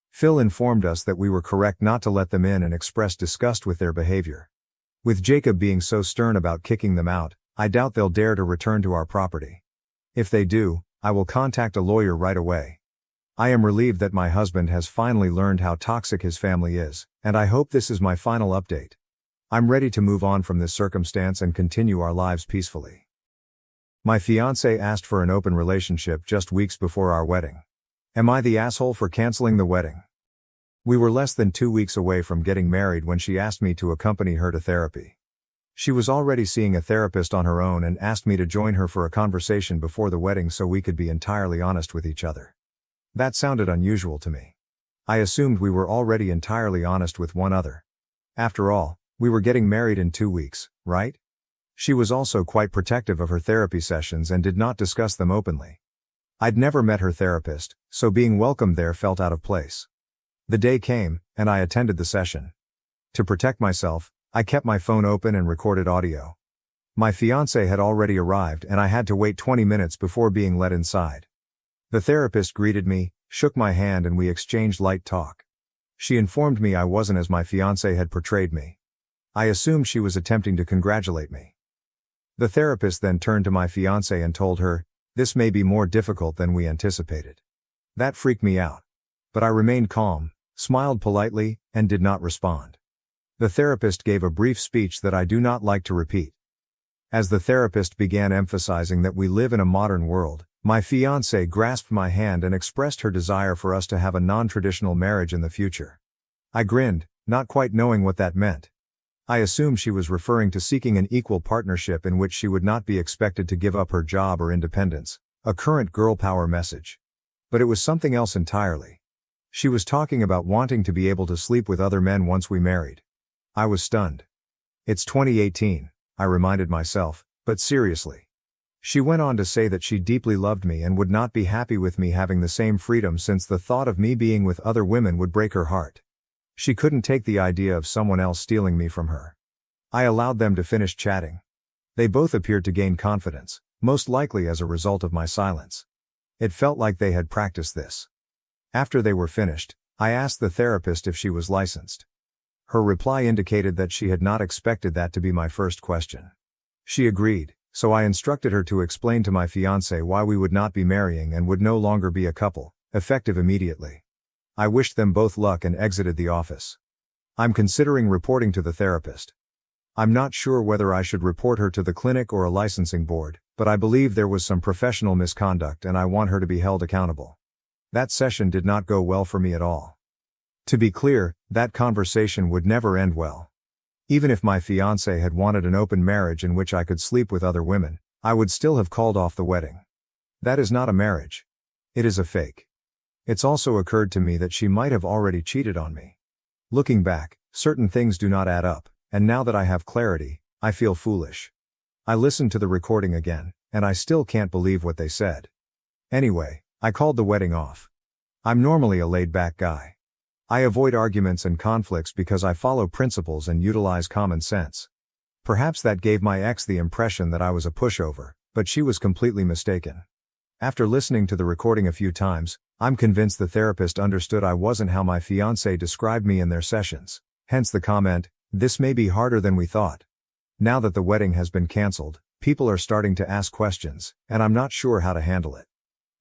Phil informed us that we were correct not to let them in and expressed disgust with their behavior. With Jacob being so stern about kicking them out, I doubt they'll dare to return to our property. If they do, I will contact a lawyer right away. I am relieved that my husband has finally learned how toxic his family is, and I hope this is my final update. I'm ready to move on from this circumstance and continue our lives peacefully. My fiancé asked for an open relationship just weeks before our wedding. Am I the asshole for canceling the wedding? We were less than 2 weeks away from getting married when she asked me to accompany her to therapy. She was already seeing a therapist on her own and asked me to join her for a conversation before the wedding so we could be entirely honest with each other. That sounded unusual to me. I assumed we were already entirely honest with one another. After all, we were getting married in 2 weeks, right? She was also quite protective of her therapy sessions and did not discuss them openly. I'd never met her therapist, so being welcomed there felt out of place. The day came, and I attended the session. To protect myself, I kept my phone open and recorded audio. My fiancé had already arrived and I had to wait 20 minutes before being let inside. The therapist greeted me, shook my hand and we exchanged light talk. She informed me I wasn't as my fiancé had portrayed me. I assumed she was attempting to congratulate me. The therapist then turned to my fiancé and told her, "This may be more difficult than we anticipated." That freaked me out. But I remained calm, smiled politely, and did not respond. The therapist gave a brief speech that I do not like to repeat. As the therapist began emphasizing that we live in a modern world, my fiancée grasped my hand and expressed her desire for us to have a non-traditional marriage in the future. I grinned, not quite knowing what that meant. I assumed she was referring to seeking an equal partnership in which she would not be expected to give up her job or independence, a current girl power message. But it was something else entirely. She was talking about wanting to be able to sleep with other men once we married. I was stunned. It's 2018, I reminded myself, but seriously. She went on to say that she deeply loved me and would not be happy with me having the same freedom since the thought of me being with other women would break her heart. She couldn't take the idea of someone else stealing me from her. I allowed them to finish chatting. They both appeared to gain confidence, most likely as a result of my silence. It felt like they had practiced this. After they were finished, I asked the therapist if she was licensed. Her reply indicated that she had not expected that to be my first question. She agreed, so I instructed her to explain to my fiancé why we would not be marrying and would no longer be a couple, effective immediately. I wished them both luck and exited the office. I'm considering reporting to the therapist. I'm not sure whether I should report her to the clinic or a licensing board, but I believe there was some professional misconduct and I want her to be held accountable. That session did not go well for me at all. To be clear, that conversation would never end well. Even if my fiancé had wanted an open marriage in which I could sleep with other women, I would still have called off the wedding. That is not a marriage. It is a fake. It's also occurred to me that she might have already cheated on me. Looking back, certain things do not add up, and now that I have clarity, I feel foolish. I listened to the recording again, and I still can't believe what they said. Anyway, I called the wedding off. I'm normally a laid-back guy. I avoid arguments and conflicts because I follow principles and utilize common sense. Perhaps that gave my ex the impression that I was a pushover, but she was completely mistaken. After listening to the recording a few times, I'm convinced the therapist understood I wasn't how my fiancé described me in their sessions, hence the comment, "This may be harder than we thought." Now that the wedding has been cancelled, people are starting to ask questions, and I'm not sure how to handle it.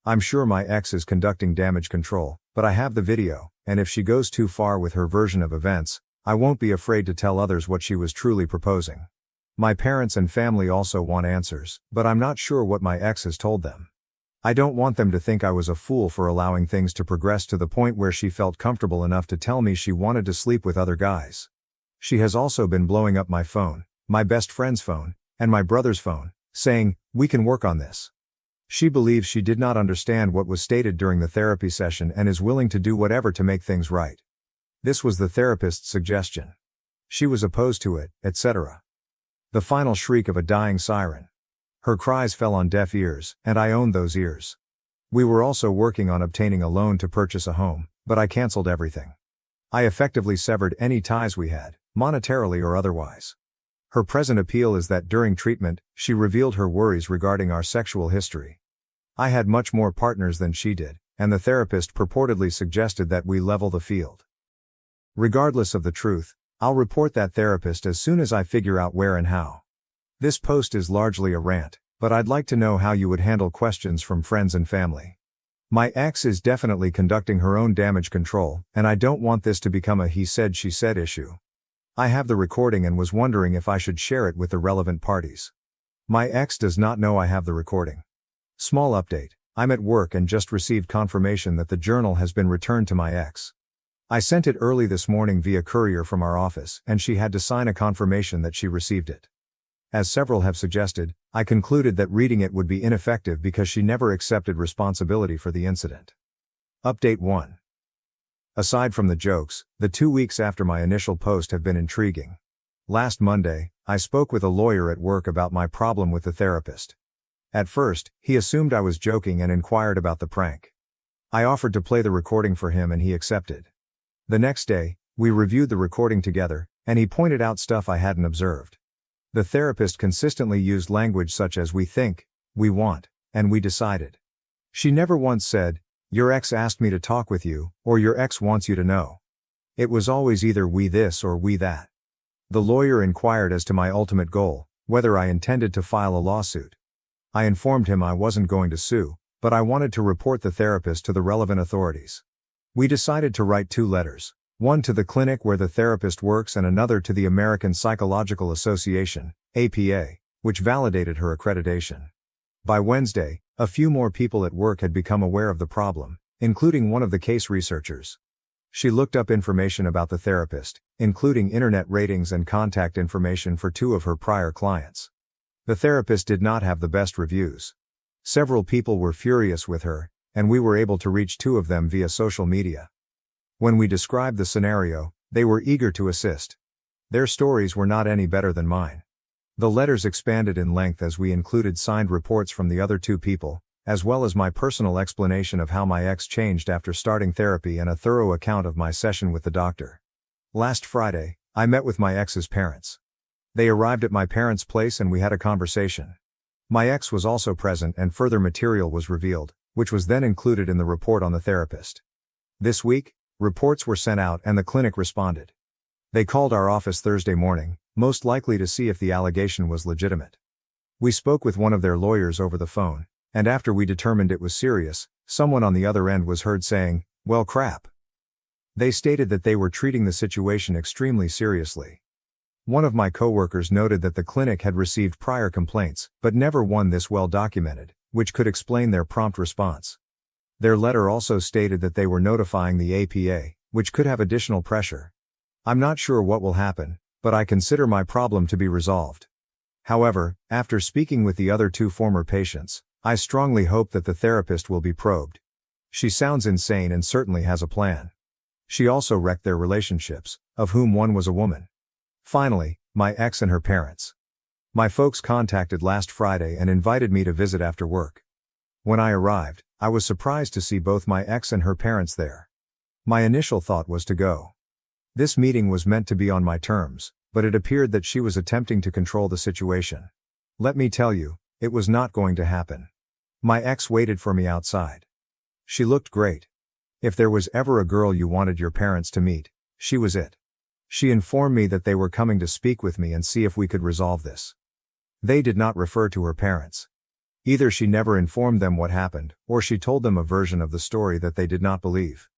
I'm sure my ex is conducting damage control, but I have the video, and if she goes too far with her version of events, I won't be afraid to tell others what she was truly proposing. My parents and family also want answers, but I'm not sure what my ex has told them. I don't want them to think I was a fool for allowing things to progress to the point where she felt comfortable enough to tell me she wanted to sleep with other guys. She has also been blowing up my phone, my best friend's phone, and my brother's phone, saying, "We can work on this." She believes she did not understand what was stated during the therapy session and is willing to do whatever to make things right. This was the therapist's suggestion. She was opposed to it, etc. The final shriek of a dying siren. Her cries fell on deaf ears, and I owned those ears. We were also working on obtaining a loan to purchase a home, but I canceled everything. I effectively severed any ties we had, monetarily or otherwise. Her present appeal is that during treatment, she revealed her worries regarding our sexual history. I had much more partners than she did, and the therapist purportedly suggested that we level the field. Regardless of the truth, I'll report that therapist as soon as I figure out where and how. This post is largely a rant, but I'd like to know how you would handle questions from friends and family. My ex is definitely conducting her own damage control, and I don't want this to become a he said she said issue. I have the recording and was wondering if I should share it with the relevant parties. My ex does not know I have the recording. Small update, I'm at work and just received confirmation that the journal has been returned to my ex. I sent it early this morning via courier from our office, and she had to sign a confirmation that she received it. As several have suggested, I concluded that reading it would be ineffective because she never accepted responsibility for the incident. Update 1. Aside from the jokes, the 2 weeks after my initial post have been intriguing. Last Monday, I spoke with a lawyer at work about my problem with the therapist. At first, he assumed I was joking and inquired about the prank. I offered to play the recording for him and he accepted. The next day, we reviewed the recording together, and he pointed out stuff I hadn't observed. The therapist consistently used language such as "we think," "we want," and "we decided." She never once said, "Your ex asked me to talk with you," or "Your ex wants you to know." It was always either "we this" or "we that." The lawyer inquired as to my ultimate goal, whether I intended to file a lawsuit. I informed him I wasn't going to sue, but I wanted to report the therapist to the relevant authorities. We decided to write 2 letters, one to the clinic where the therapist works and another to the American Psychological Association, APA, which validated her accreditation. By Wednesday, a few more people at work had become aware of the problem, including one of the case researchers. She looked up information about the therapist, including internet ratings and contact information for 2 of her prior clients. The therapist did not have the best reviews. Several people were furious with her, and we were able to reach 2 of them via social media. When we described the scenario, they were eager to assist. Their stories were not any better than mine. The letters expanded in length as we included signed reports from the other 2 people, as well as my personal explanation of how my ex changed after starting therapy and a thorough account of my session with the doctor. Last Friday, I met with my ex's parents. They arrived at my parents' place and we had a conversation. My ex was also present and further material was revealed, which was then included in the report on the therapist. This week, reports were sent out and the clinic responded. They called our office Thursday morning, most likely to see if the allegation was legitimate. We spoke with one of their lawyers over the phone, and after we determined it was serious, someone on the other end was heard saying, "Well, crap." They stated that they were treating the situation extremely seriously. One of my coworkers noted that the clinic had received prior complaints, but never one this well documented, which could explain their prompt response. Their letter also stated that they were notifying the APA, which could have additional pressure. I'm not sure what will happen, but I consider my problem to be resolved. However, after speaking with the other 2 former patients, I strongly hope that the therapist will be probed. She sounds insane and certainly has a plan. She also wrecked their relationships, of whom one was a woman. Finally, my ex and her parents. My folks contacted last Friday and invited me to visit after work. When I arrived, I was surprised to see both my ex and her parents there. My initial thought was to go. This meeting was meant to be on my terms, but it appeared that she was attempting to control the situation. Let me tell you, it was not going to happen. My ex waited for me outside. She looked great. If there was ever a girl you wanted your parents to meet, she was it. She informed me that they were coming to speak with me and see if we could resolve this. They did not refer to her parents. Either she never informed them what happened, or she told them a version of the story that they did not believe.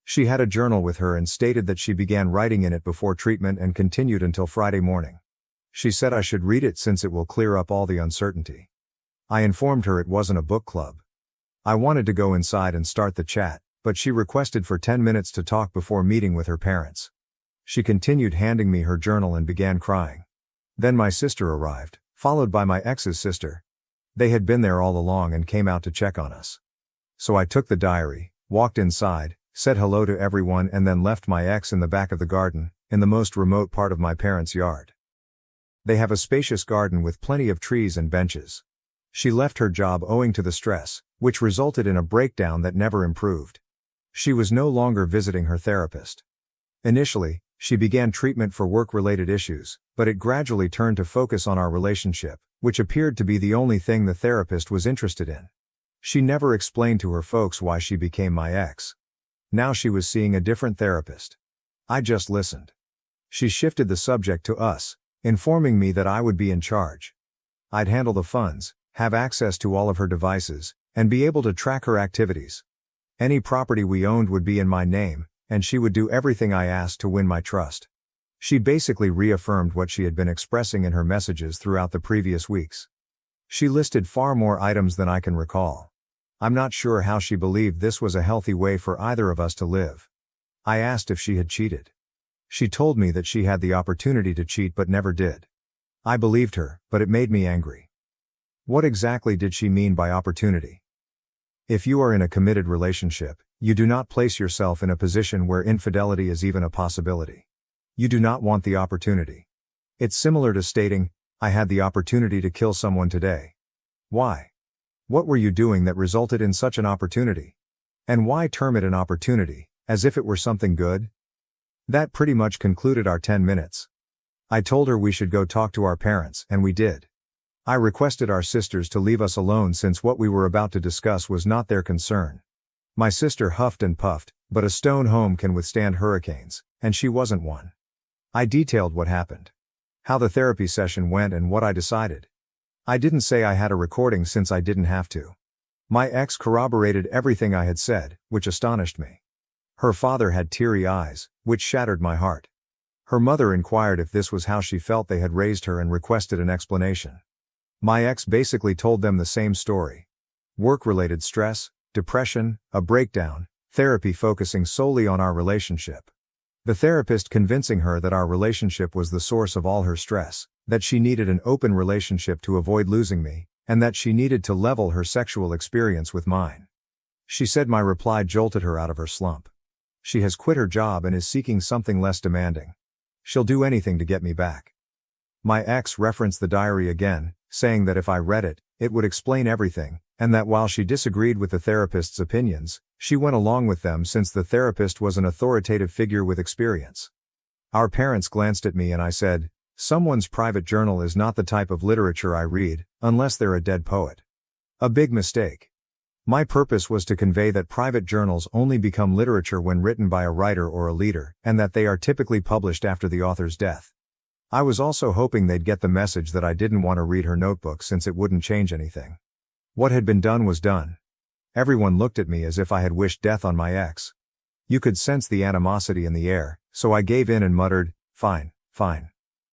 She had a journal with her and stated that she began writing in it before treatment and continued until Friday morning. She said I should read it since it will clear up all the uncertainty. I informed her it wasn't a book club. I wanted to go inside and start the chat, but she requested for 10 minutes to talk before meeting with her parents. She continued handing me her journal and began crying. Then my sister arrived, followed by my ex's sister. They had been there all along and came out to check on us. So I took the diary, walked inside, said hello to everyone and then left my ex in the back of the garden, in the most remote part of my parents' yard. They have a spacious garden with plenty of trees and benches. She left her job owing to the stress, which resulted in a breakdown that never improved. She was no longer visiting her therapist. Initially, she began treatment for work-related issues, but it gradually turned to focus on our relationship, which appeared to be the only thing the therapist was interested in. She never explained to her folks why she became my ex. Now she was seeing a different therapist. I just listened. She shifted the subject to us, informing me that I would be in charge. I'd handle the funds, have access to all of her devices, and be able to track her activities. Any property we owned would be in my name, and she would do everything I asked to win my trust. She basically reaffirmed what she had been expressing in her messages throughout the previous weeks. She listed far more items than I can recall. I'm not sure how she believed this was a healthy way for either of us to live. I asked if she had cheated. She told me that she had the opportunity to cheat but never did. I believed her, but it made me angry. What exactly did she mean by opportunity? If you are in a committed relationship, you do not place yourself in a position where infidelity is even a possibility. You do not want the opportunity. It's similar to stating, I had the opportunity to kill someone today. Why? What were you doing that resulted in such an opportunity? And why term it an opportunity, as if it were something good? That pretty much concluded our 10 minutes. I told her we should go talk to our parents, and we did. I requested our sisters to leave us alone since what we were about to discuss was not their concern. My sister huffed and puffed, but a stone home can withstand hurricanes, and she wasn't one. I detailed what happened. How the therapy session went and what I decided. I didn't say I had a recording since I didn't have to. My ex corroborated everything I had said, which astonished me. Her father had teary eyes, which shattered my heart. Her mother inquired if this was how she felt they had raised her and requested an explanation. My ex basically told them the same story. Work-related stress, depression, a breakdown, therapy focusing solely on our relationship. The therapist convincing her that our relationship was the source of all her stress, that she needed an open relationship to avoid losing me, and that she needed to level her sexual experience with mine. She said my reply jolted her out of her slump. She has quit her job and is seeking something less demanding. She'll do anything to get me back. My ex referenced the diary again, saying that if I read it, it would explain everything, and that while she disagreed with the therapist's opinions, she went along with them since the therapist was an authoritative figure with experience. Our parents glanced at me and I said, someone's private journal is not the type of literature I read, unless they're a dead poet. A big mistake. My purpose was to convey that private journals only become literature when written by a writer or a leader, and that they are typically published after the author's death. I was also hoping they'd get the message that I didn't want to read her notebook since it wouldn't change anything. What had been done was done. Everyone looked at me as if I had wished death on my ex. You could sense the animosity in the air, so I gave in and muttered, fine,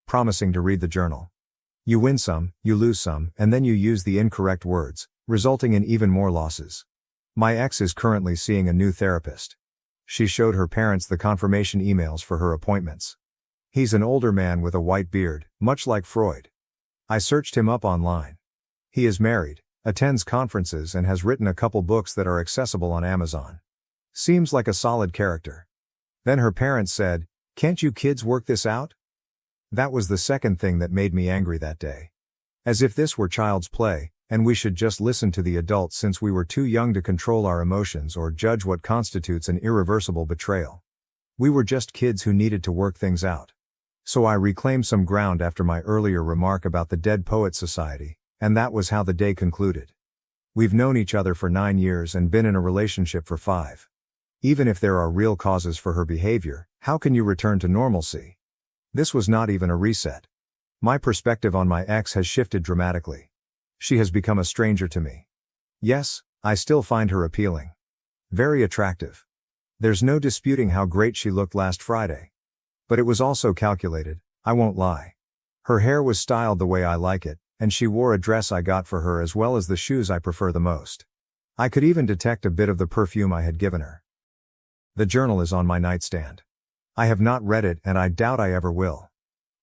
promising to read the journal. You win some, you lose some, and then you use the incorrect words, resulting in even more losses. My ex is currently seeing a new therapist. She showed her parents the confirmation emails for her appointments. He's an older man with a white beard, much like Freud. I searched him up online. He is married, attends conferences and has written a couple books that are accessible on Amazon. Seems like a solid character. Then her parents said, "Can't you kids work this out?" That was the second thing that made me angry that day. As if this were child's play, and we should just listen to the adults since we were too young to control our emotions or judge what constitutes an irreversible betrayal. We were just kids who needed to work things out. So I reclaimed some ground after my earlier remark about the Dead Poets Society, and that was how the day concluded. We've known each other for 9 years and been in a relationship for 5. Even if there are real causes for her behavior, how can you return to normalcy? This was not even a reset. My perspective on my ex has shifted dramatically. She has become a stranger to me. Yes, I still find her appealing. Very attractive. There's no disputing how great she looked last Friday. But it was also calculated, I won't lie. Her hair was styled the way I like it, and she wore a dress I got for her as well as the shoes I prefer the most. I could even detect a bit of the perfume I had given her. The journal is on my nightstand. I have not read it and I doubt I ever will.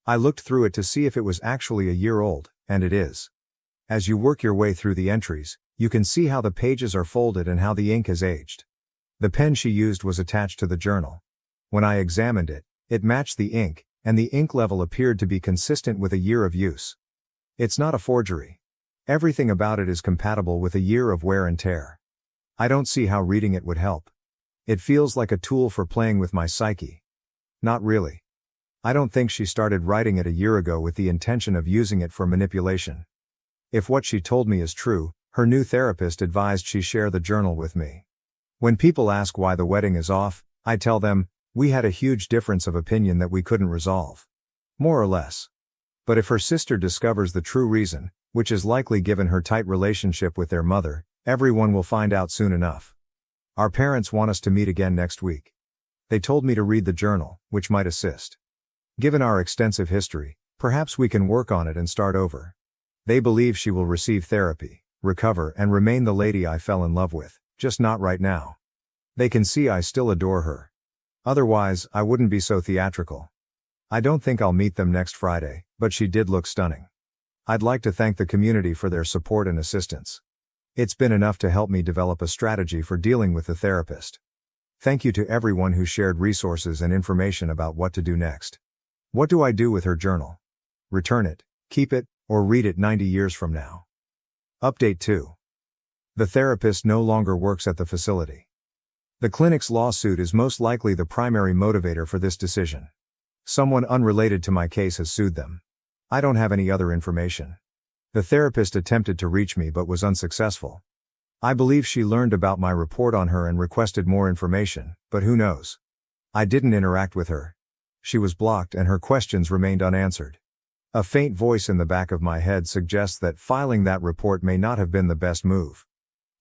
I looked through it to see if it was actually a year old, and it is. As you work your way through the entries, you can see how the pages are folded and how the ink has aged. The pen she used was attached to the journal. When I examined it, it matched the ink, and the ink level appeared to be consistent with a year of use. It's not a forgery. Everything about it is compatible with a year of wear and tear. I don't see how reading it would help. It feels like a tool for playing with my psyche. Not really. I don't think she started writing it a year ago with the intention of using it for manipulation. If what she told me is true, her new therapist advised she share the journal with me. When people ask why the wedding is off, I tell them, we had a huge difference of opinion that we couldn't resolve. More or less. But if her sister discovers the true reason, which is likely given her tight relationship with their mother, everyone will find out soon enough. Our parents want us to meet again next week. They told me to read the journal, which might assist. Given our extensive history, perhaps we can work on it and start over. They believe she will receive therapy, recover and remain the lady I fell in love with, just not right now. They can see I still adore her. Otherwise, I wouldn't be so theatrical. I don't think I'll meet them next Friday, but she did look stunning. I'd like to thank the community for their support and assistance. It's been enough to help me develop a strategy for dealing with the therapist. Thank you to everyone who shared resources and information about what to do next. What do I do with her journal? Return it, keep it, or read it 90 years from now? Update 2. The therapist no longer works at the facility. The clinic's lawsuit is most likely the primary motivator for this decision. Someone unrelated to my case has sued them. I don't have any other information. The therapist attempted to reach me but was unsuccessful. I believe she learned about my report on her and requested more information, but who knows? I didn't interact with her. She was blocked and her questions remained unanswered. A faint voice in the back of my head suggests that filing that report may not have been the best move.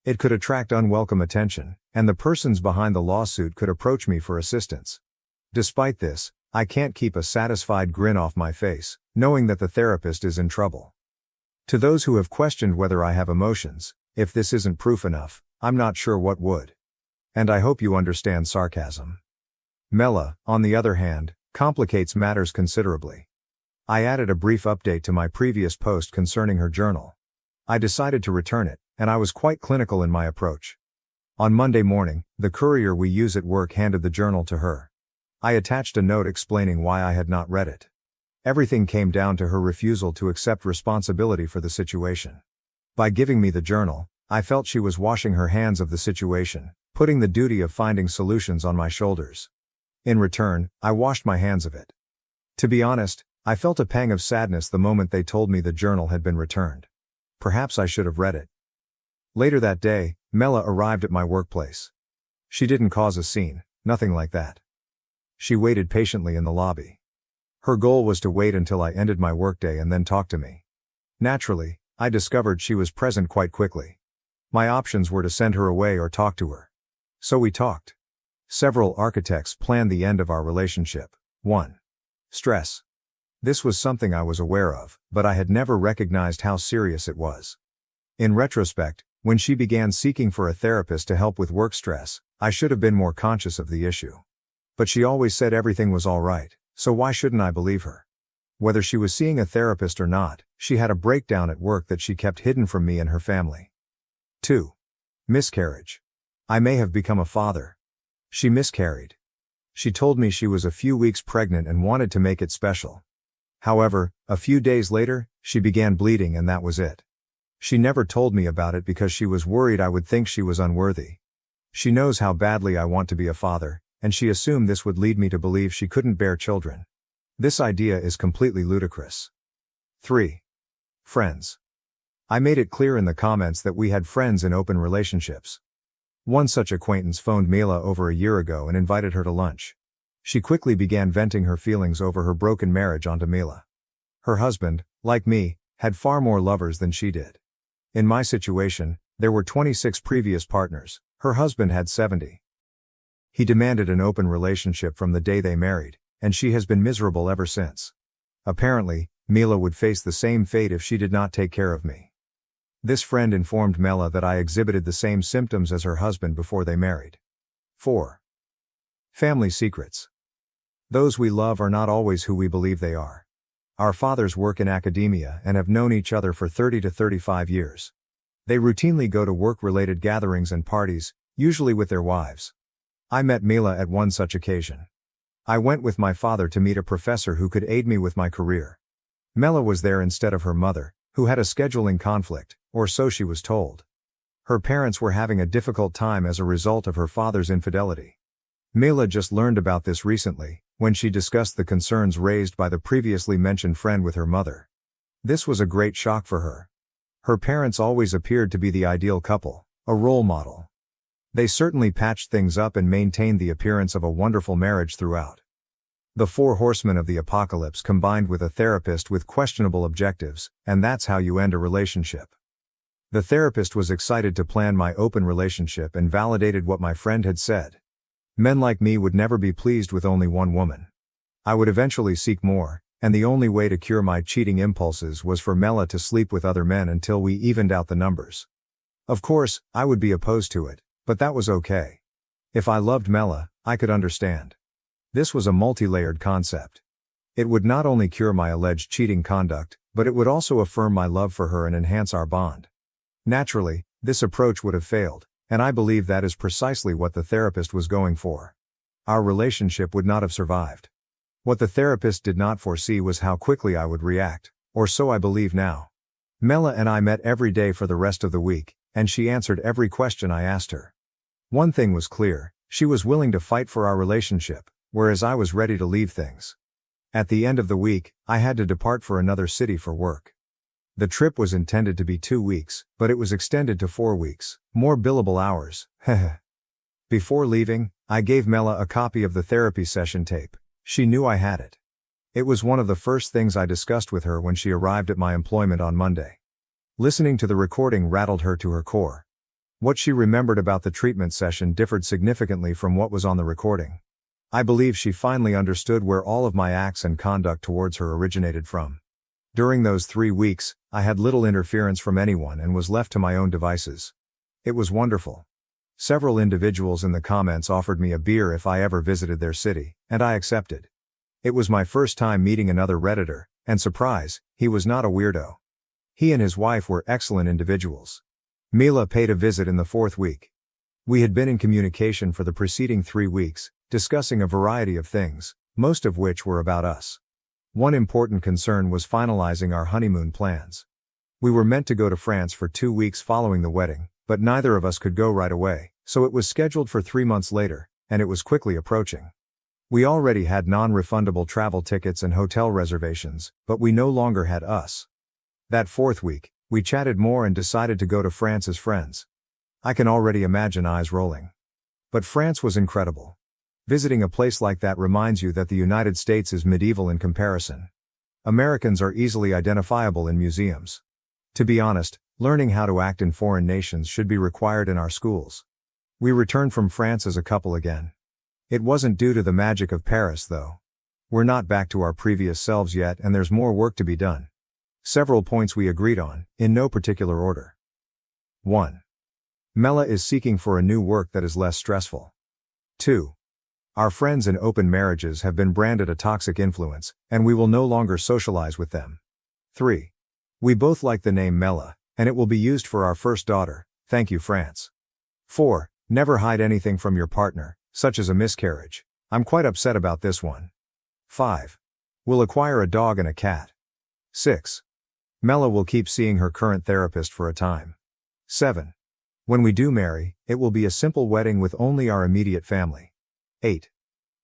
It could attract unwelcome attention, and the persons behind the lawsuit could approach me for assistance. Despite this, I can't keep a satisfied grin off my face, knowing that the therapist is in trouble. To those who have questioned whether I have emotions, if this isn't proof enough, I'm not sure what would. And I hope you understand sarcasm. Mela, on the other hand, complicates matters considerably. I added a brief update to my previous post concerning her journal. I decided to return it, and I was quite clinical in my approach. On Monday morning, the courier we use at work handed the journal to her. I attached a note explaining why I had not read it. Everything came down to her refusal to accept responsibility for the situation. By giving me the journal, I felt she was washing her hands of the situation, putting the duty of finding solutions on my shoulders. In return, I washed my hands of it. To be honest, I felt a pang of sadness the moment they told me the journal had been returned. Perhaps I should have read it. Later that day, Mela arrived at my workplace. She didn't cause a scene, nothing like that. She waited patiently in the lobby. Her goal was to wait until I ended my workday and then talk to me. Naturally, I discovered she was present quite quickly. My options were to send her away or talk to her. So we talked. Several architects planned the end of our relationship. 1. Stress. This was something I was aware of, but I had never recognized how serious it was. In retrospect, when she began seeking for a therapist to help with work stress, I should have been more conscious of the issue. But she always said everything was all right, so why shouldn't I believe her? Whether she was seeing a therapist or not, she had a breakdown at work that she kept hidden from me and her family. 2. Miscarriage. I may have become a father. She miscarried. She told me she was a few weeks pregnant and wanted to make it special. However, a few days later, she began bleeding and that was it. She never told me about it because she was worried I would think she was unworthy. She knows how badly I want to be a father, and she assumed this would lead me to believe she couldn't bear children. This idea is completely ludicrous. 3. Friends. I made it clear in the comments that we had friends in open relationships. One such acquaintance phoned Mela over a year ago and invited her to lunch. She quickly began venting her feelings over her broken marriage onto Mela. Her husband, like me, had far more lovers than she did. In my situation, there were 26 previous partners, her husband had 70. He demanded an open relationship from the day they married, and she has been miserable ever since. Apparently, Mela would face the same fate if she did not take care of me. This friend informed Mela that I exhibited the same symptoms as her husband before they married. 4. Family secrets. Those we love are not always who we believe they are. Our fathers work in academia and have known each other for 30 to 35 years. They routinely go to work-related gatherings and parties, usually with their wives. I met Mela at one such occasion. I went with my father to meet a professor who could aid me with my career. Mela was there instead of her mother, who had a scheduling conflict, or so she was told. Her parents were having a difficult time as a result of her father's infidelity. Mela just learned about this recently, when she discussed the concerns raised by the previously mentioned friend with her mother. This was a great shock for her. Her parents always appeared to be the ideal couple, a role model. They certainly patched things up and maintained the appearance of a wonderful marriage throughout. The 4 horsemen of the apocalypse combined with a therapist with questionable objectives, and that's how you end a relationship. The therapist was excited to plan my open relationship and validated what my friend had said. Men like me would never be pleased with only one woman. I would eventually seek more, and the only way to cure my cheating impulses was for Mela to sleep with other men until we evened out the numbers. Of course, I would be opposed to it, but that was okay. If I loved Mela, I could understand. This was a multi-layered concept. It would not only cure my alleged cheating conduct, but it would also affirm my love for her and enhance our bond. Naturally, this approach would have failed, and I believe that is precisely what the therapist was going for. Our relationship would not have survived. What the therapist did not foresee was how quickly I would react, or so I believe now. Mela and I met every day for the rest of the week, and she answered every question I asked her. One thing was clear, she was willing to fight for our relationship, whereas I was ready to leave things. At the end of the week, I had to depart for another city for work. The trip was intended to be 2 weeks, but it was extended to 4 weeks, more billable hours, heh. Before leaving, I gave Mela a copy of the therapy session tape. She knew I had it. It was one of the first things I discussed with her when she arrived at my employment on Monday. Listening to the recording rattled her to her core. What she remembered about the treatment session differed significantly from what was on the recording. I believe she finally understood where all of my acts and conduct towards her originated from. During those 3 weeks, I had little interference from anyone and was left to my own devices. It was wonderful. Several individuals in the comments offered me a beer if I ever visited their city, and I accepted. It was my first time meeting another Redditor, and surprise, he was not a weirdo. He and his wife were excellent individuals. Mila paid a visit in the 4th week. We had been in communication for the preceding 3 weeks, discussing a variety of things, most of which were about us. One important concern was finalizing our honeymoon plans. We were meant to go to France for 2 weeks following the wedding, but neither of us could go right away, so it was scheduled for 3 months later, and it was quickly approaching. We already had non-refundable travel tickets and hotel reservations, but we no longer had us. That 4th week, we chatted more and decided to go to France as friends. I can already imagine eyes rolling. But France was incredible. Visiting a place like that reminds you that the United States is medieval in comparison. Americans are easily identifiable in museums. To be honest, learning how to act in foreign nations should be required in our schools. We returned from France as a couple again. It wasn't due to the magic of Paris though. We're not back to our previous selves yet and there's more work to be done. Several points we agreed on, in no particular order. 1. Mela is seeking for a new work that is less stressful. 2. Our friends in open marriages have been branded a toxic influence, and we will no longer socialize with them. 3. We both like the name Mela, and it will be used for our first daughter, thank you France. 4. Never hide anything from your partner, such as a miscarriage. I'm quite upset about this one. 5. We'll acquire a dog and a cat. 6. Mela will keep seeing her current therapist for a time. 7. When we do marry, it will be a simple wedding with only our immediate family. 8.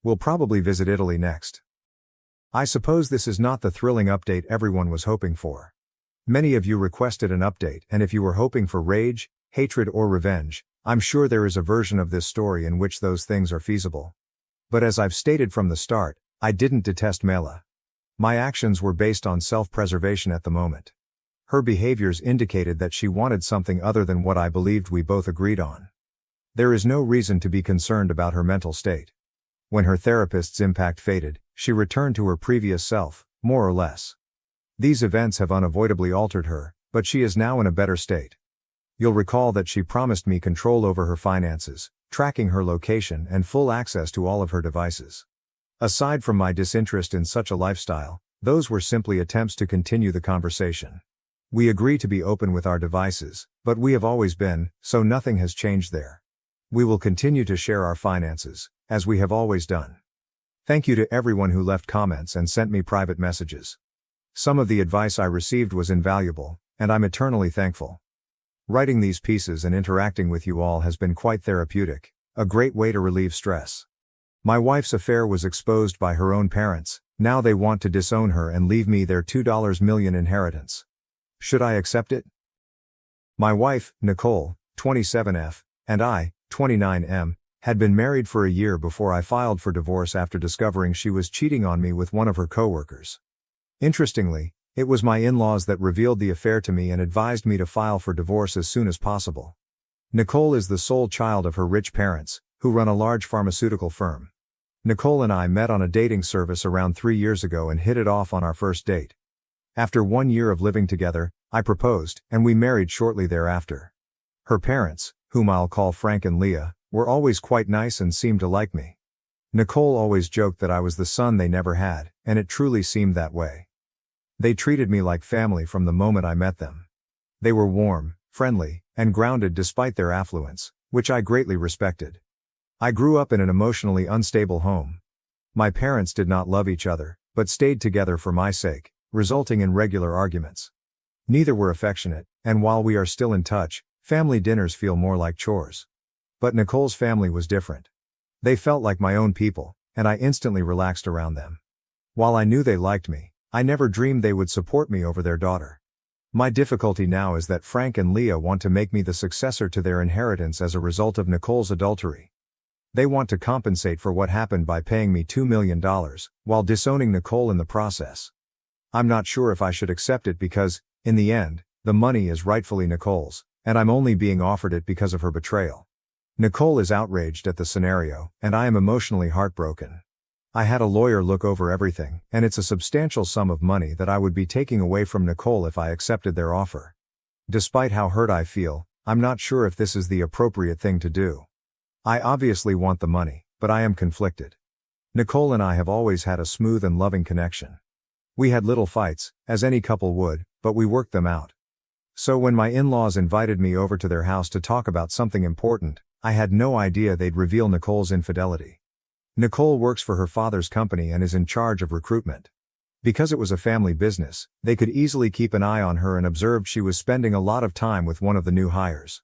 We'll probably visit Italy next. I suppose this is not the thrilling update everyone was hoping for. Many of you requested an update, and if you were hoping for rage, hatred or revenge, I'm sure there is a version of this story in which those things are feasible. But as I've stated from the start, I didn't detest Mela. My actions were based on self-preservation at the moment. Her behaviors indicated that she wanted something other than what I believed we both agreed on. There is no reason to be concerned about her mental state. When her therapist's impact faded, she returned to her previous self, more or less. These events have unavoidably altered her, but she is now in a better state. You'll recall that she promised me control over her finances, tracking her location and full access to all of her devices. Aside from my disinterest in such a lifestyle, those were simply attempts to continue the conversation. We agree to be open with our devices, but we have always been, so nothing has changed there. We will continue to share our finances, as we have always done. Thank you to everyone who left comments and sent me private messages. Some of the advice I received was invaluable, and I'm eternally thankful. Writing these pieces and interacting with you all has been quite therapeutic, a great way to relieve stress. My wife's affair was exposed by her own parents, now they want to disown her and leave me their $2 million inheritance. Should I accept it? My wife, Nicole, 27F, and I, 29M, had been married for a year before I filed for divorce after discovering she was cheating on me with one of her coworkers. Interestingly, it was my in-laws that revealed the affair to me and advised me to file for divorce as soon as possible. Nicole is the sole child of her rich parents, who run a large pharmaceutical firm. Nicole and I met on a dating service around 3 years ago and hit it off on our first date. After 1 year of living together, I proposed, and we married shortly thereafter. Her parents, whom I'll call Frank and Leah, were always quite nice and seemed to like me. Nicole always joked that I was the son they never had, and it truly seemed that way. They treated me like family from the moment I met them. They were warm, friendly, and grounded despite their affluence, which I greatly respected. I grew up in an emotionally unstable home. My parents did not love each other, but stayed together for my sake, resulting in regular arguments. Neither were affectionate, and while we are still in touch, family dinners feel more like chores. But Nicole's family was different. They felt like my own people, and I instantly relaxed around them. While I knew they liked me, I never dreamed they would support me over their daughter. My difficulty now is that Frank and Leah want to make me the successor to their inheritance as a result of Nicole's adultery. They want to compensate for what happened by paying me $2 million, while disowning Nicole in the process. I'm not sure if I should accept it because, in the end, the money is rightfully Nicole's, and I'm only being offered it because of her betrayal. Nicole is outraged at the scenario, and I am emotionally heartbroken. I had a lawyer look over everything, and it's a substantial sum of money that I would be taking away from Nicole if I accepted their offer. Despite how hurt I feel, I'm not sure if this is the appropriate thing to do. I obviously want the money, but I am conflicted. Nicole and I have always had a smooth and loving connection. We had little fights, as any couple would, but we worked them out. So when my in-laws invited me over to their house to talk about something important, I had no idea they'd reveal Nicole's infidelity. Nicole works for her father's company and is in charge of recruitment. Because it was a family business, they could easily keep an eye on her and observed she was spending a lot of time with one of the new hires.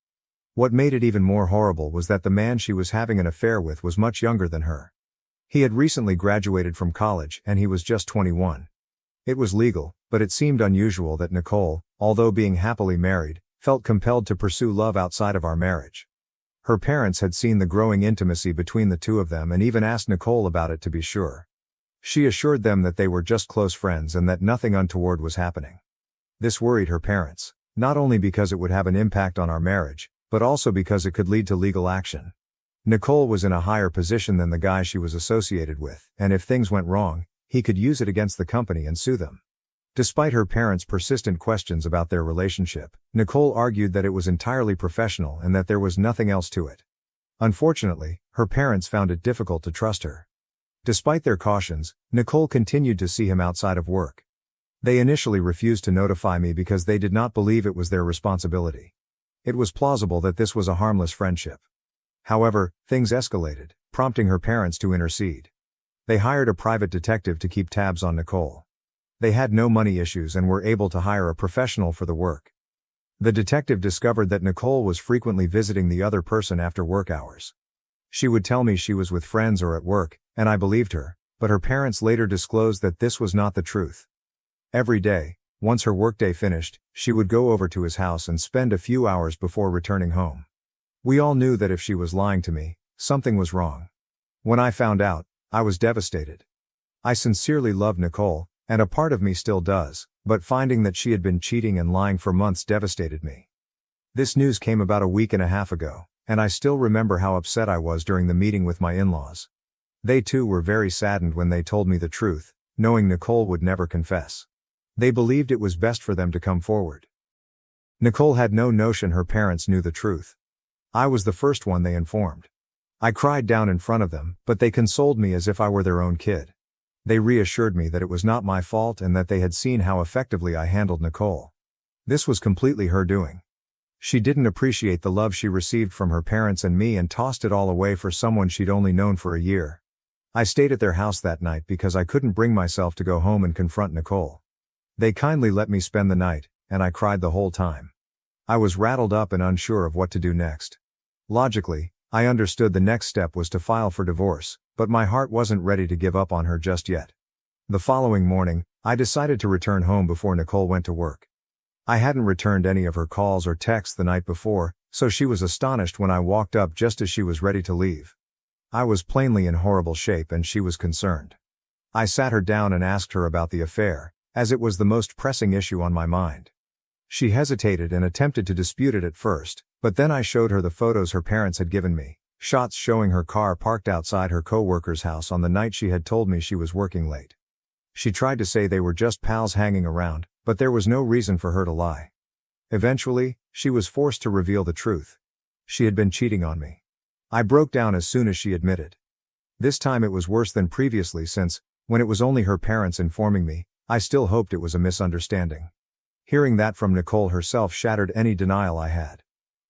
What made it even more horrible was that the man she was having an affair with was much younger than her. He had recently graduated from college and he was just 21. It was legal, but it seemed unusual that Nicole, although being happily married, felt compelled to pursue love outside of our marriage. Her parents had seen the growing intimacy between the two of them and even asked Nicole about it to be sure. She assured them that they were just close friends and that nothing untoward was happening. This worried her parents, not only because it would have an impact on our marriage, but also because it could lead to legal action. Nicole was in a higher position than the guy she was associated with, and if things went wrong, he could use it against the company and sue them. Despite her parents' persistent questions about their relationship, Nicole argued that it was entirely professional and that there was nothing else to it. Unfortunately, her parents found it difficult to trust her. Despite their cautions, Nicole continued to see him outside of work. They initially refused to notify me because they did not believe it was their responsibility. It was plausible that this was a harmless friendship. However, things escalated, prompting her parents to intercede. They hired a private detective to keep tabs on Nicole. They had no money issues and were able to hire a professional for the work. The detective discovered that Nicole was frequently visiting the other person after work hours. She would tell me she was with friends or at work, and I believed her, but her parents later disclosed that this was not the truth. Every day, once her workday finished, she would go over to his house and spend a few hours before returning home. We all knew that if she was lying to me, something was wrong. When I found out, I was devastated. I sincerely loved Nicole, and a part of me still does, but finding that she had been cheating and lying for months devastated me. This news came about a week and a half ago, and I still remember how upset I was during the meeting with my in-laws. They too were very saddened when they told me the truth, knowing Nicole would never confess. They believed it was best for them to come forward. Nicole had no notion her parents knew the truth. I was the first one they informed. I cried down in front of them, but they consoled me as if I were their own kid. They reassured me that it was not my fault and that they had seen how effectively I handled Nicole. This was completely her doing. She didn't appreciate the love she received from her parents and me and tossed it all away for someone she'd only known for a year. I stayed at their house that night because I couldn't bring myself to go home and confront Nicole. They kindly let me spend the night, and I cried the whole time. I was rattled up and unsure of what to do next. Logically, I understood the next step was to file for divorce, but my heart wasn't ready to give up on her just yet. The following morning, I decided to return home before Nicole went to work. I hadn't returned any of her calls or texts the night before, so she was astonished when I walked up just as she was ready to leave. I was plainly in horrible shape and she was concerned. I sat her down and asked her about the affair, as it was the most pressing issue on my mind. She hesitated and attempted to dispute it at first, but then I showed her the photos her parents had given me, shots showing her car parked outside her coworker's house on the night she had told me she was working late. She tried to say they were just pals hanging around, but there was no reason for her to lie. Eventually, she was forced to reveal the truth. She had been cheating on me. I broke down as soon as she admitted. This time it was worse than previously since, when it was only her parents informing me, I still hoped it was a misunderstanding. Hearing that from Nicole herself shattered any denial I had.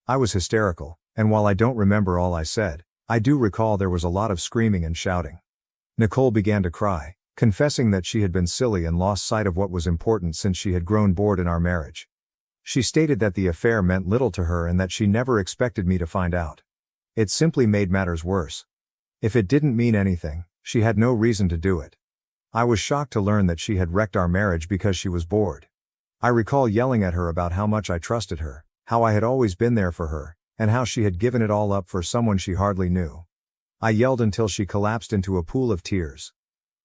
I was hysterical, and while I don't remember all I said, I do recall there was a lot of screaming and shouting. Nicole began to cry, confessing that she had been silly and lost sight of what was important since she had grown bored in our marriage. She stated that the affair meant little to her and that she never expected me to find out. It simply made matters worse. If it didn't mean anything, she had no reason to do it. I was shocked to learn that she had wrecked our marriage because she was bored. I recall yelling at her about how much I trusted her, how I had always been there for her, and how she had given it all up for someone she hardly knew. I yelled until she collapsed into a pool of tears.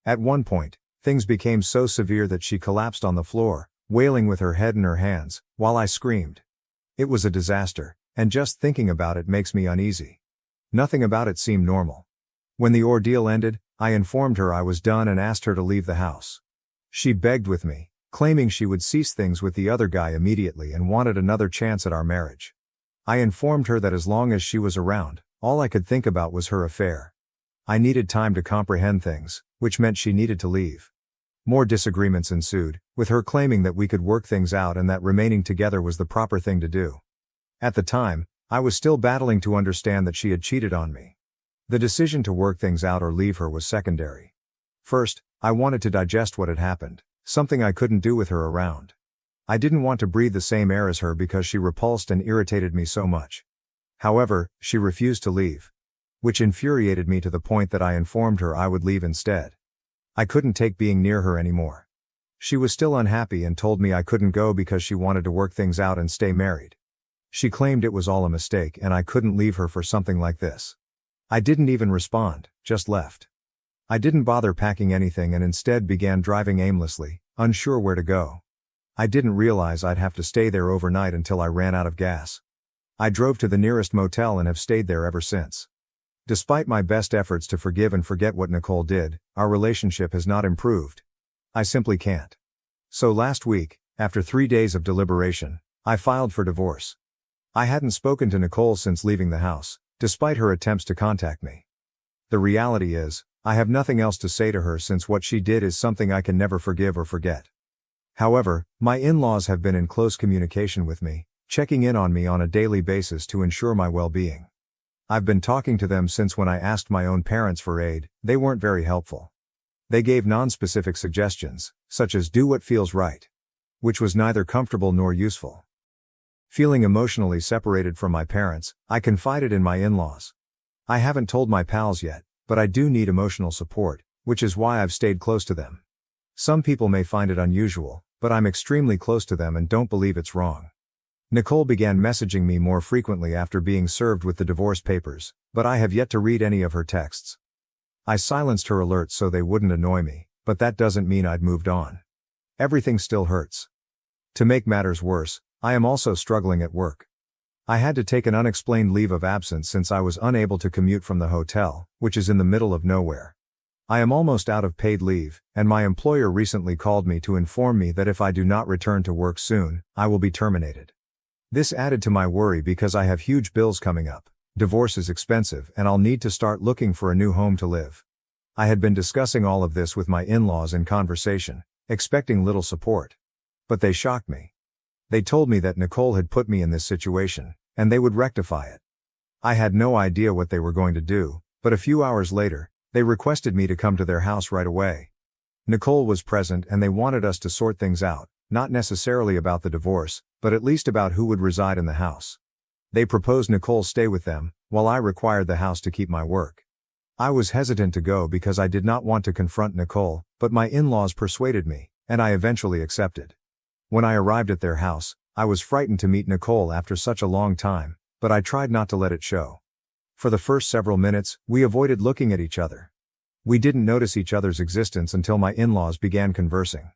At one point, things became so severe that she collapsed on the floor, wailing with her head in her hands, while I screamed. It was a disaster, and just thinking about it makes me uneasy. Nothing about it seemed normal. When the ordeal ended, I informed her I was done and asked her to leave the house. She begged with me, claiming she would cease things with the other guy immediately and wanted another chance at our marriage. I informed her that as long as she was around, all I could think about was her affair. I needed time to comprehend things, which meant she needed to leave. More disagreements ensued, with her claiming that we could work things out and that remaining together was the proper thing to do. At the time, I was still battling to understand that she had cheated on me. The decision to work things out or leave her was secondary. First, I wanted to digest what had happened, something I couldn't do with her around. I didn't want to breathe the same air as her because she repulsed and irritated me so much. However, she refused to leave, which infuriated me to the point that I informed her I would leave instead. I couldn't take being near her anymore. She was still unhappy and told me I couldn't go because she wanted to work things out and stay married. She claimed it was all a mistake and I couldn't leave her for something like this. I didn't even respond, just left. I didn't bother packing anything and instead began driving aimlessly, unsure where to go. I didn't realize I'd have to stay there overnight until I ran out of gas. I drove to the nearest motel and have stayed there ever since. Despite my best efforts to forgive and forget what Nicole did, our relationship has not improved. I simply can't. So last week, after 3 days of deliberation, I filed for divorce. I hadn't spoken to Nicole since leaving the house, despite her attempts to contact me. The reality is, I have nothing else to say to her since what she did is something I can never forgive or forget. However, my in-laws have been in close communication with me, checking in on me on a daily basis to ensure my well-being. I've been talking to them since when I asked my own parents for aid. They weren't very helpful. They gave non-specific suggestions, such as do what feels right, which was neither comfortable nor useful. Feeling emotionally separated from my parents, I confided in my in-laws. I haven't told my pals yet, but I do need emotional support, which is why I've stayed close to them. Some people may find it unusual, but I'm extremely close to them and don't believe it's wrong. Nicole began messaging me more frequently after being served with the divorce papers, but I have yet to read any of her texts. I silenced her alerts so they wouldn't annoy me, but that doesn't mean I'd moved on. Everything still hurts. To make matters worse, I am also struggling at work. I had to take an unexplained leave of absence since I was unable to commute from the hotel, which is in the middle of nowhere. I am almost out of paid leave, and my employer recently called me to inform me that if I do not return to work soon, I will be terminated. This added to my worry because I have huge bills coming up. Divorce is expensive and I'll need to start looking for a new home to live. I had been discussing all of this with my in-laws in conversation, expecting little support. But they shocked me. They told me that Nicole had put me in this situation, and they would rectify it. I had no idea what they were going to do, but a few hours later, they requested me to come to their house right away. Nicole was present and they wanted us to sort things out, not necessarily about the divorce, but at least about who would reside in the house. They proposed Nicole stay with them, while I required the house to keep my work. I was hesitant to go because I did not want to confront Nicole, but my in-laws persuaded me, and I eventually accepted. When I arrived at their house, I was frightened to meet Nicole after such a long time, but I tried not to let it show. For the first several minutes, we avoided looking at each other. We didn't notice each other's existence until my in-laws began conversing.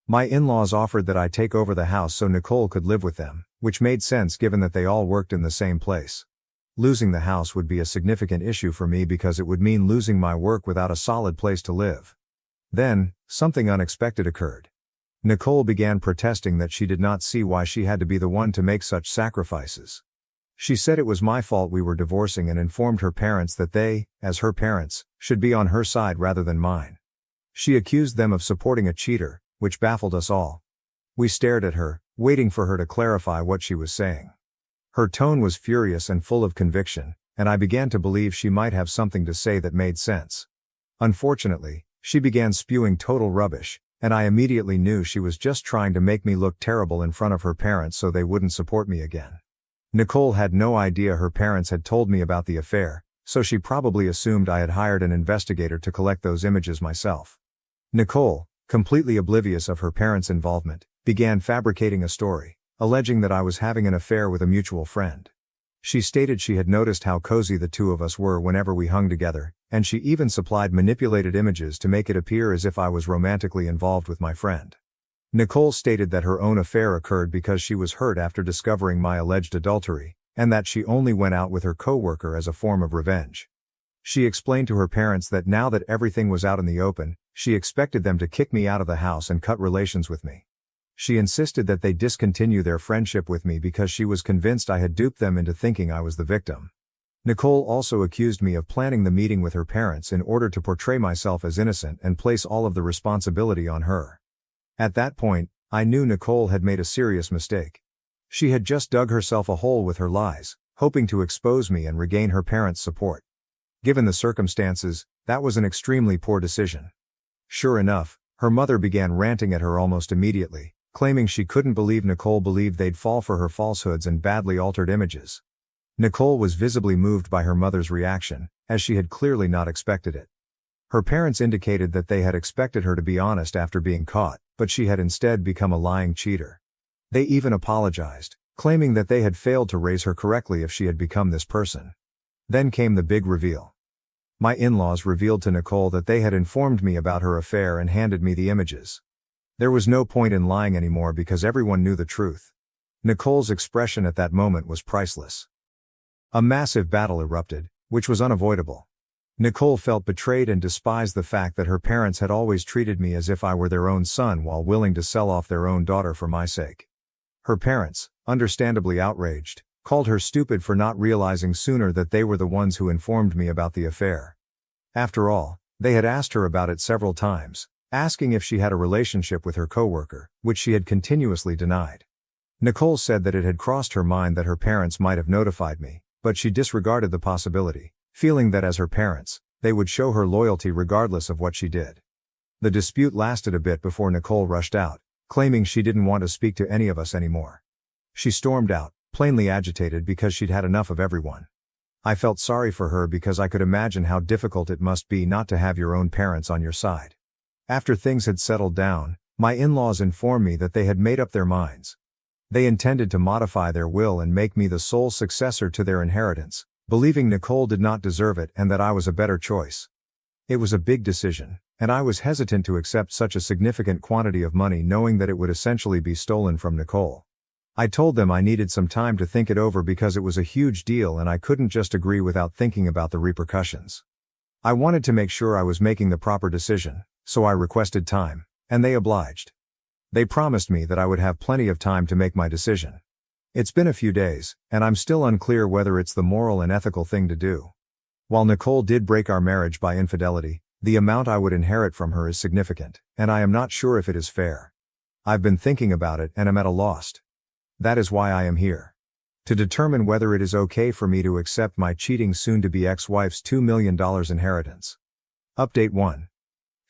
My in-laws offered that I take over the house so Nicole could live with them, which made sense given that they all worked in the same place. Losing the house would be a significant issue for me because it would mean losing my work without a solid place to live. Then, something unexpected occurred. Nicole began protesting that she did not see why she had to be the one to make such sacrifices. She said it was my fault we were divorcing and informed her parents that they, as her parents, should be on her side rather than mine. She accused them of supporting a cheater, which baffled us all. We stared at her, waiting for her to clarify what she was saying. Her tone was furious and full of conviction, and I began to believe she might have something to say that made sense. Unfortunately, she began spewing total rubbish, and I immediately knew she was just trying to make me look terrible in front of her parents so they wouldn't support me again. Nicole had no idea her parents had told me about the affair, so she probably assumed I had hired an investigator to collect those images myself. Nicole, completely oblivious of her parents' involvement, began fabricating a story, alleging that I was having an affair with a mutual friend. She stated she had noticed how cozy the two of us were whenever we hung together, and she even supplied manipulated images to make it appear as if I was romantically involved with my friend. Nicole stated that her own affair occurred because she was hurt after discovering my alleged adultery, and that she only went out with her coworker as a form of revenge. She explained to her parents that now that everything was out in the open, she expected them to kick me out of the house and cut relations with me. She insisted that they discontinue their friendship with me because she was convinced I had duped them into thinking I was the victim. Nicole also accused me of planning the meeting with her parents in order to portray myself as innocent and place all of the responsibility on her. At that point, I knew Nicole had made a serious mistake. She had just dug herself a hole with her lies, hoping to expose me and regain her parents' support. Given the circumstances, that was an extremely poor decision. Sure enough, her mother began ranting at her almost immediately, claiming she couldn't believe Nicole believed they'd fall for her falsehoods and badly altered images. Nicole was visibly moved by her mother's reaction, as she had clearly not expected it. Her parents indicated that they had expected her to be honest after being caught, but she had instead become a lying cheater. They even apologized, claiming that they had failed to raise her correctly if she had become this person. Then came the big reveal. My in-laws revealed to Nicole that they had informed me about her affair and handed me the images. There was no point in lying anymore because everyone knew the truth. Nicole's expression at that moment was priceless. A massive battle erupted, which was unavoidable. Nicole felt betrayed and despised the fact that her parents had always treated me as if I were their own son while willing to sell off their own daughter for my sake. Her parents, understandably outraged, called her stupid for not realizing sooner that they were the ones who informed me about the affair. After all, they had asked her about it several times, asking if she had a relationship with her coworker, which she had continuously denied. Nicole said that it had crossed her mind that her parents might have notified me, but she disregarded the possibility, feeling that as her parents, they would show her loyalty regardless of what she did. The dispute lasted a bit before Nicole rushed out, claiming she didn't want to speak to any of us anymore. She stormed out, plainly agitated because she'd had enough of everyone. I felt sorry for her because I could imagine how difficult it must be not to have your own parents on your side. After things had settled down, my in-laws informed me that they had made up their minds. They intended to modify their will and make me the sole successor to their inheritance, believing Nicole did not deserve it and that I was a better choice. It was a big decision, and I was hesitant to accept such a significant quantity of money knowing that it would essentially be stolen from Nicole. I told them I needed some time to think it over because it was a huge deal and I couldn't just agree without thinking about the repercussions. I wanted to make sure I was making the proper decision, so I requested time, and they obliged. They promised me that I would have plenty of time to make my decision. It's been a few days, and I'm still unclear whether it's the moral and ethical thing to do. While Nicole did break our marriage by infidelity, the amount I would inherit from her is significant, and I am not sure if it is fair. I've been thinking about it and am at a loss. That is why I am here. To determine whether it is okay for me to accept my cheating soon-to-be ex-wife's $2 million inheritance. Update 1.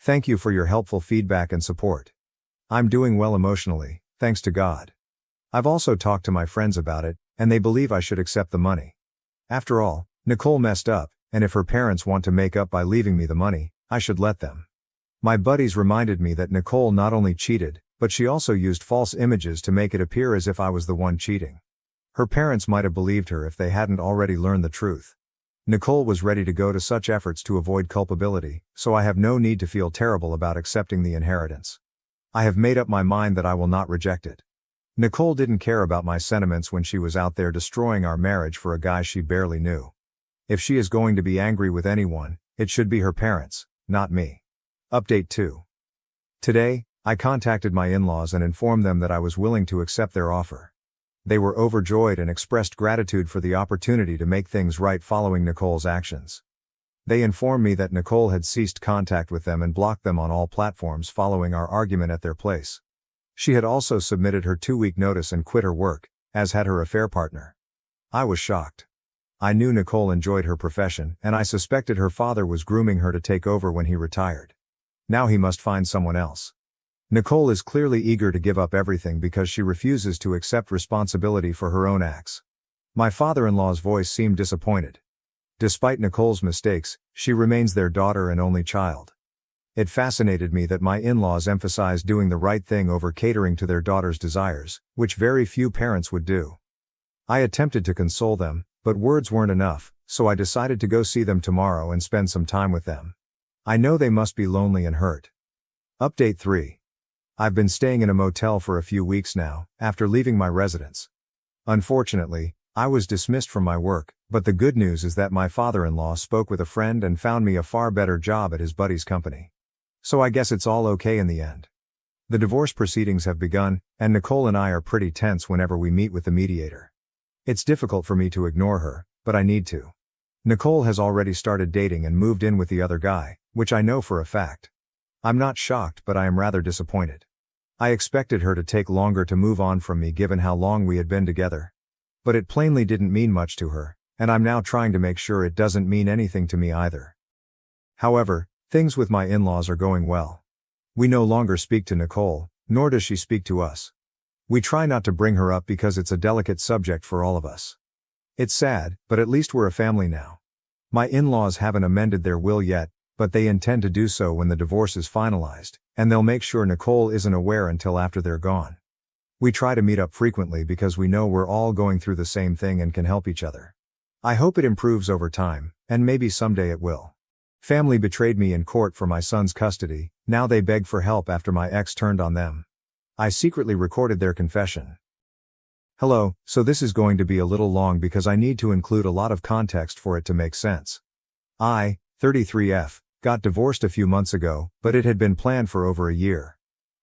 Thank you for your helpful feedback and support. I'm doing well emotionally, thanks to God. I've also talked to my friends about it, and they believe I should accept the money. After all, Nicole messed up, and if her parents want to make up by leaving me the money, I should let them. My buddies reminded me that Nicole not only cheated, but she also used false images to make it appear as if I was the one cheating. Her parents might have believed her if they hadn't already learned the truth. Nicole was ready to go to such efforts to avoid culpability, so I have no need to feel terrible about accepting the inheritance. I have made up my mind that I will not reject it. Nicole didn't care about my sentiments when she was out there destroying our marriage for a guy she barely knew. If she is going to be angry with anyone, it should be her parents, not me. Update 2. Today, I contacted my in-laws and informed them that I was willing to accept their offer. They were overjoyed and expressed gratitude for the opportunity to make things right following Nicole's actions. They informed me that Nicole had ceased contact with them and blocked them on all platforms following our argument at their place. She had also submitted her 2-week notice and quit her work, as had her affair partner. I was shocked. I knew Nicole enjoyed her profession, and I suspected her father was grooming her to take over when he retired. Now he must find someone else. Nicole is clearly eager to give up everything because she refuses to accept responsibility for her own acts. My father-in-law's voice seemed disappointed. Despite Nicole's mistakes, she remains their daughter and only child. It fascinated me that my in-laws emphasized doing the right thing over catering to their daughter's desires, which very few parents would do. I attempted to console them, but words weren't enough, so I decided to go see them tomorrow and spend some time with them. I know they must be lonely and hurt. Update 3. I've been staying in a motel for a few weeks now, after leaving my residence. Unfortunately, I was dismissed from my work, but the good news is that my father-in-law spoke with a friend and found me a far better job at his buddy's company. So I guess it's all okay in the end. The divorce proceedings have begun, and Nicole and I are pretty tense whenever we meet with the mediator. It's difficult for me to ignore her, but I need to. Nicole has already started dating and moved in with the other guy, which I know for a fact. I'm not shocked, but I am rather disappointed. I expected her to take longer to move on from me given how long we had been together. But it plainly didn't mean much to her, and I'm now trying to make sure it doesn't mean anything to me either. However, things with my in-laws are going well. We no longer speak to Nicole, nor does she speak to us. We try not to bring her up because it's a delicate subject for all of us. It's sad, but at least we're a family now. My in-laws haven't amended their will yet, but they intend to do so when the divorce is finalized, and they'll make sure Nicole isn't aware until after they're gone. We try to meet up frequently because we know we're all going through the same thing and can help each other. I hope it improves over time, and maybe someday it will. Family betrayed me in court for my son's custody, now they beg for help after my ex turned on them. I secretly recorded their confession. Hello, so this is going to be a little long because I need to include a lot of context for it to make sense. I, 33F, got divorced a few months ago, but it had been planned for over a year.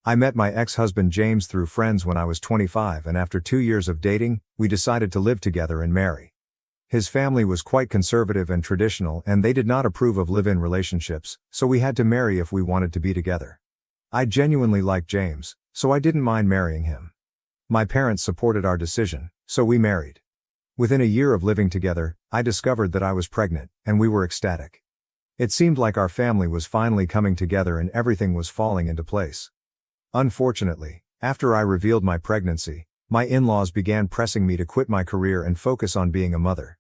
I met my ex-husband James through friends when I was 25, and after 2 years of dating, we decided to live together and marry. His family was quite conservative and traditional, and they did not approve of live-in relationships, so we had to marry if we wanted to be together. I genuinely liked James, so I didn't mind marrying him. My parents supported our decision, so we married. Within a year of living together, I discovered that I was pregnant, and we were ecstatic. It seemed like our family was finally coming together and everything was falling into place. Unfortunately, after I revealed my pregnancy, my in-laws began pressing me to quit my career and focus on being a mother.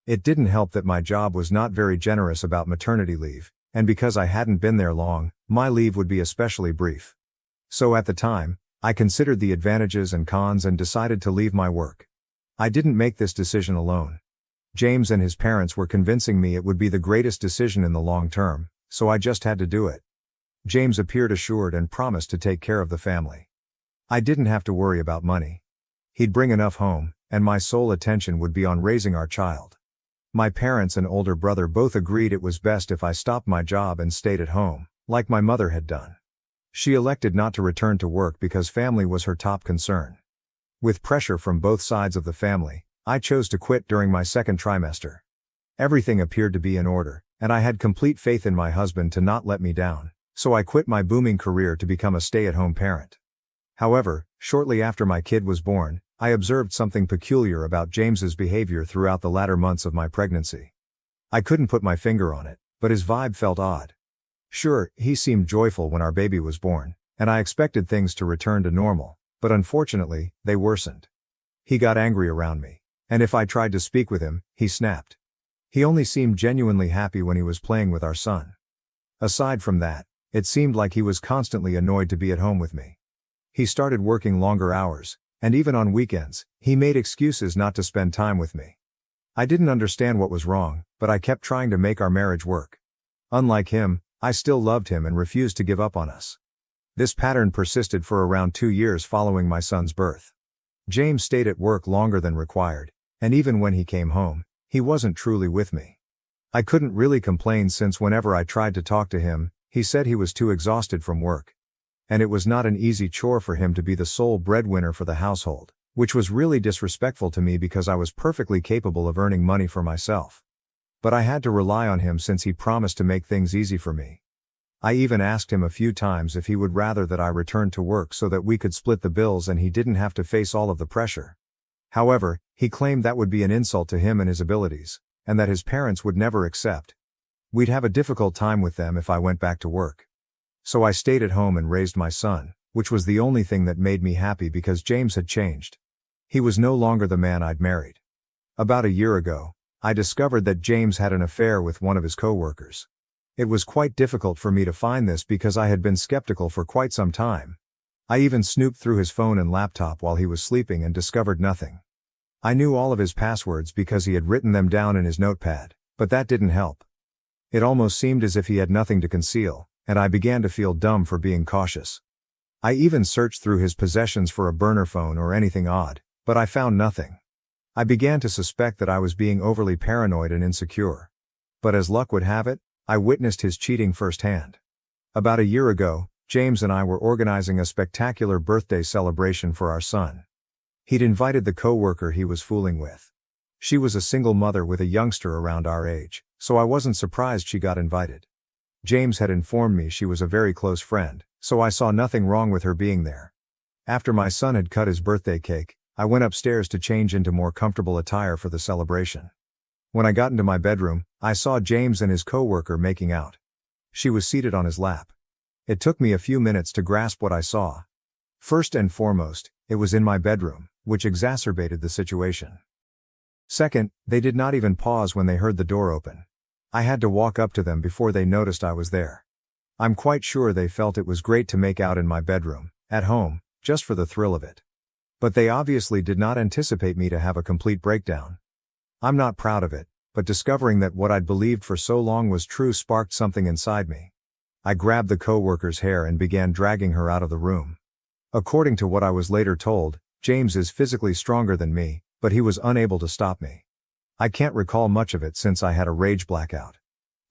It didn't help that my job was not very generous about maternity leave, and because I hadn't been there long, my leave would be especially brief. So at the time, I considered the advantages and cons and decided to leave my work. I didn't make this decision alone. James and his parents were convincing me it would be the greatest decision in the long term, so I just had to do it. James appeared assured and promised to take care of the family. I didn't have to worry about money. He'd bring enough home, and my sole attention would be on raising our child. My parents and older brother both agreed it was best if I stopped my job and stayed at home, like my mother had done. She elected not to return to work because family was her top concern. With pressure from both sides of the family, I chose to quit during my second trimester. Everything appeared to be in order, and I had complete faith in my husband to not let me down, so I quit my booming career to become a stay-at-home parent. However, shortly after my kid was born, I observed something peculiar about James's behavior throughout the latter months of my pregnancy. I couldn't put my finger on it, but his vibe felt odd. Sure, he seemed joyful when our baby was born, and I expected things to return to normal, but unfortunately, they worsened. He got angry around me, and if I tried to speak with him, he snapped. He only seemed genuinely happy when he was playing with our son. Aside from that, it seemed like he was constantly annoyed to be at home with me. He started working longer hours, and even on weekends, he made excuses not to spend time with me. I didn't understand what was wrong, but I kept trying to make our marriage work. Unlike him, I still loved him and refused to give up on us. This pattern persisted for around 2 years following my son's birth. James stayed at work longer than required, and even when he came home, he wasn't truly with me. I couldn't really complain since whenever I tried to talk to him, he said he was too exhausted from work. And it was not an easy chore for him to be the sole breadwinner for the household, which was really disrespectful to me because I was perfectly capable of earning money for myself. But I had to rely on him since he promised to make things easy for me. I even asked him a few times if he would rather that I returned to work so that we could split the bills and he didn't have to face all of the pressure. However, he claimed that would be an insult to him and his abilities, and that his parents would never accept. We'd have a difficult time with them if I went back to work. So I stayed at home and raised my son, which was the only thing that made me happy because James had changed. He was no longer the man I'd married. About a year ago, I discovered that James had an affair with one of his co-workers. It was quite difficult for me to find this because I had been skeptical for quite some time. I even snooped through his phone and laptop while he was sleeping and discovered nothing. I knew all of his passwords because he had written them down in his notepad, but that didn't help. It almost seemed as if he had nothing to conceal, and I began to feel dumb for being cautious. I even searched through his possessions for a burner phone or anything odd, but I found nothing. I began to suspect that I was being overly paranoid and insecure. But as luck would have it, I witnessed his cheating firsthand. About a year ago, James and I were organizing a spectacular birthday celebration for our son. He'd invited the co-worker he was fooling with. She was a single mother with a youngster around our age, so I wasn't surprised she got invited. James had informed me she was a very close friend, so I saw nothing wrong with her being there. After my son had cut his birthday cake, I went upstairs to change into more comfortable attire for the celebration. When I got into my bedroom, I saw James and his co-worker making out. She was seated on his lap. It took me a few minutes to grasp what I saw. First and foremost, it was in my bedroom, which exacerbated the situation. Second, they did not even pause when they heard the door open. I had to walk up to them before they noticed I was there. I'm quite sure they felt it was great to make out in my bedroom, at home, just for the thrill of it. But they obviously did not anticipate me to have a complete breakdown. I'm not proud of it, but discovering that what I'd believed for so long was true sparked something inside me. I grabbed the co-worker's hair and began dragging her out of the room. According to what I was later told, James is physically stronger than me, but he was unable to stop me. I can't recall much of it since I had a rage blackout.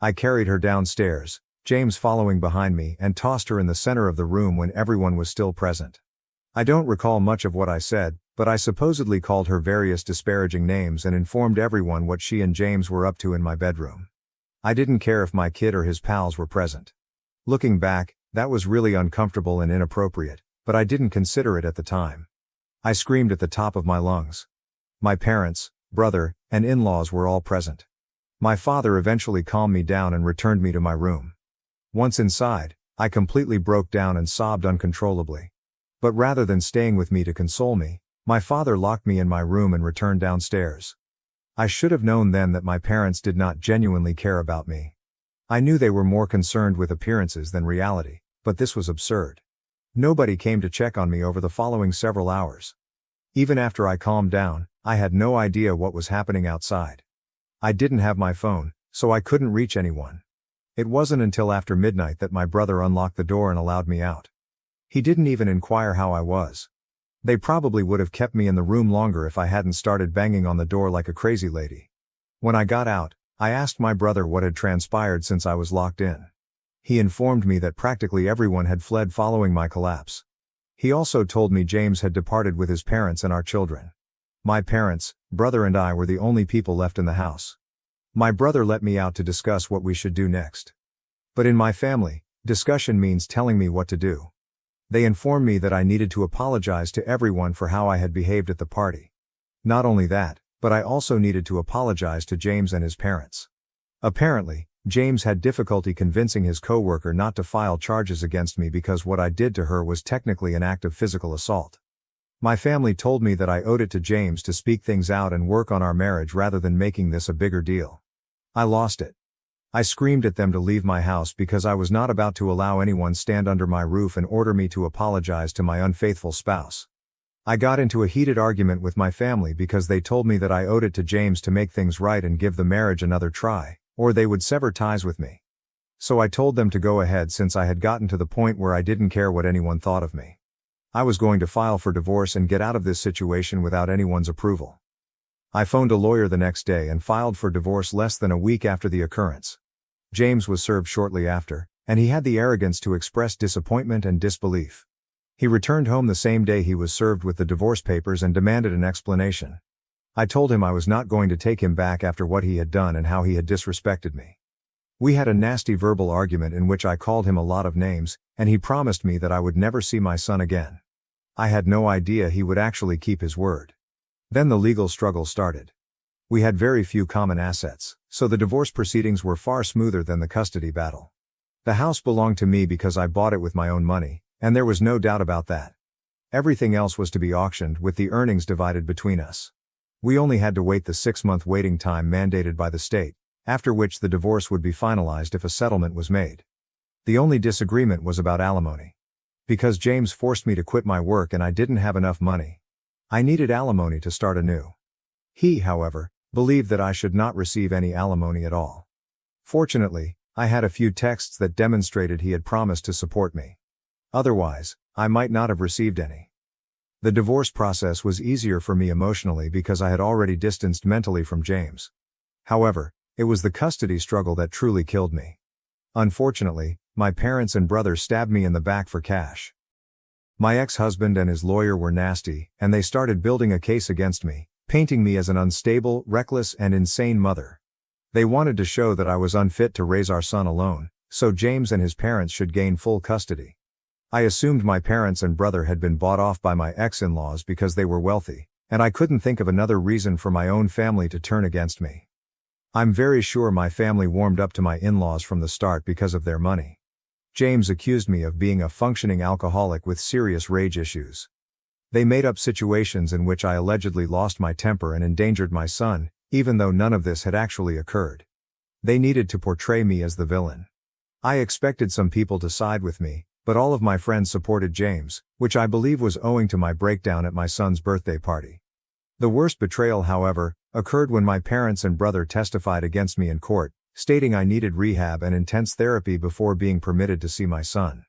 I carried her downstairs, James following behind me, and tossed her in the center of the room when everyone was still present. I don't recall much of what I said, but I supposedly called her various disparaging names and informed everyone what she and James were up to in my bedroom. I didn't care if my kid or his pals were present. Looking back, that was really uncomfortable and inappropriate, but I didn't consider it at the time. I screamed at the top of my lungs. My parents, brother, and in-laws were all present. My father eventually calmed me down and returned me to my room. Once inside, I completely broke down and sobbed uncontrollably. But rather than staying with me to console me, my father locked me in my room and returned downstairs. I should have known then that my parents did not genuinely care about me. I knew they were more concerned with appearances than reality, but this was absurd. Nobody came to check on me over the following several hours. Even after I calmed down, I had no idea what was happening outside. I didn't have my phone, so I couldn't reach anyone. It wasn't until after midnight that my brother unlocked the door and allowed me out. He didn't even inquire how I was. They probably would have kept me in the room longer if I hadn't started banging on the door like a crazy lady. When I got out, I asked my brother what had transpired since I was locked in. He informed me that practically everyone had fled following my collapse. He also told me James had departed with his parents and our children. My parents, brother and I were the only people left in the house. My brother let me out to discuss what we should do next. But in my family, discussion means telling me what to do. They informed me that I needed to apologize to everyone for how I had behaved at the party. Not only that, but I also needed to apologize to James and his parents. Apparently, James had difficulty convincing his co-worker not to file charges against me because what I did to her was technically an act of physical assault. My family told me that I owed it to James to speak things out and work on our marriage rather than making this a bigger deal. I lost it. I screamed at them to leave my house because I was not about to allow anyone stand under my roof and order me to apologize to my unfaithful spouse. I got into a heated argument with my family because they told me that I owed it to James to make things right and give the marriage another try, or they would sever ties with me. So I told them to go ahead since I had gotten to the point where I didn't care what anyone thought of me. I was going to file for divorce and get out of this situation without anyone's approval. I phoned a lawyer the next day and filed for divorce less than a week after the occurrence. James was served shortly after, and he had the arrogance to express disappointment and disbelief. He returned home the same day he was served with the divorce papers and demanded an explanation. I told him I was not going to take him back after what he had done and how he had disrespected me. We had a nasty verbal argument in which I called him a lot of names, and he promised me that I would never see my son again. I had no idea he would actually keep his word. Then the legal struggle started. We had very few common assets, so the divorce proceedings were far smoother than the custody battle. The house belonged to me because I bought it with my own money, and there was no doubt about that. Everything else was to be auctioned with the earnings divided between us. We only had to wait the 6-month waiting time mandated by the state, after which the divorce would be finalized if a settlement was made. The only disagreement was about alimony. Because James forced me to quit my work and I didn't have enough money. I needed alimony to start anew. He, however, believed that I should not receive any alimony at all. Fortunately, I had a few texts that demonstrated he had promised to support me. Otherwise, I might not have received any. The divorce process was easier for me emotionally because I had already distanced mentally from James. However, it was the custody struggle that truly killed me. Unfortunately, my parents and brother stabbed me in the back for cash. My ex-husband and his lawyer were nasty, and they started building a case against me, painting me as an unstable, reckless, and insane mother. They wanted to show that I was unfit to raise our son alone, so James and his parents should gain full custody. I assumed my parents and brother had been bought off by my ex-in-laws because they were wealthy, and I couldn't think of another reason for my own family to turn against me. I'm very sure my family warmed up to my in-laws from the start because of their money. James accused me of being a functioning alcoholic with serious rage issues. They made up situations in which I allegedly lost my temper and endangered my son, even though none of this had actually occurred. They needed to portray me as the villain. I expected some people to side with me, but all of my friends supported James, which I believe was owing to my breakdown at my son's birthday party. The worst betrayal, however, occurred when my parents and brother testified against me in court, stating I needed rehab and intense therapy before being permitted to see my son.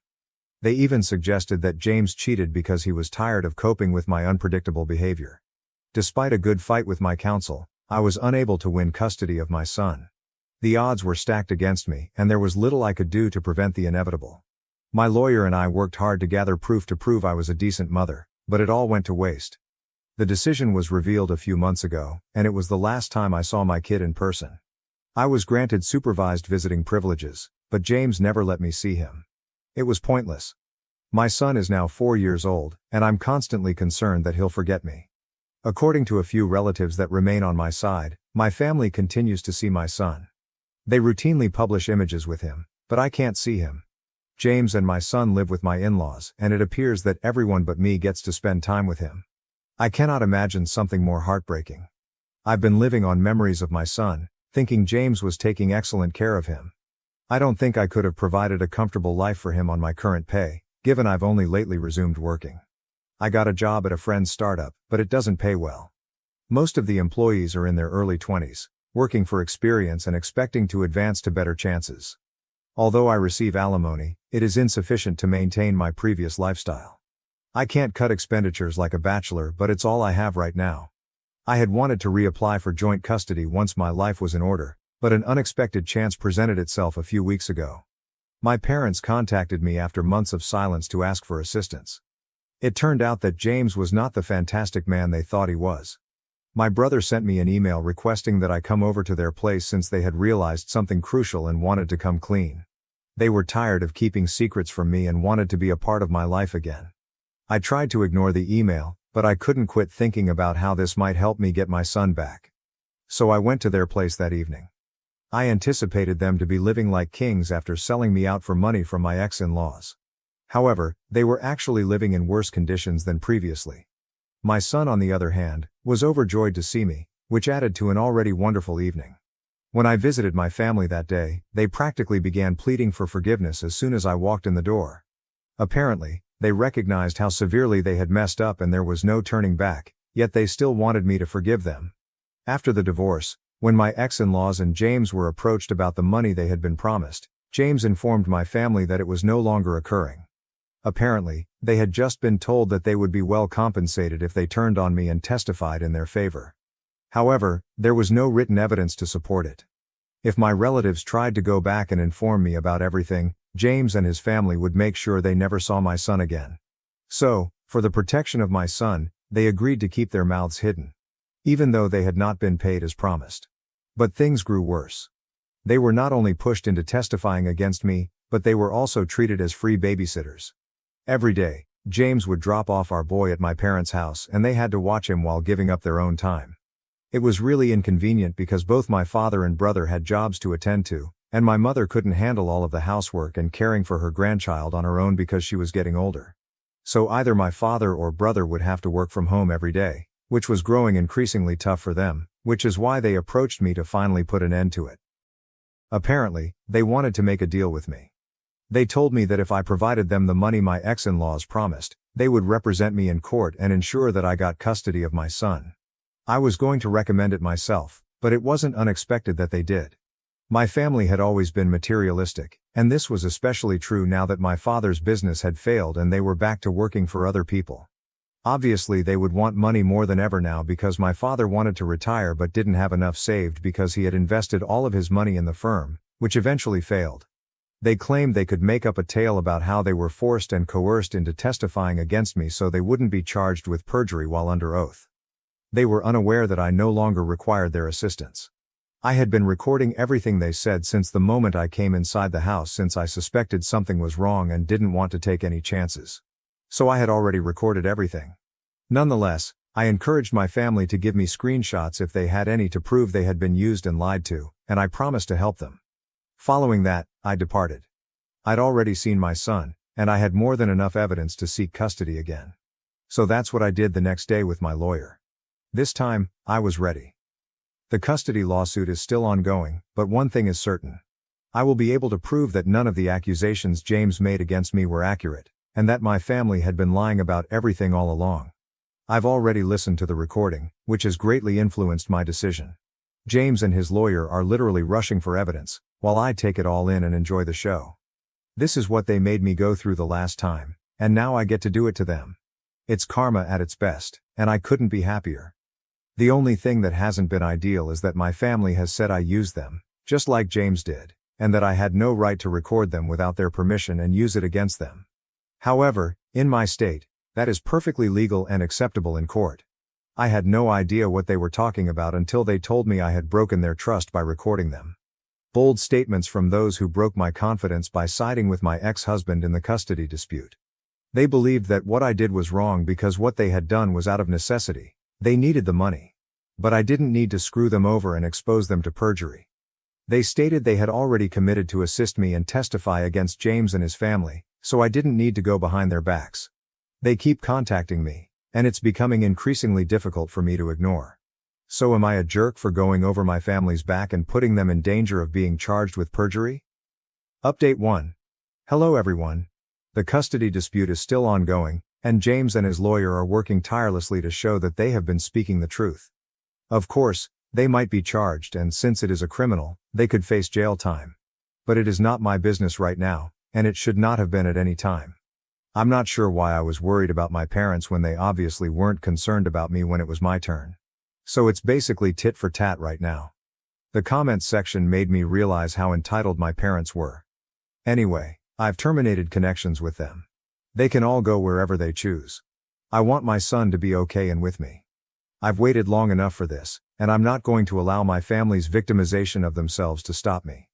They even suggested that James cheated because he was tired of coping with my unpredictable behavior. Despite a good fight with my counsel, I was unable to win custody of my son. The odds were stacked against me, and there was little I could do to prevent the inevitable. My lawyer and I worked hard to gather proof to prove I was a decent mother, but it all went to waste. The decision was revealed a few months ago, and it was the last time I saw my kid in person. I was granted supervised visiting privileges, but James never let me see him. It was pointless. My son is now 4 years old, and I'm constantly concerned that he'll forget me. According to a few relatives that remain on my side, my family continues to see my son. They routinely publish images with him, but I can't see him. James and my son live with my in-laws, and it appears that everyone but me gets to spend time with him. I cannot imagine something more heartbreaking. I've been living on memories of my son, thinking James was taking excellent care of him. I don't think I could have provided a comfortable life for him on my current pay, given I've only lately resumed working. I got a job at a friend's startup, but it doesn't pay well. Most of the employees are in their early 20s, working for experience and expecting to advance to better chances. Although I receive alimony, it is insufficient to maintain my previous lifestyle. I can't cut expenditures like a bachelor, but it's all I have right now. I had wanted to reapply for joint custody once my life was in order, but an unexpected chance presented itself a few weeks ago. My parents contacted me after months of silence to ask for assistance. It turned out that James was not the fantastic man they thought he was. My brother sent me an email requesting that I come over to their place since they had realized something crucial and wanted to come clean. They were tired of keeping secrets from me and wanted to be a part of my life again. I tried to ignore the email, but I couldn't quit thinking about how this might help me get my son back. So I went to their place that evening. I anticipated them to be living like kings after selling me out for money from my ex-in-laws. However, they were actually living in worse conditions than previously. My son, on the other hand, was overjoyed to see me, which added to an already wonderful evening. When I visited my family that day, they practically began pleading for forgiveness as soon as I walked in the door. Apparently, they recognized how severely they had messed up and there was no turning back, yet they still wanted me to forgive them. After the divorce, when my ex-in-laws and James were approached about the money they had been promised, James informed my family that it was no longer occurring. Apparently, they had just been told that they would be well compensated if they turned on me and testified in their favor. However, there was no written evidence to support it. If my relatives tried to go back and inform me about everything, James and his family would make sure they never saw my son again. So, for the protection of my son, they agreed to keep their mouths hidden, even though they had not been paid as promised. But things grew worse. They were not only pushed into testifying against me, but they were also treated as free babysitters. Every day, James would drop off our boy at my parents' house and they had to watch him while giving up their own time. It was really inconvenient because both my father and brother had jobs to attend to, and my mother couldn't handle all of the housework and caring for her grandchild on her own because she was getting older. So either my father or brother would have to work from home every day, which was growing increasingly tough for them, which is why they approached me to finally put an end to it. Apparently, they wanted to make a deal with me. They told me that if I provided them the money my ex-in-laws promised, they would represent me in court and ensure that I got custody of my son. I was going to recommend it myself, but it wasn't unexpected that they did. My family had always been materialistic, and this was especially true now that my father's business had failed and they were back to working for other people. Obviously they would want money more than ever now because my father wanted to retire but didn't have enough saved because he had invested all of his money in the firm, which eventually failed. They claimed they could make up a tale about how they were forced and coerced into testifying against me so they wouldn't be charged with perjury while under oath. They were unaware that I no longer required their assistance. I had been recording everything they said since the moment I came inside the house since I suspected something was wrong and didn't want to take any chances. So I had already recorded everything. Nonetheless, I encouraged my family to give me screenshots if they had any to prove they had been used and lied to, and I promised to help them. Following that, I departed. I'd already seen my son, and I had more than enough evidence to seek custody again. So that's what I did the next day with my lawyer. This time, I was ready. The custody lawsuit is still ongoing, but one thing is certain. I will be able to prove that none of the accusations James made against me were accurate, and that my family had been lying about everything all along. I've already listened to the recording, which has greatly influenced my decision. James and his lawyer are literally rushing for evidence, while I take it all in and enjoy the show. This is what they made me go through the last time, and now I get to do it to them. It's karma at its best, and I couldn't be happier. The only thing that hasn't been ideal is that my family has said I used them, just like James did, and that I had no right to record them without their permission and use it against them. However, in my state, that is perfectly legal and acceptable in court. I had no idea what they were talking about until they told me I had broken their trust by recording them. Bold statements from those who broke my confidence by siding with my ex-husband in the custody dispute. They believed that what I did was wrong because what they had done was out of necessity. They needed the money. But I didn't need to screw them over and expose them to perjury. They stated they had already committed to assist me and testify against James and his family, so I didn't need to go behind their backs. They keep contacting me, and it's becoming increasingly difficult for me to ignore. So am I a jerk for going over my family's back and putting them in danger of being charged with perjury? Update 1. Hello everyone. The custody dispute is still ongoing, and James and his lawyer are working tirelessly to show that they have been speaking the truth. Of course, they might be charged, and since it is a criminal, they could face jail time. But it is not my business right now, and it should not have been at any time. I'm not sure why I was worried about my parents when they obviously weren't concerned about me when it was my turn. So it's basically tit for tat right now. The comments section made me realize how entitled my parents were. Anyway, I've terminated connections with them. They can all go wherever they choose. I want my son to be okay and with me. I've waited long enough for this, and I'm not going to allow my family's victimization of themselves to stop me.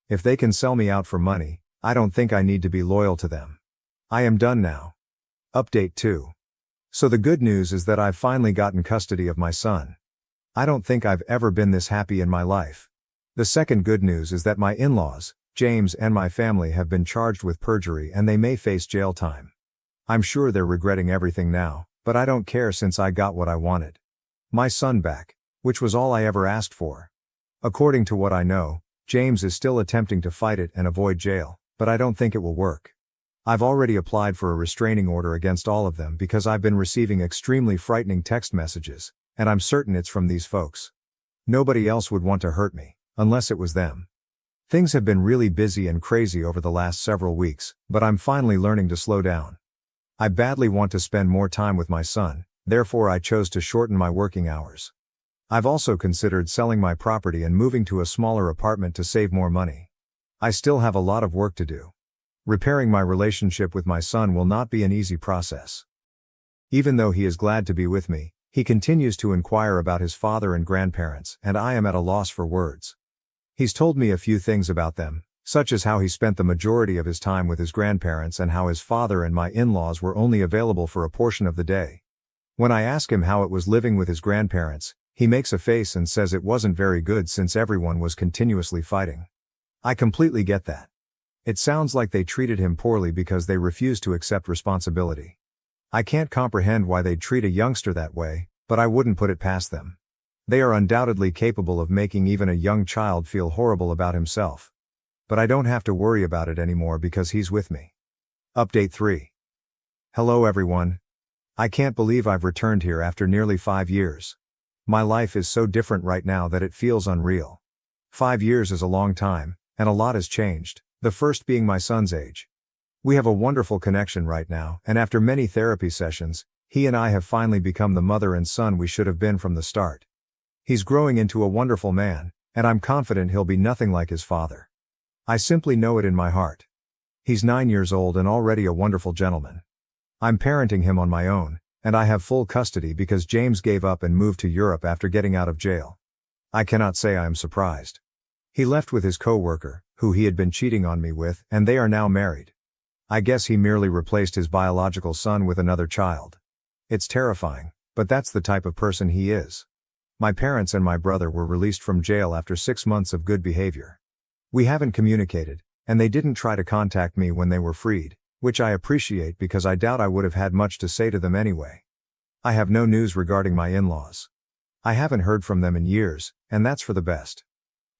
If they can sell me out for money, I don't think I need to be loyal to them. I am done now. Update 2. So the good news is that I've finally gotten custody of my son. I don't think I've ever been this happy in my life. The second good news is that my in-laws, James and my family have been charged with perjury and they may face jail time. I'm sure they're regretting everything now, but I don't care since I got what I wanted. My son back, which was all I ever asked for. According to what I know, James is still attempting to fight it and avoid jail, but I don't think it will work. I've already applied for a restraining order against all of them because I've been receiving extremely frightening text messages, and I'm certain it's from these folks. Nobody else would want to hurt me, unless it was them. Things have been really busy and crazy over the last several weeks, but I'm finally learning to slow down. I badly want to spend more time with my son, therefore I chose to shorten my working hours. I've also considered selling my property and moving to a smaller apartment to save more money. I still have a lot of work to do. Repairing my relationship with my son will not be an easy process. Even though he is glad to be with me, he continues to inquire about his father and grandparents, and I am at a loss for words. He's told me a few things about them, such as how he spent the majority of his time with his grandparents and how his father and my in-laws were only available for a portion of the day. When I ask him how it was living with his grandparents, he makes a face and says it wasn't very good since everyone was continuously fighting. I completely get that. It sounds like they treated him poorly because they refused to accept responsibility. I can't comprehend why they'd treat a youngster that way, but I wouldn't put it past them. They are undoubtedly capable of making even a young child feel horrible about himself. But I don't have to worry about it anymore because he's with me. Update 3. Hello everyone. I can't believe I've returned here after nearly 5 years. My life is so different right now that it feels unreal. 5 years is a long time, and a lot has changed, the first being my son's age. We have a wonderful connection right now, and after many therapy sessions, he and I have finally become the mother and son we should have been from the start. He's growing into a wonderful man, and I'm confident he'll be nothing like his father. I simply know it in my heart. He's 9 years old and already a wonderful gentleman. I'm parenting him on my own, and I have full custody because James gave up and moved to Europe after getting out of jail. I cannot say I am surprised. He left with his co-worker, who he had been cheating on me with, and they are now married. I guess he merely replaced his biological son with another child. It's terrifying, but that's the type of person he is. My parents and my brother were released from jail after 6 months of good behavior. We haven't communicated, and they didn't try to contact me when they were freed, which I appreciate because I doubt I would have had much to say to them anyway. I have no news regarding my in-laws. I haven't heard from them in years, and that's for the best.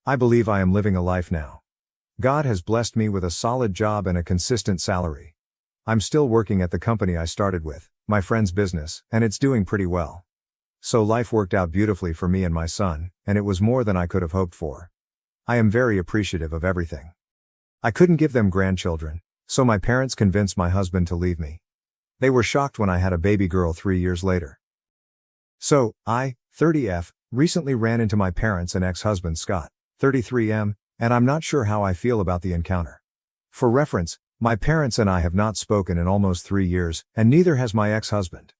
I believe I am living a life now. God has blessed me with a solid job and a consistent salary. I'm still working at the company I started with, my friend's business, and it's doing pretty well. So life worked out beautifully for me and my son, and it was more than I could have hoped for. I am very appreciative of everything. I couldn't give them grandchildren, so my parents convinced my husband to leave me. They were shocked when I had a baby girl 3 years later. So, I, 30F, recently ran into my parents and ex-husband Scott, 33M, and I'm not sure how I feel about the encounter. For reference, my parents and I have not spoken in almost 3 years, and neither has my ex-husband.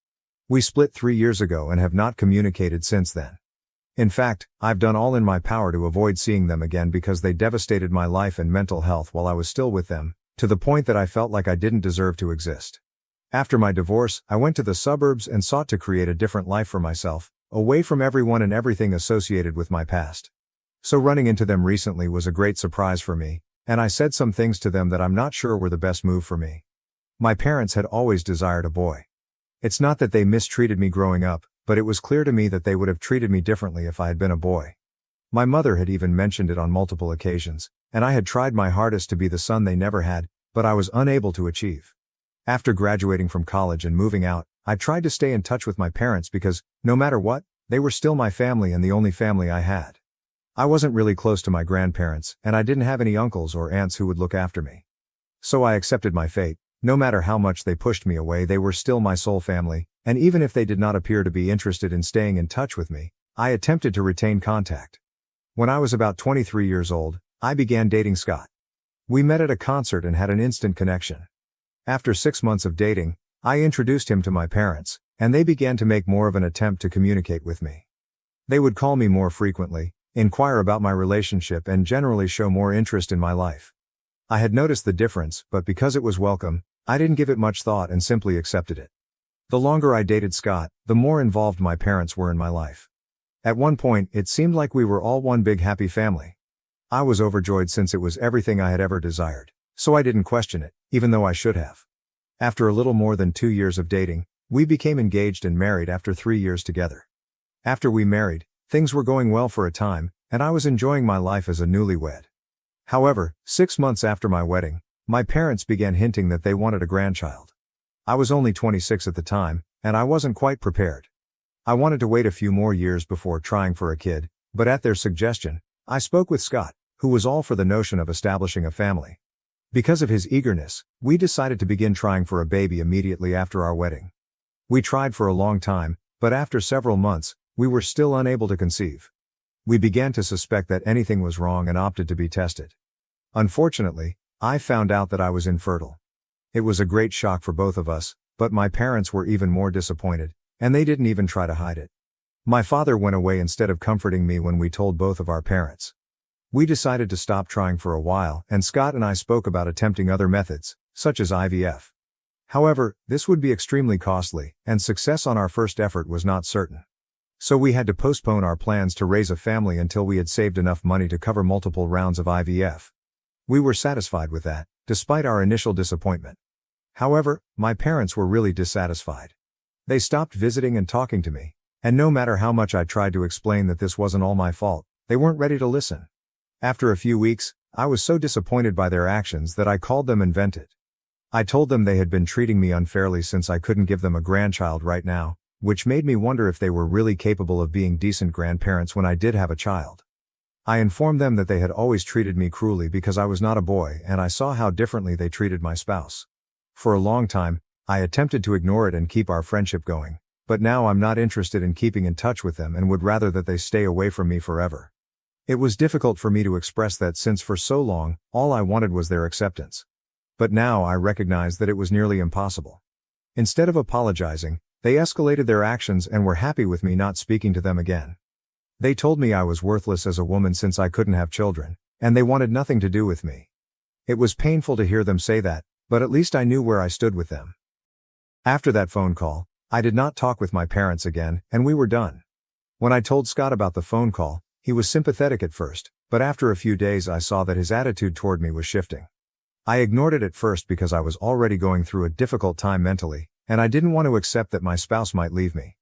We split 3 years ago and have not communicated since then. In fact, I've done all in my power to avoid seeing them again because they devastated my life and mental health while I was still with them, to the point that I felt like I didn't deserve to exist. After my divorce, I went to the suburbs and sought to create a different life for myself, away from everyone and everything associated with my past. So running into them recently was a great surprise for me, and I said some things to them that I'm not sure were the best move for me. My parents had always desired a boy. It's not that they mistreated me growing up, but it was clear to me that they would have treated me differently if I had been a boy. My mother had even mentioned it on multiple occasions, and I had tried my hardest to be the son they never had, but I was unable to achieve. After graduating from college and moving out, I tried to stay in touch with my parents because, no matter what, they were still my family and the only family I had. I wasn't really close to my grandparents, and I didn't have any uncles or aunts who would look after me. So I accepted my fate. No matter how much they pushed me away, they were still my sole family, and even if they did not appear to be interested in staying in touch with me, I attempted to retain contact. When I was about 23 years old, I began dating Scott. We met at a concert and had an instant connection. After 6 months of dating, I introduced him to my parents, and they began to make more of an attempt to communicate with me. They would call me more frequently, inquire about my relationship, and generally show more interest in my life. I had noticed the difference, but because it was welcome, I didn't give it much thought and simply accepted it. The longer I dated Scott, the more involved my parents were in my life. At one point, it seemed like we were all one big happy family. I was overjoyed since it was everything I had ever desired, so I didn't question it, even though I should have. After a little more than 2 years of dating, we became engaged and married after 3 years together. After we married, things were going well for a time, and I was enjoying my life as a newlywed. However, 6 months after my wedding, my parents began hinting that they wanted a grandchild. I was only 26 at the time, and I wasn't quite prepared. I wanted to wait a few more years before trying for a kid, but at their suggestion, I spoke with Scott, who was all for the notion of establishing a family. Because of his eagerness, we decided to begin trying for a baby immediately after our wedding. We tried for a long time, but after several months, we were still unable to conceive. We began to suspect that anything was wrong and opted to be tested. Unfortunately, I found out that I was infertile. It was a great shock for both of us, but my parents were even more disappointed, and they didn't even try to hide it. My father went away instead of comforting me when we told both of our parents. We decided to stop trying for a while, and Scott and I spoke about attempting other methods, such as IVF. However, this would be extremely costly, and success on our first effort was not certain. So we had to postpone our plans to raise a family until we had saved enough money to cover multiple rounds of IVF. We were satisfied with that, despite our initial disappointment. However, my parents were really dissatisfied. They stopped visiting and talking to me, and no matter how much I tried to explain that this wasn't all my fault, they weren't ready to listen. After a few weeks, I was so disappointed by their actions that I called them and vented. I told them they had been treating me unfairly since I couldn't give them a grandchild right now, which made me wonder if they were really capable of being decent grandparents when I did have a child. I informed them that they had always treated me cruelly because I was not a boy, and I saw how differently they treated my spouse. For a long time, I attempted to ignore it and keep our friendship going, but now I'm not interested in keeping in touch with them and would rather that they stay away from me forever. It was difficult for me to express that since for so long, all I wanted was their acceptance. But now I recognize that it was nearly impossible. Instead of apologizing, they escalated their actions and were happy with me not speaking to them again. They told me I was worthless as a woman since I couldn't have children, and they wanted nothing to do with me. It was painful to hear them say that, but at least I knew where I stood with them. After that phone call, I did not talk with my parents again, and we were done. When I told Scott about the phone call, he was sympathetic at first, but after a few days I saw that his attitude toward me was shifting. I ignored it at first because I was already going through a difficult time mentally, and I didn't want to accept that my spouse might leave me.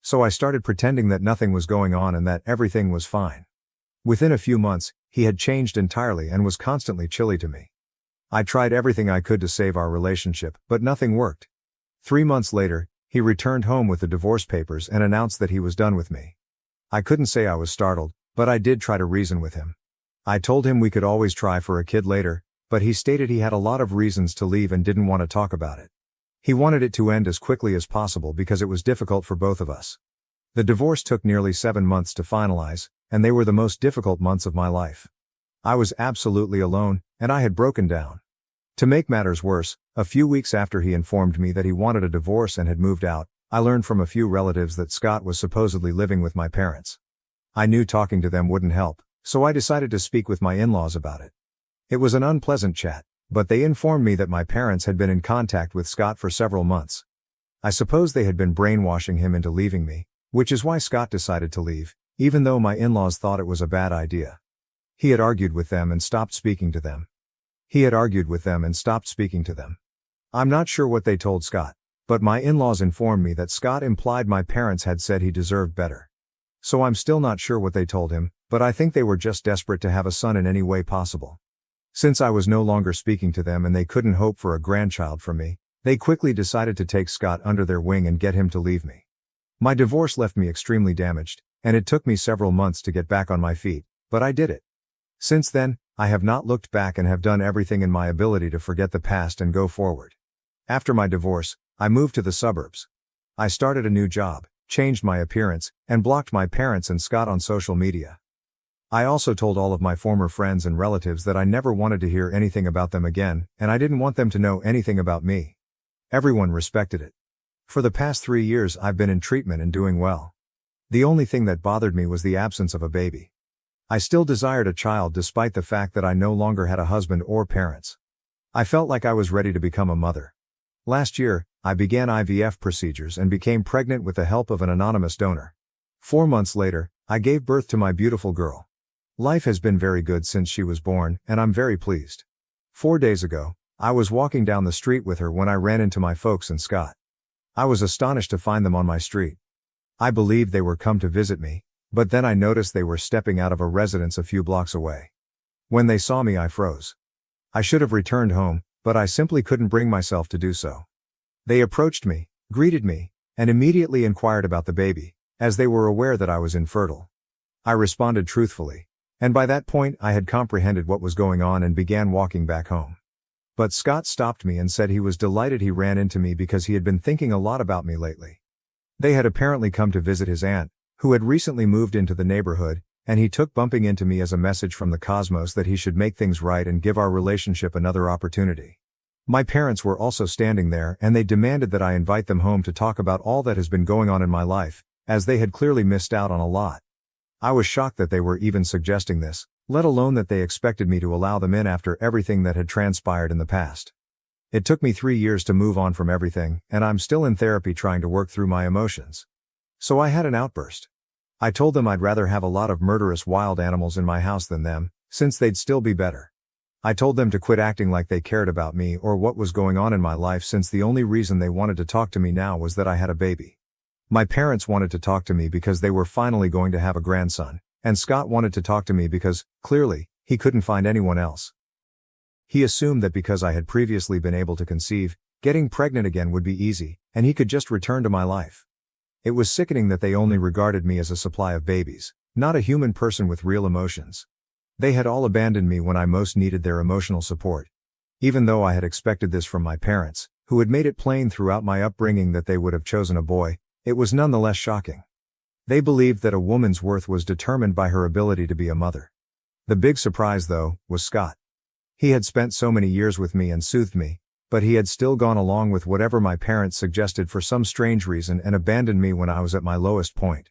So I started pretending that nothing was going on and that everything was fine. Within a few months, he had changed entirely and was constantly chilly to me. I tried everything I could to save our relationship, but nothing worked. 3 months later, he returned home with the divorce papers and announced that he was done with me. I couldn't say I was startled, but I did try to reason with him. I told him we could always try for a kid later, but he stated he had a lot of reasons to leave and didn't want to talk about it. He wanted it to end as quickly as possible because it was difficult for both of us. The divorce took nearly 7 months to finalize, and they were the most difficult months of my life. I was absolutely alone, and I had broken down. To make matters worse, a few weeks after he informed me that he wanted a divorce and had moved out, I learned from a few relatives that Scott was supposedly living with my parents. I knew talking to them wouldn't help, so I decided to speak with my in-laws about it. It was an unpleasant chat, but they informed me that my parents had been in contact with Scott for several months. I suppose they had been brainwashing him into leaving me, which is why Scott decided to leave, even though my in-laws thought it was a bad idea. He had argued with them and stopped speaking to them. I'm not sure what they told Scott, but my in-laws informed me that Scott implied my parents had said he deserved better. So I'm still not sure what they told him, but I think they were just desperate to have a son in any way possible. Since I was no longer speaking to them and they couldn't hope for a grandchild from me, they quickly decided to take Scott under their wing and get him to leave me. My divorce left me extremely damaged, and it took me several months to get back on my feet, but I did it. Since then, I have not looked back and have done everything in my ability to forget the past and go forward. After my divorce, I moved to the suburbs. I started a new job, changed my appearance, and blocked my parents and Scott on social media. I also told all of my former friends and relatives that I never wanted to hear anything about them again, and I didn't want them to know anything about me. Everyone respected it. For the past 3 years I've been in treatment and doing well. The only thing that bothered me was the absence of a baby. I still desired a child despite the fact that I no longer had a husband or parents. I felt like I was ready to become a mother. Last year, I began IVF procedures and became pregnant with the help of an anonymous donor. 4 months later, I gave birth to my beautiful girl. Life has been very good since she was born, and I'm very pleased. 4 days ago, I was walking down the street with her when I ran into my folks and Scott. I was astonished to find them on my street. I believed they were come to visit me, but then I noticed they were stepping out of a residence a few blocks away. When they saw me, I froze. I should have returned home, but I simply couldn't bring myself to do so. They approached me, greeted me, and immediately inquired about the baby, as they were aware that I was infertile. I responded truthfully, and by that point I had comprehended what was going on and began walking back home. But Scott stopped me and said he was delighted he ran into me because he had been thinking a lot about me lately. They had apparently come to visit his aunt, who had recently moved into the neighborhood, and he took bumping into me as a message from the cosmos that he should make things right and give our relationship another opportunity. My parents were also standing there and they demanded that I invite them home to talk about all that has been going on in my life, as they had clearly missed out on a lot. I was shocked that they were even suggesting this, let alone that they expected me to allow them in after everything that had transpired in the past. It took me 3 years to move on from everything, and I'm still in therapy trying to work through my emotions. So I had an outburst. I told them I'd rather have a lot of murderous wild animals in my house than them, since they'd still be better. I told them to quit acting like they cared about me or what was going on in my life, since the only reason they wanted to talk to me now was that I had a baby. My parents wanted to talk to me because they were finally going to have a grandson, and Scott wanted to talk to me because, clearly, he couldn't find anyone else. He assumed that because I had previously been able to conceive, getting pregnant again would be easy, and he could just return to my life. It was sickening that they only regarded me as a supply of babies, not a human person with real emotions. They had all abandoned me when I most needed their emotional support. Even though I had expected this from my parents, who had made it plain throughout my upbringing that they would have chosen a boy, it was nonetheless shocking. They believed that a woman's worth was determined by her ability to be a mother. The big surprise, though, was Scott. He had spent so many years with me and soothed me, but he had still gone along with whatever my parents suggested for some strange reason and abandoned me when I was at my lowest point.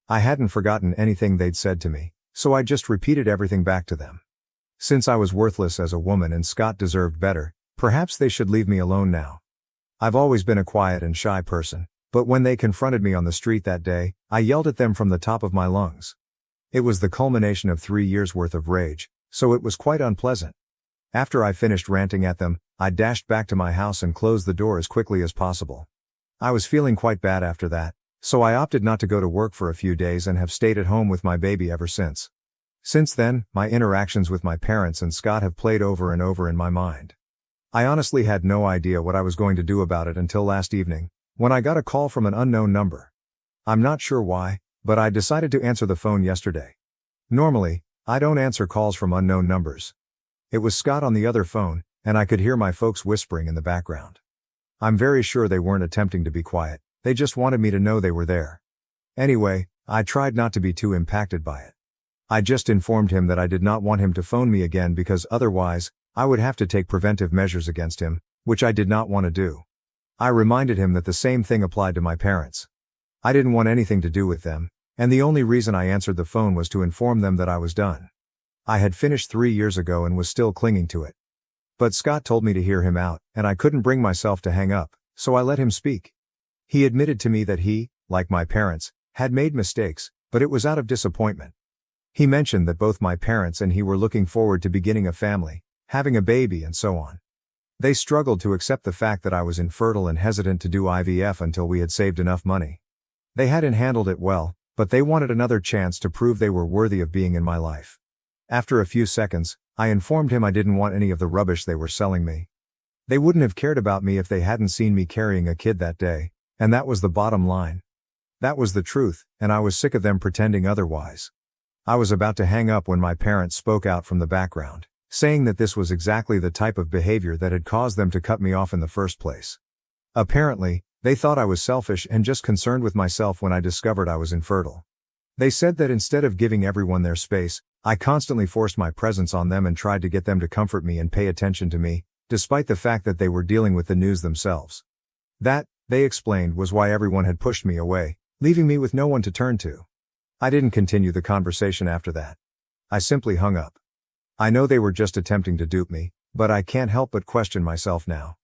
I hadn't forgotten anything they'd said to me, so I just repeated everything back to them. Since I was worthless as a woman and Scott deserved better, perhaps they should leave me alone now. I've always been a quiet and shy person, but when they confronted me on the street that day, I yelled at them from the top of my lungs. It was the culmination of 3 years' worth of rage, so it was quite unpleasant. After I finished ranting at them, I dashed back to my house and closed the door as quickly as possible. I was feeling quite bad after that, so I opted not to go to work for a few days and have stayed at home with my baby ever since. Since then, my interactions with my parents and Scott have played over and over in my mind. I honestly had no idea what I was going to do about it until last evening, when I got a call from an unknown number. I'm not sure why, but I decided to answer the phone yesterday. Normally, I don't answer calls from unknown numbers. It was Scott on the other phone, and I could hear my folks whispering in the background. I'm very sure they weren't attempting to be quiet, they just wanted me to know they were there. Anyway, I tried not to be too impacted by it. I just informed him that I did not want him to phone me again because otherwise, I would have to take preventive measures against him, which I did not want to do. I reminded him that the same thing applied to my parents. I didn't want anything to do with them, and the only reason I answered the phone was to inform them that I was done. I had finished 3 years ago and was still clinging to it. But Scott told me to hear him out, and I couldn't bring myself to hang up, so I let him speak. He admitted to me that he, like my parents, had made mistakes, but it was out of disappointment. He mentioned that both my parents and he were looking forward to beginning a family, having a baby and so on. They struggled to accept the fact that I was infertile and hesitant to do IVF until we had saved enough money. They hadn't handled it well, but they wanted another chance to prove they were worthy of being in my life. After a few seconds, I informed him I didn't want any of the rubbish they were selling me. They wouldn't have cared about me if they hadn't seen me carrying a kid that day, and that was the bottom line. That was the truth, and I was sick of them pretending otherwise. I was about to hang up when my parents spoke out from the background, saying that this was exactly the type of behavior that had caused them to cut me off in the first place. Apparently, they thought I was selfish and just concerned with myself when I discovered I was infertile. They said that instead of giving everyone their space, I constantly forced my presence on them and tried to get them to comfort me and pay attention to me, despite the fact that they were dealing with the news themselves. That, they explained, was why everyone had pushed me away, leaving me with no one to turn to. I didn't continue the conversation after that. I simply hung up. I know they were just attempting to dupe me, but I can't help but question myself now.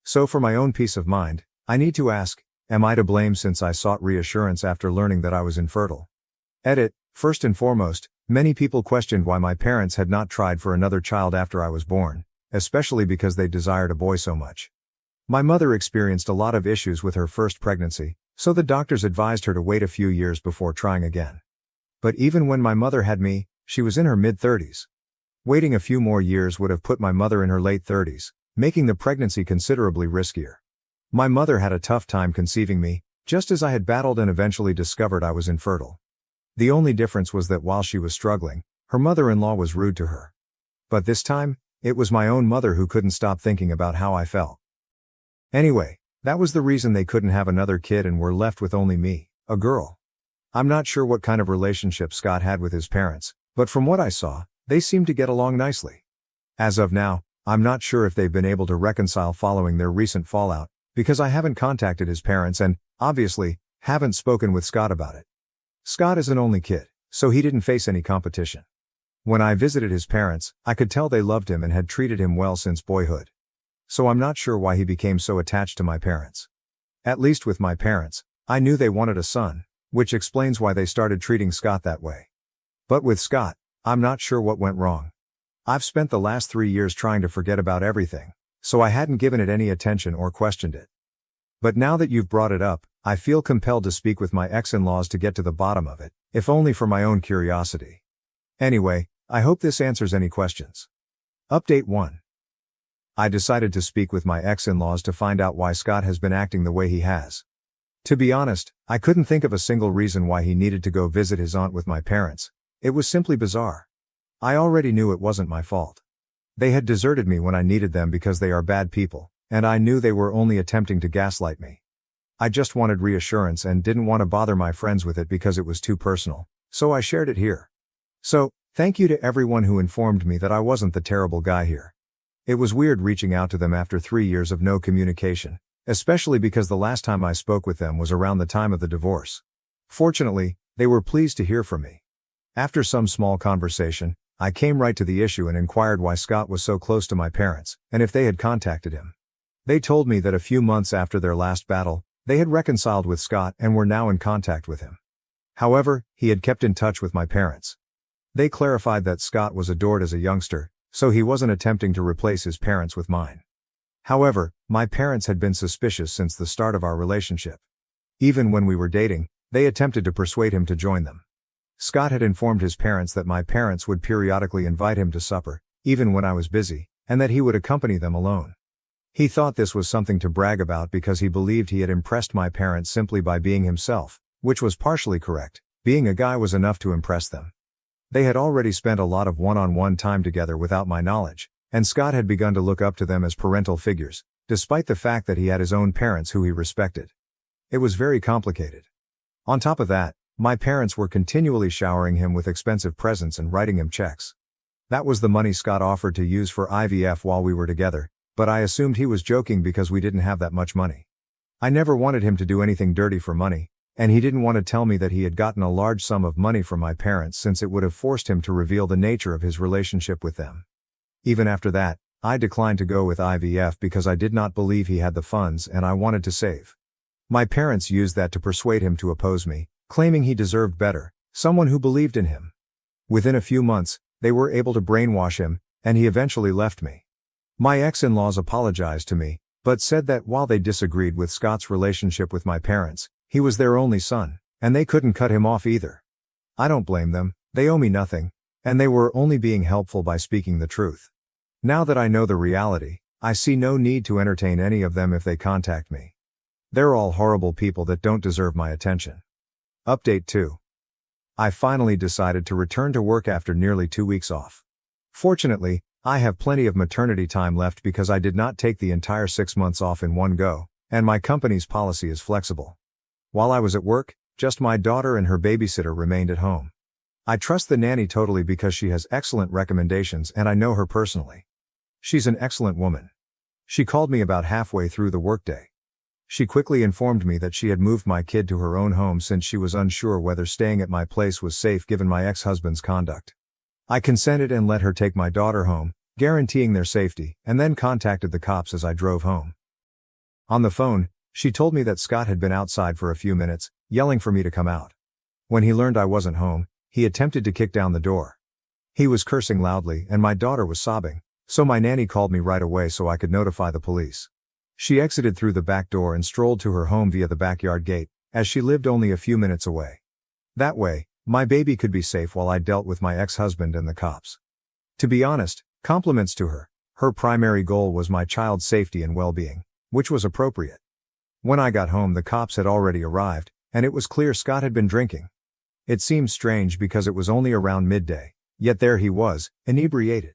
So for my own peace of mind, I need to ask, am I to blame since I sought reassurance after learning that I was infertile? Edit, first and foremost, many people questioned why my parents had not tried for another child after I was born, especially because they desired a boy so much. My mother experienced a lot of issues with her first pregnancy, so the doctors advised her to wait a few years before trying again. But even when my mother had me, she was in her mid-30s. Waiting a few more years would have put my mother in her late 30s, making the pregnancy considerably riskier. My mother had a tough time conceiving me, just as I had battled and eventually discovered I was infertile. The only difference was that while she was struggling, her mother-in-law was rude to her. But this time, it was my own mother who couldn't stop thinking about how I felt. Anyway, that was the reason they couldn't have another kid and were left with only me, a girl. I'm not sure what kind of relationship Scott had with his parents, but from what I saw, they seemed to get along nicely. As of now, I'm not sure if they've been able to reconcile following their recent fallout, because I haven't contacted his parents and, obviously, haven't spoken with Scott about it. Scott is an only kid, so he didn't face any competition. When I visited his parents, I could tell they loved him and had treated him well since boyhood. So I'm not sure why he became so attached to my parents. At least with my parents, I knew they wanted a son, which explains why they started treating Scott that way. But with Scott, I'm not sure what went wrong. I've spent the last 3 years trying to forget about everything, so I hadn't given it any attention or questioned it. But now that you've brought it up, I feel compelled to speak with my ex-in-laws to get to the bottom of it, if only for my own curiosity. Anyway, I hope this answers any questions. Update 1. I decided to speak with my ex-in-laws to find out why Scott has been acting the way he has. To be honest, I couldn't think of a single reason why he needed to go visit his aunt with my parents. It was simply bizarre. I already knew it wasn't my fault. They had deserted me when I needed them because they are bad people, and I knew they were only attempting to gaslight me. I just wanted reassurance and didn't want to bother my friends with it because it was too personal, so I shared it here. So, thank you to everyone who informed me that I wasn't the terrible guy here. It was weird reaching out to them after 3 years of no communication, especially because the last time I spoke with them was around the time of the divorce. Fortunately, they were pleased to hear from me. After some small conversation, I came right to the issue and inquired why Scott was so close to my parents, and if they had contacted him. They told me that a few months after their last battle, they had reconciled with Scott and were now in contact with him. However, he had kept in touch with my parents. They clarified that Scott was adored as a youngster, so he wasn't attempting to replace his parents with mine. However, my parents had been suspicious since the start of our relationship. Even when we were dating, they attempted to persuade him to join them. Scott had informed his parents that my parents would periodically invite him to supper, even when I was busy, and that he would accompany them alone. He thought this was something to brag about because he believed he had impressed my parents simply by being himself, which was partially correct. Being a guy was enough to impress them. They had already spent a lot of one-on-one time together without my knowledge, and Scott had begun to look up to them as parental figures, despite the fact that he had his own parents who he respected. It was very complicated. On top of that, my parents were continually showering him with expensive presents and writing him checks. That was the money Scott offered to use for IVF while we were together, but I assumed he was joking because we didn't have that much money. I never wanted him to do anything dirty for money, and he didn't want to tell me that he had gotten a large sum of money from my parents since it would have forced him to reveal the nature of his relationship with them. Even after that, I declined to go with IVF because I did not believe he had the funds and I wanted to save. My parents used that to persuade him to oppose me, claiming he deserved better, someone who believed in him. Within a few months, they were able to brainwash him, and he eventually left me. My ex-in-laws apologized to me, but said that while they disagreed with Scott's relationship with my parents, he was their only son, and they couldn't cut him off either. I don't blame them, they owe me nothing, and they were only being helpful by speaking the truth. Now that I know the reality, I see no need to entertain any of them if they contact me. They're all horrible people that don't deserve my attention. Update 2. I finally decided to return to work after nearly 2 weeks off. Fortunately, I have plenty of maternity time left because I did not take the entire 6 months off in one go, and my company's policy is flexible. While I was at work, just my daughter and her babysitter remained at home. I trust the nanny totally because she has excellent recommendations and I know her personally. She's an excellent woman. She called me about halfway through the workday. She quickly informed me that she had moved my kid to her own home since she was unsure whether staying at my place was safe given my ex-husband's conduct. I consented and let her take my daughter home, guaranteeing their safety, and then contacted the cops as I drove home. On the phone, she told me that Scott had been outside for a few minutes, yelling for me to come out. When he learned I wasn't home, he attempted to kick down the door. He was cursing loudly and my daughter was sobbing, so my nanny called me right away so I could notify the police. She exited through the back door and strolled to her home via the backyard gate, as she lived only a few minutes away. That way, my baby could be safe while I dealt with my ex-husband and the cops. To be honest, compliments to her. Her primary goal was my child's safety and well-being, which was appropriate. When I got home the cops had already arrived, and it was clear Scott had been drinking. It seemed strange because it was only around midday, yet there he was, inebriated.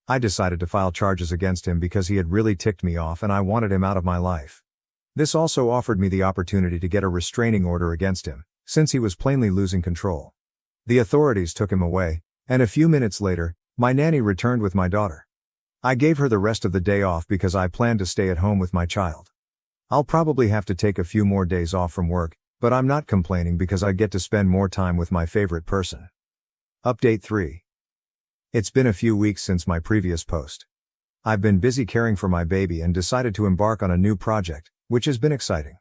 I decided to file charges against him because he had really ticked me off and I wanted him out of my life. This also offered me the opportunity to get a restraining order against him, since he was plainly losing control. The authorities took him away, and a few minutes later, my nanny returned with my daughter. I gave her the rest of the day off because I plan to stay at home with my child. I'll probably have to take a few more days off from work, but I'm not complaining because I get to spend more time with my favorite person. Update 3. It's been a few weeks since my previous post. I've been busy caring for my baby and decided to embark on a new project, which has been exciting.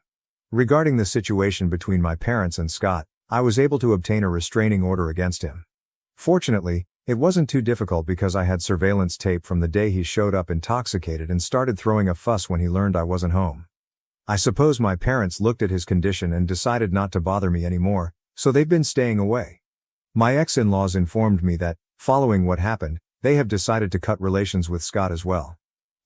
Regarding the situation between my parents and Scott, I was able to obtain a restraining order against him. Fortunately, it wasn't too difficult because I had surveillance tape from the day he showed up intoxicated and started throwing a fuss when he learned I wasn't home. I suppose my parents looked at his condition and decided not to bother me anymore, so they've been staying away. My ex-in-laws informed me that, following what happened, they have decided to cut relations with Scott as well.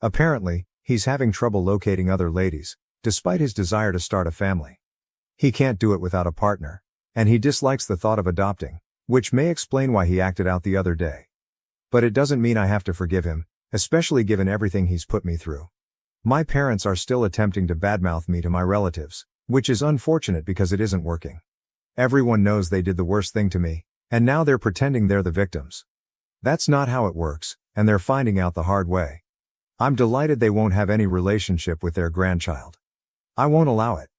Apparently, he's having trouble locating other ladies, despite his desire to start a family. He can't do it without a partner, and he dislikes the thought of adopting, which may explain why he acted out the other day. But it doesn't mean I have to forgive him, especially given everything he's put me through. My parents are still attempting to badmouth me to my relatives, which is unfortunate because it isn't working. Everyone knows they did the worst thing to me, and now they're pretending they're the victims. That's not how it works, and they're finding out the hard way. I'm delighted they won't have any relationship with their grandchild. I won't allow it.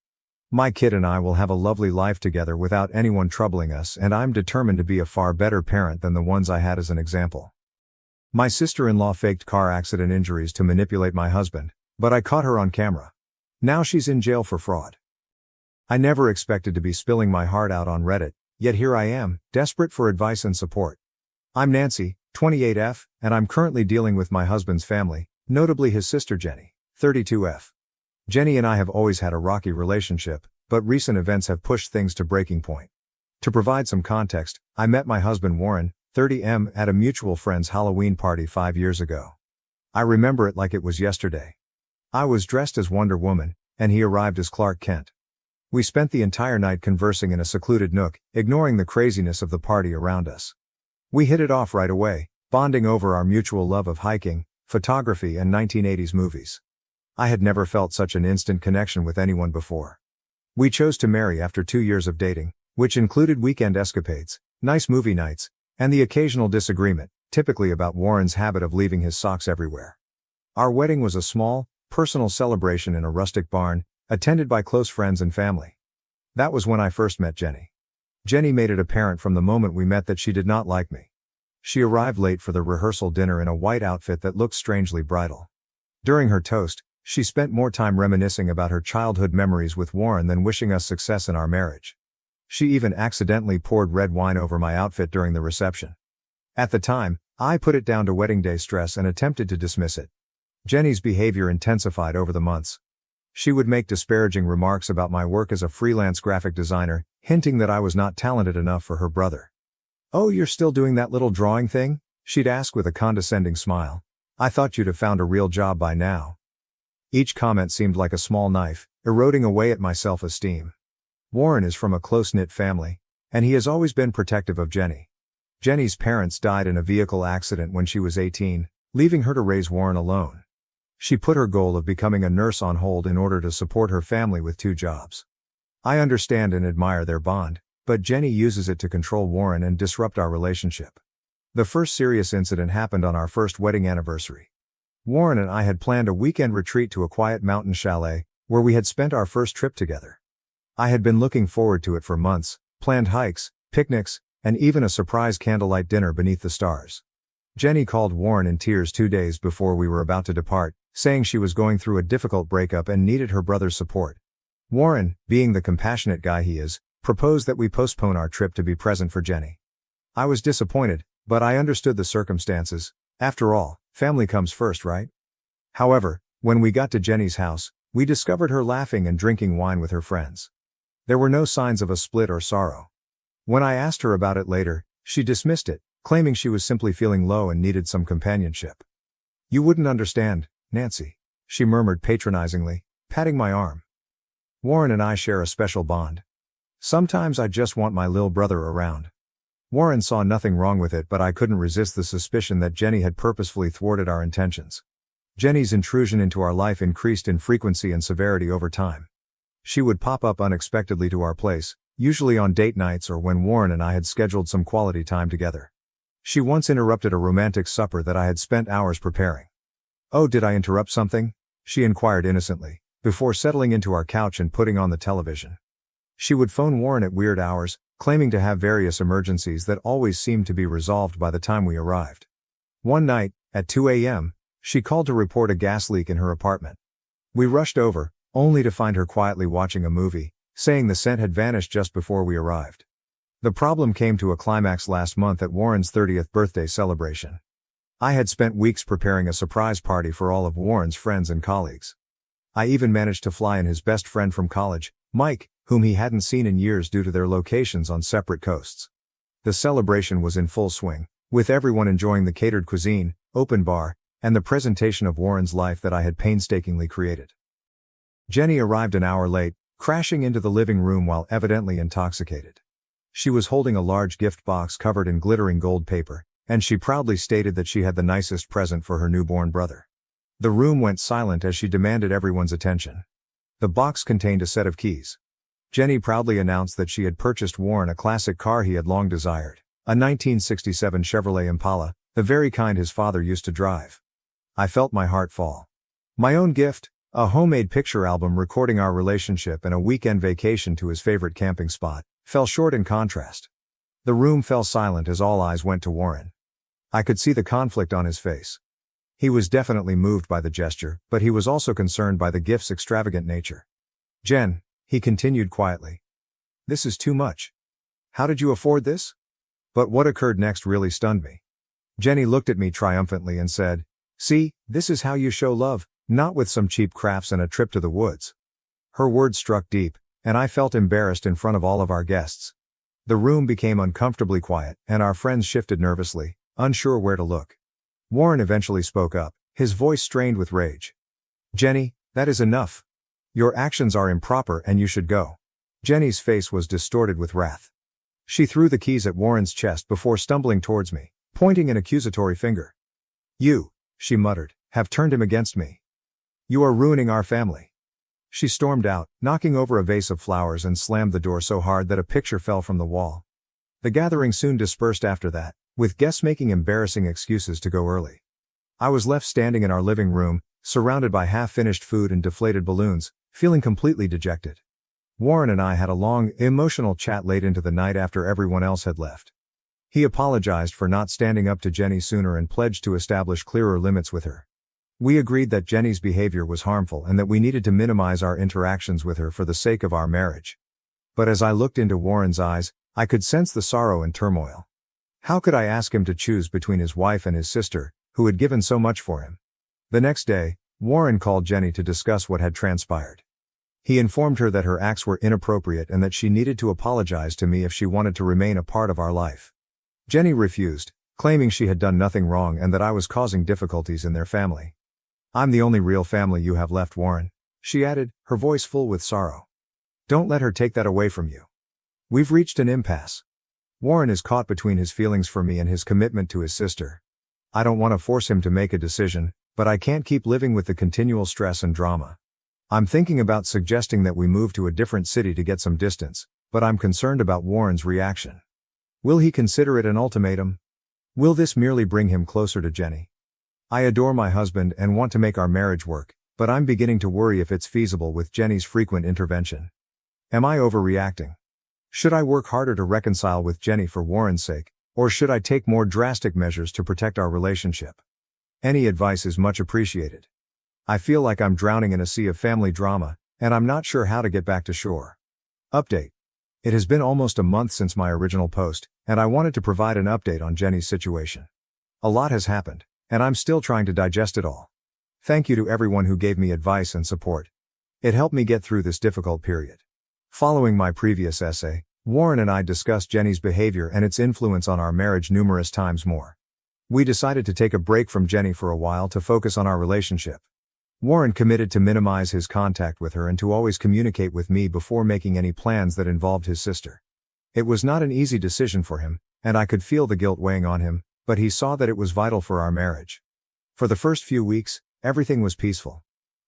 My kid and I will have a lovely life together without anyone troubling us, and I'm determined to be a far better parent than the ones I had as an example. My sister-in-law faked car accident injuries to manipulate my husband, but I caught her on camera. Now she's in jail for fraud. I never expected to be spilling my heart out on Reddit, yet here I am, desperate for advice and support. I'm Nancy, 28F, and I'm currently dealing with my husband's family, notably his sister Jenny, 32F. Jenny and I have always had a rocky relationship, but recent events have pushed things to breaking point. To provide some context, I met my husband Warren, 30M, at a mutual friend's Halloween party 5 years ago. I remember it like it was yesterday. I was dressed as Wonder Woman, and he arrived as Clark Kent. We spent the entire night conversing in a secluded nook, ignoring the craziness of the party around us. We hit it off right away, bonding over our mutual love of hiking, photography and 1980s movies. I had never felt such an instant connection with anyone before. We chose to marry after 2 years of dating, which included weekend escapades, nice movie nights, and the occasional disagreement, typically about Warren's habit of leaving his socks everywhere. Our wedding was a small, personal celebration in a rustic barn, attended by close friends and family. That was when I first met Jenny. Jenny made it apparent from the moment we met that she did not like me. She arrived late for the rehearsal dinner in a white outfit that looked strangely bridal. During her toast, she spent more time reminiscing about her childhood memories with Warren than wishing us success in our marriage. She even accidentally poured red wine over my outfit during the reception. At the time, I put it down to wedding day stress and attempted to dismiss it. Jenny's behavior intensified over the months. She would make disparaging remarks about my work as a freelance graphic designer, hinting that I was not talented enough for her brother. "Oh, you're still doing that little drawing thing?" she'd ask with a condescending smile. "I thought you'd have found a real job by now." Each comment seemed like a small knife, eroding away at my self-esteem. Warren is from a close-knit family, and he has always been protective of Jenny. Jenny's parents died in a vehicle accident when she was 18, leaving her to raise Warren alone. She put her goal of becoming a nurse on hold in order to support her family with 2 jobs. I understand and admire their bond, but Jenny uses it to control Warren and disrupt our relationship. The first serious incident happened on our first wedding anniversary. Warren and I had planned a weekend retreat to a quiet mountain chalet, where we had spent our first trip together. I had been looking forward to it for months, planned hikes, picnics, and even a surprise candlelight dinner beneath the stars. Jenny called Warren in tears 2 days before we were about to depart, saying she was going through a difficult breakup and needed her brother's support. Warren, being the compassionate guy he is, proposed that we postpone our trip to be present for Jenny. I was disappointed, but I understood the circumstances. After all, family comes first, right? However, when we got to Jenny's house, we discovered her laughing and drinking wine with her friends. There were no signs of a split or sorrow. When I asked her about it later, she dismissed it, claiming she was simply feeling low and needed some companionship. "You wouldn't understand, Nancy," she murmured patronizingly, patting my arm. "Warren and I share a special bond. Sometimes I just want my lil' brother around." Warren saw nothing wrong with it, but I couldn't resist the suspicion that Jenny had purposefully thwarted our intentions. Jenny's intrusion into our life increased in frequency and severity over time. She would pop up unexpectedly to our place, usually on date nights or when Warren and I had scheduled some quality time together. She once interrupted a romantic supper that I had spent hours preparing. "Oh, did I interrupt something?" she inquired innocently, before settling into our couch and putting on the television. She would phone Warren at weird hours, claiming to have various emergencies that always seemed to be resolved by the time we arrived. One night, at 2 a.m., she called to report a gas leak in her apartment. We rushed over, only to find her quietly watching a movie, saying the scent had vanished just before we arrived. The problem came to a climax last month at Warren's 30th birthday celebration. I had spent weeks preparing a surprise party for all of Warren's friends and colleagues. I even managed to fly in his best friend from college, Mike, whom he hadn't seen in years due to their locations on separate coasts. The celebration was in full swing, with everyone enjoying the catered cuisine, open bar, and the presentation of Warren's life that I had painstakingly created. Jenny arrived an hour late, crashing into the living room while evidently intoxicated. She was holding a large gift box covered in glittering gold paper, and she proudly stated that she had the nicest present for her newborn brother. The room went silent as she demanded everyone's attention. The box contained a set of keys. Jenny proudly announced that she had purchased Warren a classic car he had long desired, a 1967 Chevrolet Impala, the very kind his father used to drive. I felt my heart fall. My own gift, a homemade picture album recording our relationship and a weekend vacation to his favorite camping spot, fell short in contrast. The room fell silent as all eyes went to Warren. I could see the conflict on his face. He was definitely moved by the gesture, but he was also concerned by the gift's extravagant nature. "Jen," he continued quietly, "this is too much. How did you afford this?" But what occurred next really stunned me. Jenny looked at me triumphantly and said, "See, this is how you show love, not with some cheap crafts and a trip to the woods." Her words struck deep, and I felt embarrassed in front of all of our guests. The room became uncomfortably quiet, and our friends shifted nervously, unsure where to look. Warren eventually spoke up, his voice strained with rage. "Jenny, that is enough. Your actions are improper and you should go." Jenny's face was distorted with wrath. She threw the keys at Warren's chest before stumbling towards me, pointing an accusatory finger. "You," she muttered, "have turned him against me. You are ruining our family." She stormed out, knocking over a vase of flowers and slammed the door so hard that a picture fell from the wall. The gathering soon dispersed after that, with guests making embarrassing excuses to go early. I was left standing in our living room, surrounded by half-finished food and deflated balloons, feeling completely dejected. Warren and I had a long, emotional chat late into the night after everyone else had left. He apologized for not standing up to Jenny sooner and pledged to establish clearer limits with her. We agreed that Jenny's behavior was harmful and that we needed to minimize our interactions with her for the sake of our marriage. But as I looked into Warren's eyes, I could sense the sorrow and turmoil. How could I ask him to choose between his wife and his sister, who had given so much for him? The next day, Warren called Jenny to discuss what had transpired. He informed her that her acts were inappropriate and that she needed to apologize to me if she wanted to remain a part of our life. Jenny refused, claiming she had done nothing wrong and that I was causing difficulties in their family. "I'm the only real family you have left, Warren," she added, her voice full with sorrow. "Don't let her take that away from you. We've reached an impasse. Warren is caught between his feelings for me and his commitment to his sister. I don't want to force him to make a decision, but I can't keep living with the continual stress and drama. I'm thinking about suggesting that we move to a different city to get some distance, but I'm concerned about Warren's reaction. Will he consider it an ultimatum? Will this merely bring him closer to Jenny? I adore my husband and want to make our marriage work, but I'm beginning to worry if it's feasible with Jenny's frequent intervention. Am I overreacting? Should I work harder to reconcile with Jenny for Warren's sake, or should I take more drastic measures to protect our relationship? Any advice is much appreciated. I feel like I'm drowning in a sea of family drama, and I'm not sure how to get back to shore. Update. It has been almost a month since my original post, and I wanted to provide an update on Jenny's situation. A lot has happened, and I'm still trying to digest it all. Thank you to everyone who gave me advice and support. It helped me get through this difficult period. Following my previous essay, Warren and I discussed Jenny's behavior and its influence on our marriage numerous times more. We decided to take a break from Jenny for a while to focus on our relationship. Warren committed to minimize his contact with her and to always communicate with me before making any plans that involved his sister. It was not an easy decision for him, and I could feel the guilt weighing on him, but he saw that it was vital for our marriage. For the first few weeks, everything was peaceful.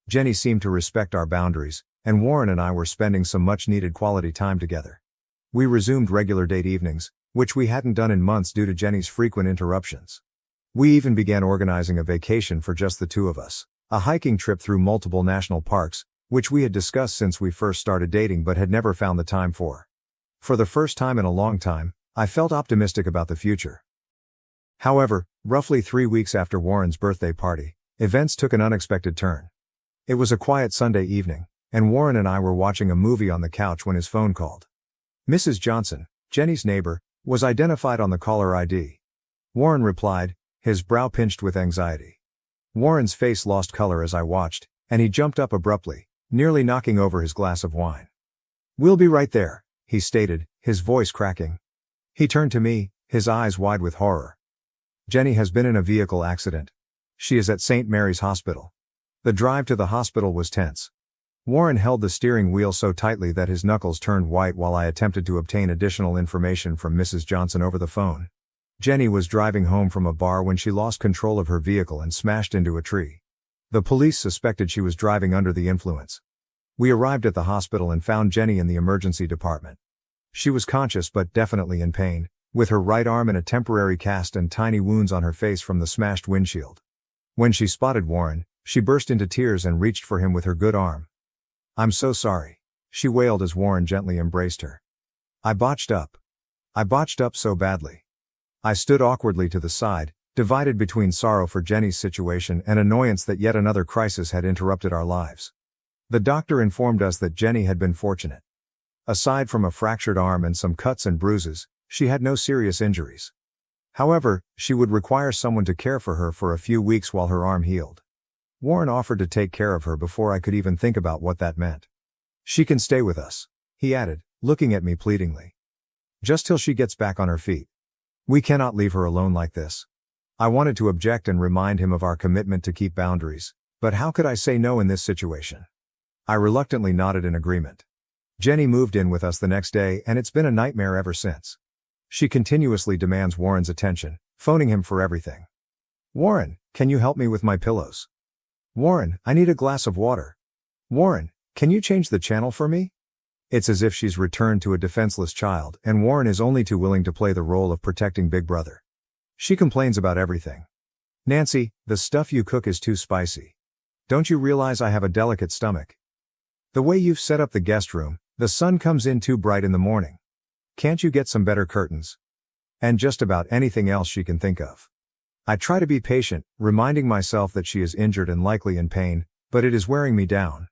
Jenny seemed to respect our boundaries, and Warren and I were spending some much-needed quality time together. We resumed regular date evenings, which we hadn't done in months due to Jenny's frequent interruptions. We even began organizing a vacation for just the two of us, a hiking trip through multiple national parks, which we had discussed since we first started dating but had never found the time for. For the first time in a long time, I felt optimistic about the future. However, roughly 3 weeks after Warren's birthday party, events took an unexpected turn. It was a quiet Sunday evening, and Warren and I were watching a movie on the couch when his phone called. Mrs. Johnson, Jenny's neighbor, was identified on the caller ID. Warren replied, his brow pinched with anxiety. Warren's face lost color as I watched, and he jumped up abruptly, nearly knocking over his glass of wine. "We'll be right there," he stated, his voice cracking. He turned to me, his eyes wide with horror. "Jenny has been in a vehicle accident. She is at St. Mary's Hospital." The drive to the hospital was tense. Warren held the steering wheel so tightly that his knuckles turned white while I attempted to obtain additional information from Mrs. Johnson over the phone. Jenny was driving home from a bar when she lost control of her vehicle and smashed into a tree. The police suspected she was driving under the influence. We arrived at the hospital and found Jenny in the emergency department. She was conscious but definitely in pain, with her right arm in a temporary cast and tiny wounds on her face from the smashed windshield. When she spotted Warren, she burst into tears and reached for him with her good arm. "I'm so sorry," she wailed as Warren gently embraced her. I botched up so badly." I stood awkwardly to the side, divided between sorrow for Jenny's situation and annoyance that yet another crisis had interrupted our lives. The doctor informed us that Jenny had been fortunate. Aside from a fractured arm and some cuts and bruises, she had no serious injuries. However, she would require someone to care for her for a few weeks while her arm healed. Warren offered to take care of her before I could even think about what that meant. "She can stay with us," he added, looking at me pleadingly. "Just till she gets back on her feet. We cannot leave her alone like this." I wanted to object and remind him of our commitment to keep boundaries, but how could I say no in this situation? I reluctantly nodded in agreement. Jenny moved in with us the next day, and it's been a nightmare ever since. She continuously demands Warren's attention, phoning him for everything. "Warren, can you help me with my pillows? Warren, I need a glass of water. Warren, can you change the channel for me?" It's as if she's returned to a defenseless child, and Warren is only too willing to play the role of protecting Big Brother. She complains about everything. "Nancy, the stuff you cook is too spicy. Don't you realize I have a delicate stomach? The way you've set up the guest room, the sun comes in too bright in the morning. Can't you get some better curtains?" And just about anything else she can think of. I try to be patient, reminding myself that she is injured and likely in pain, but it is wearing me down.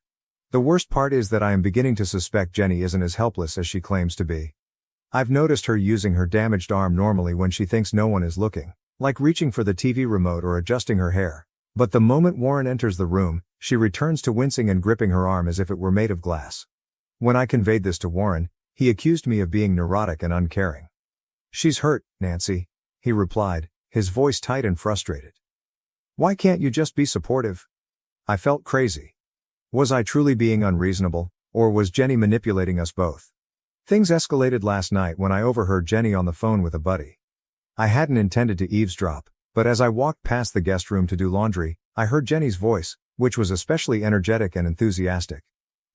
The worst part is that I am beginning to suspect Jenny isn't as helpless as she claims to be. I've noticed her using her damaged arm normally when she thinks no one is looking, like reaching for the TV remote or adjusting her hair. But the moment Warren enters the room, she returns to wincing and gripping her arm as if it were made of glass. When I conveyed this to Warren, he accused me of being neurotic and uncaring. "She's hurt, Nancy," he replied, his voice tight and frustrated. "Why can't you just be supportive?" I felt crazy. Was I truly being unreasonable, or was Jenny manipulating us both? Things escalated last night when I overheard Jenny on the phone with a buddy. I hadn't intended to eavesdrop, but as I walked past the guest room to do laundry, I heard Jenny's voice, which was especially energetic and enthusiastic.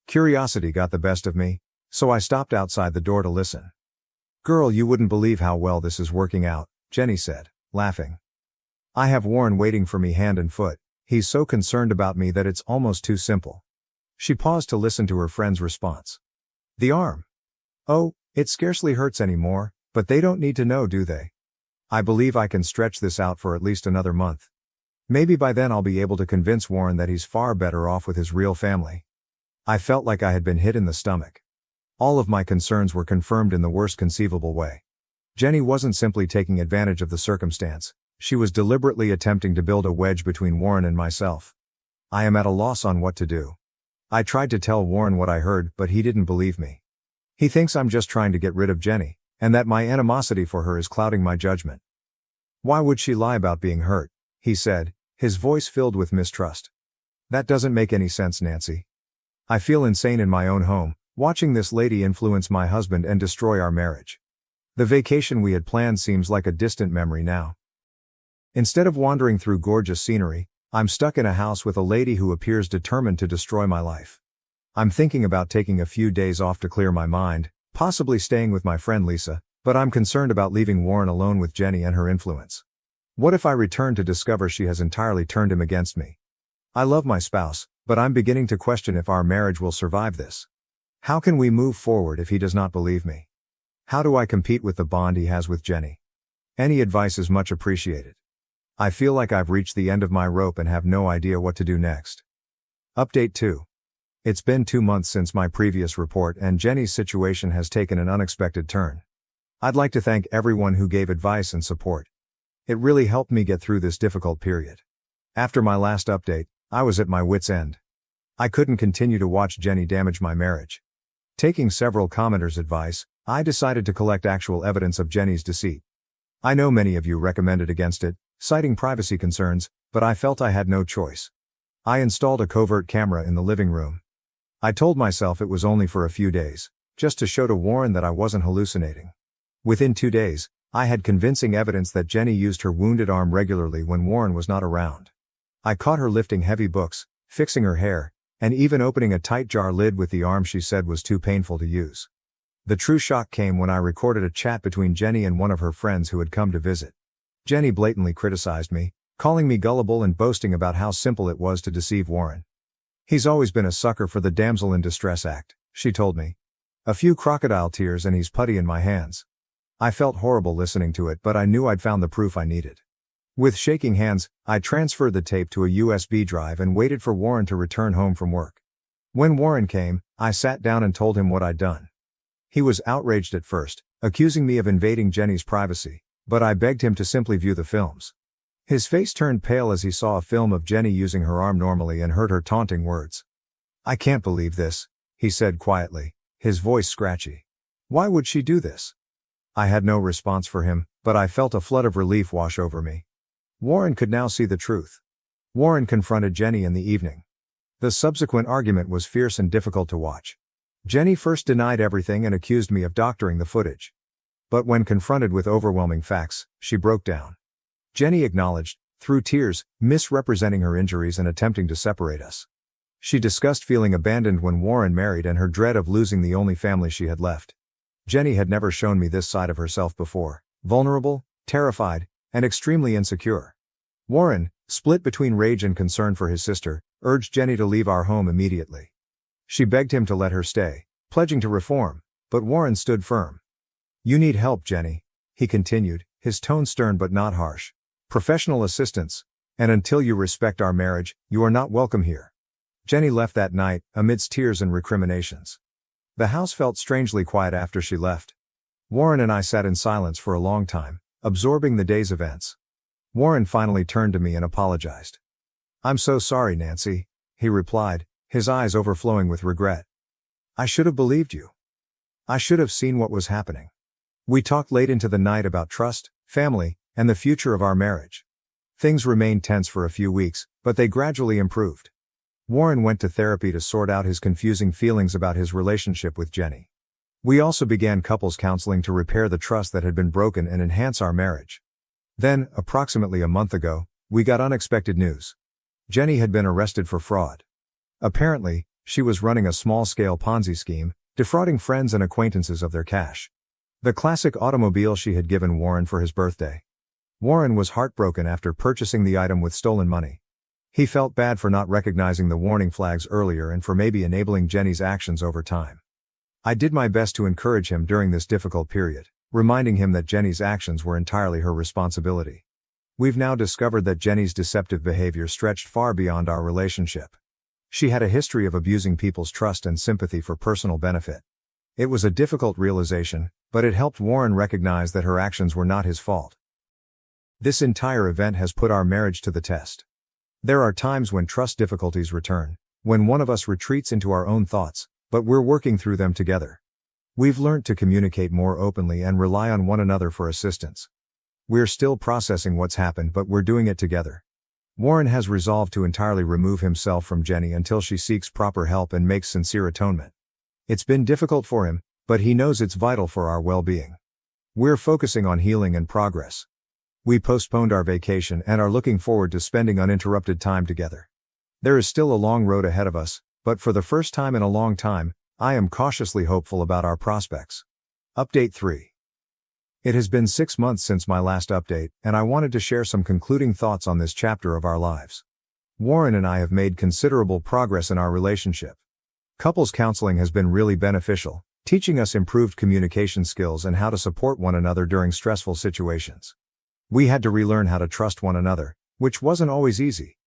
Curiosity got the best of me, so I stopped outside the door to listen. "Girl, you wouldn't believe how well this is working out," Jenny said, laughing. "I have Warren waiting for me hand and foot. He's so concerned about me that it's almost too simple." She paused to listen to her friend's response. "The arm? Oh, it scarcely hurts anymore, but they don't need to know, do they? I believe I can stretch this out for at least another month. Maybe by then I'll be able to convince Warren that he's far better off with his real family." I felt like I had been hit in the stomach. All of my concerns were confirmed in the worst conceivable way. Jenny wasn't simply taking advantage of the circumstance, she was deliberately attempting to build a wedge between Warren and myself. I am at a loss on what to do. I tried to tell Warren what I heard, but he didn't believe me. He thinks I'm just trying to get rid of Jenny, and that my animosity for her is clouding my judgment. "Why would she lie about being hurt?" he said, his voice filled with mistrust. "That doesn't make any sense, Nancy. I feel insane in my own home, watching this lady influence my husband and destroy our marriage. The vacation we had planned seems like a distant memory now. Instead of wandering through gorgeous scenery, I'm stuck in a house with a lady who appears determined to destroy my life. I'm thinking about taking a few days off to clear my mind, possibly staying with my friend Lisa, but I'm concerned about leaving Warren alone with Jenny and her influence. What if I return to discover she has entirely turned him against me? I love my spouse, but I'm beginning to question if our marriage will survive this. How can we move forward if he does not believe me? How do I compete with the bond he has with Jenny? Any advice is much appreciated. I feel like I've reached the end of my rope and have no idea what to do next. Update 2. It's been 2 months since my previous report and Jenny's situation has taken an unexpected turn. I'd like to thank everyone who gave advice and support. It really helped me get through this difficult period. After my last update, I was at my wit's end. I couldn't continue to watch Jenny damage my marriage. Taking several commenters' advice, I decided to collect actual evidence of Jenny's deceit. I know many of you recommended against it, citing privacy concerns, but I felt I had no choice. I installed a covert camera in the living room. I told myself it was only for a few days, just to show to Warren that I wasn't hallucinating. Within 2 days, I had convincing evidence that Jenny used her wounded arm regularly when Warren was not around. I caught her lifting heavy books, fixing her hair, and even opening a tight jar lid with the arm she said was too painful to use. The true shock came when I recorded a chat between Jenny and one of her friends who had come to visit. Jenny blatantly criticized me, calling me gullible and boasting about how simple it was to deceive Warren. He's always been a sucker for the damsel in distress act, she told me. A few crocodile tears and he's putty in my hands. I felt horrible listening to it, but I knew I'd found the proof I needed. With shaking hands, I transferred the tape to a USB drive and waited for Warren to return home from work. When Warren came, I sat down and told him what I'd done. He was outraged at first, accusing me of invading Jenny's privacy, but I begged him to simply view the films. His face turned pale as he saw a film of Jenny using her arm normally and heard her taunting words. "I can't believe this," he said quietly, his voice scratchy. "Why would she do this?" I had no response for him, but I felt a flood of relief wash over me. Warren could now see the truth. Warren confronted Jenny in the evening. The subsequent argument was fierce and difficult to watch. Jenny first denied everything and accused me of doctoring the footage. But when confronted with overwhelming facts, she broke down. Jenny acknowledged, through tears, misrepresenting her injuries and attempting to separate us. She discussed feeling abandoned when Warren married and her dread of losing the only family she had left. Jenny had never shown me this side of herself before, vulnerable, terrified, and extremely insecure. Warren, split between rage and concern for his sister, urged Jenny to leave our home immediately. She begged him to let her stay, pledging to reform, but Warren stood firm. "You need help, Jenny," he continued, his tone stern but not harsh. "Professional assistance, and until you respect our marriage, you are not welcome here." Jenny left that night, amidst tears and recriminations. The house felt strangely quiet after she left. Warren and I sat in silence for a long time, absorbing the day's events. Warren finally turned to me and apologized. "I'm so sorry, Nancy," he replied, his eyes overflowing with regret. "I should have believed you. I should have seen what was happening." We talked late into the night about trust, family, and the future of our marriage. Things remained tense for a few weeks, but they gradually improved. Warren went to therapy to sort out his confusing feelings about his relationship with Jenny. We also began couples counseling to repair the trust that had been broken and enhance our marriage. Then, approximately a month ago, we got unexpected news. Jenny had been arrested for fraud. Apparently, she was running a small-scale Ponzi scheme, defrauding friends and acquaintances of their cash. The classic automobile she had given Warren for his birthday. Warren was heartbroken after purchasing the item with stolen money. He felt bad for not recognizing the warning flags earlier and for maybe enabling Jenny's actions over time. I did my best to encourage him during this difficult period, reminding him that Jenny's actions were entirely her responsibility. We've now discovered that Jenny's deceptive behavior stretched far beyond our relationship. She had a history of abusing people's trust and sympathy for personal benefit. It was a difficult realization, but it helped Warren recognize that her actions were not his fault. This entire event has put our marriage to the test. There are times when trust difficulties return, when one of us retreats into our own thoughts, but we're working through them together. We've learned to communicate more openly and rely on one another for assistance. We're still processing what's happened, but we're doing it together. Warren has resolved to entirely remove himself from Jenny until she seeks proper help and makes sincere atonement. It's been difficult for him, but he knows it's vital for our well-being. We're focusing on healing and progress. We postponed our vacation and are looking forward to spending uninterrupted time together. There is still a long road ahead of us, but for the first time in a long time, I am cautiously hopeful about our prospects. Update 3. It has been 6 months since my last update, and I wanted to share some concluding thoughts on this chapter of our lives. Warren and I have made considerable progress in our relationship. Couples counseling has been really beneficial, teaching us improved communication skills and how to support one another during stressful situations. We had to relearn how to trust one another, which wasn't always easy.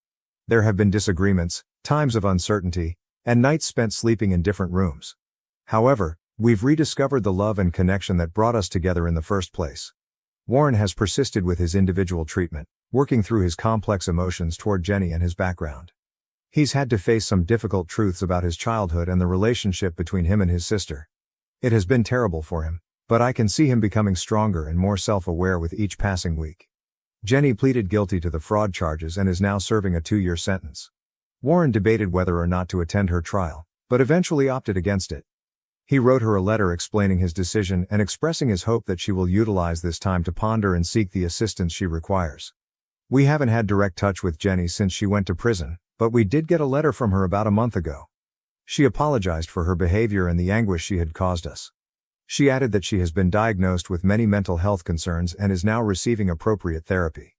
There have been disagreements, times of uncertainty, and nights spent sleeping in different rooms. However, we've rediscovered the love and connection that brought us together in the first place. Warren has persisted with his individual treatment, working through his complex emotions toward Jenny and his background. He's had to face some difficult truths about his childhood and the relationship between him and his sister. It has been terrible for him, but I can see him becoming stronger and more self-aware with each passing week. Jenny pleaded guilty to the fraud charges and is now serving a 2-year sentence. Warren debated whether or not to attend her trial, but eventually opted against it. He wrote her a letter explaining his decision and expressing his hope that she will utilize this time to ponder and seek the assistance she requires. We haven't had direct touch with Jenny since she went to prison, but we did get a letter from her about a month ago. She apologized for her behavior and the anguish she had caused us. She added that she has been diagnosed with many mental health concerns and is now receiving appropriate therapy.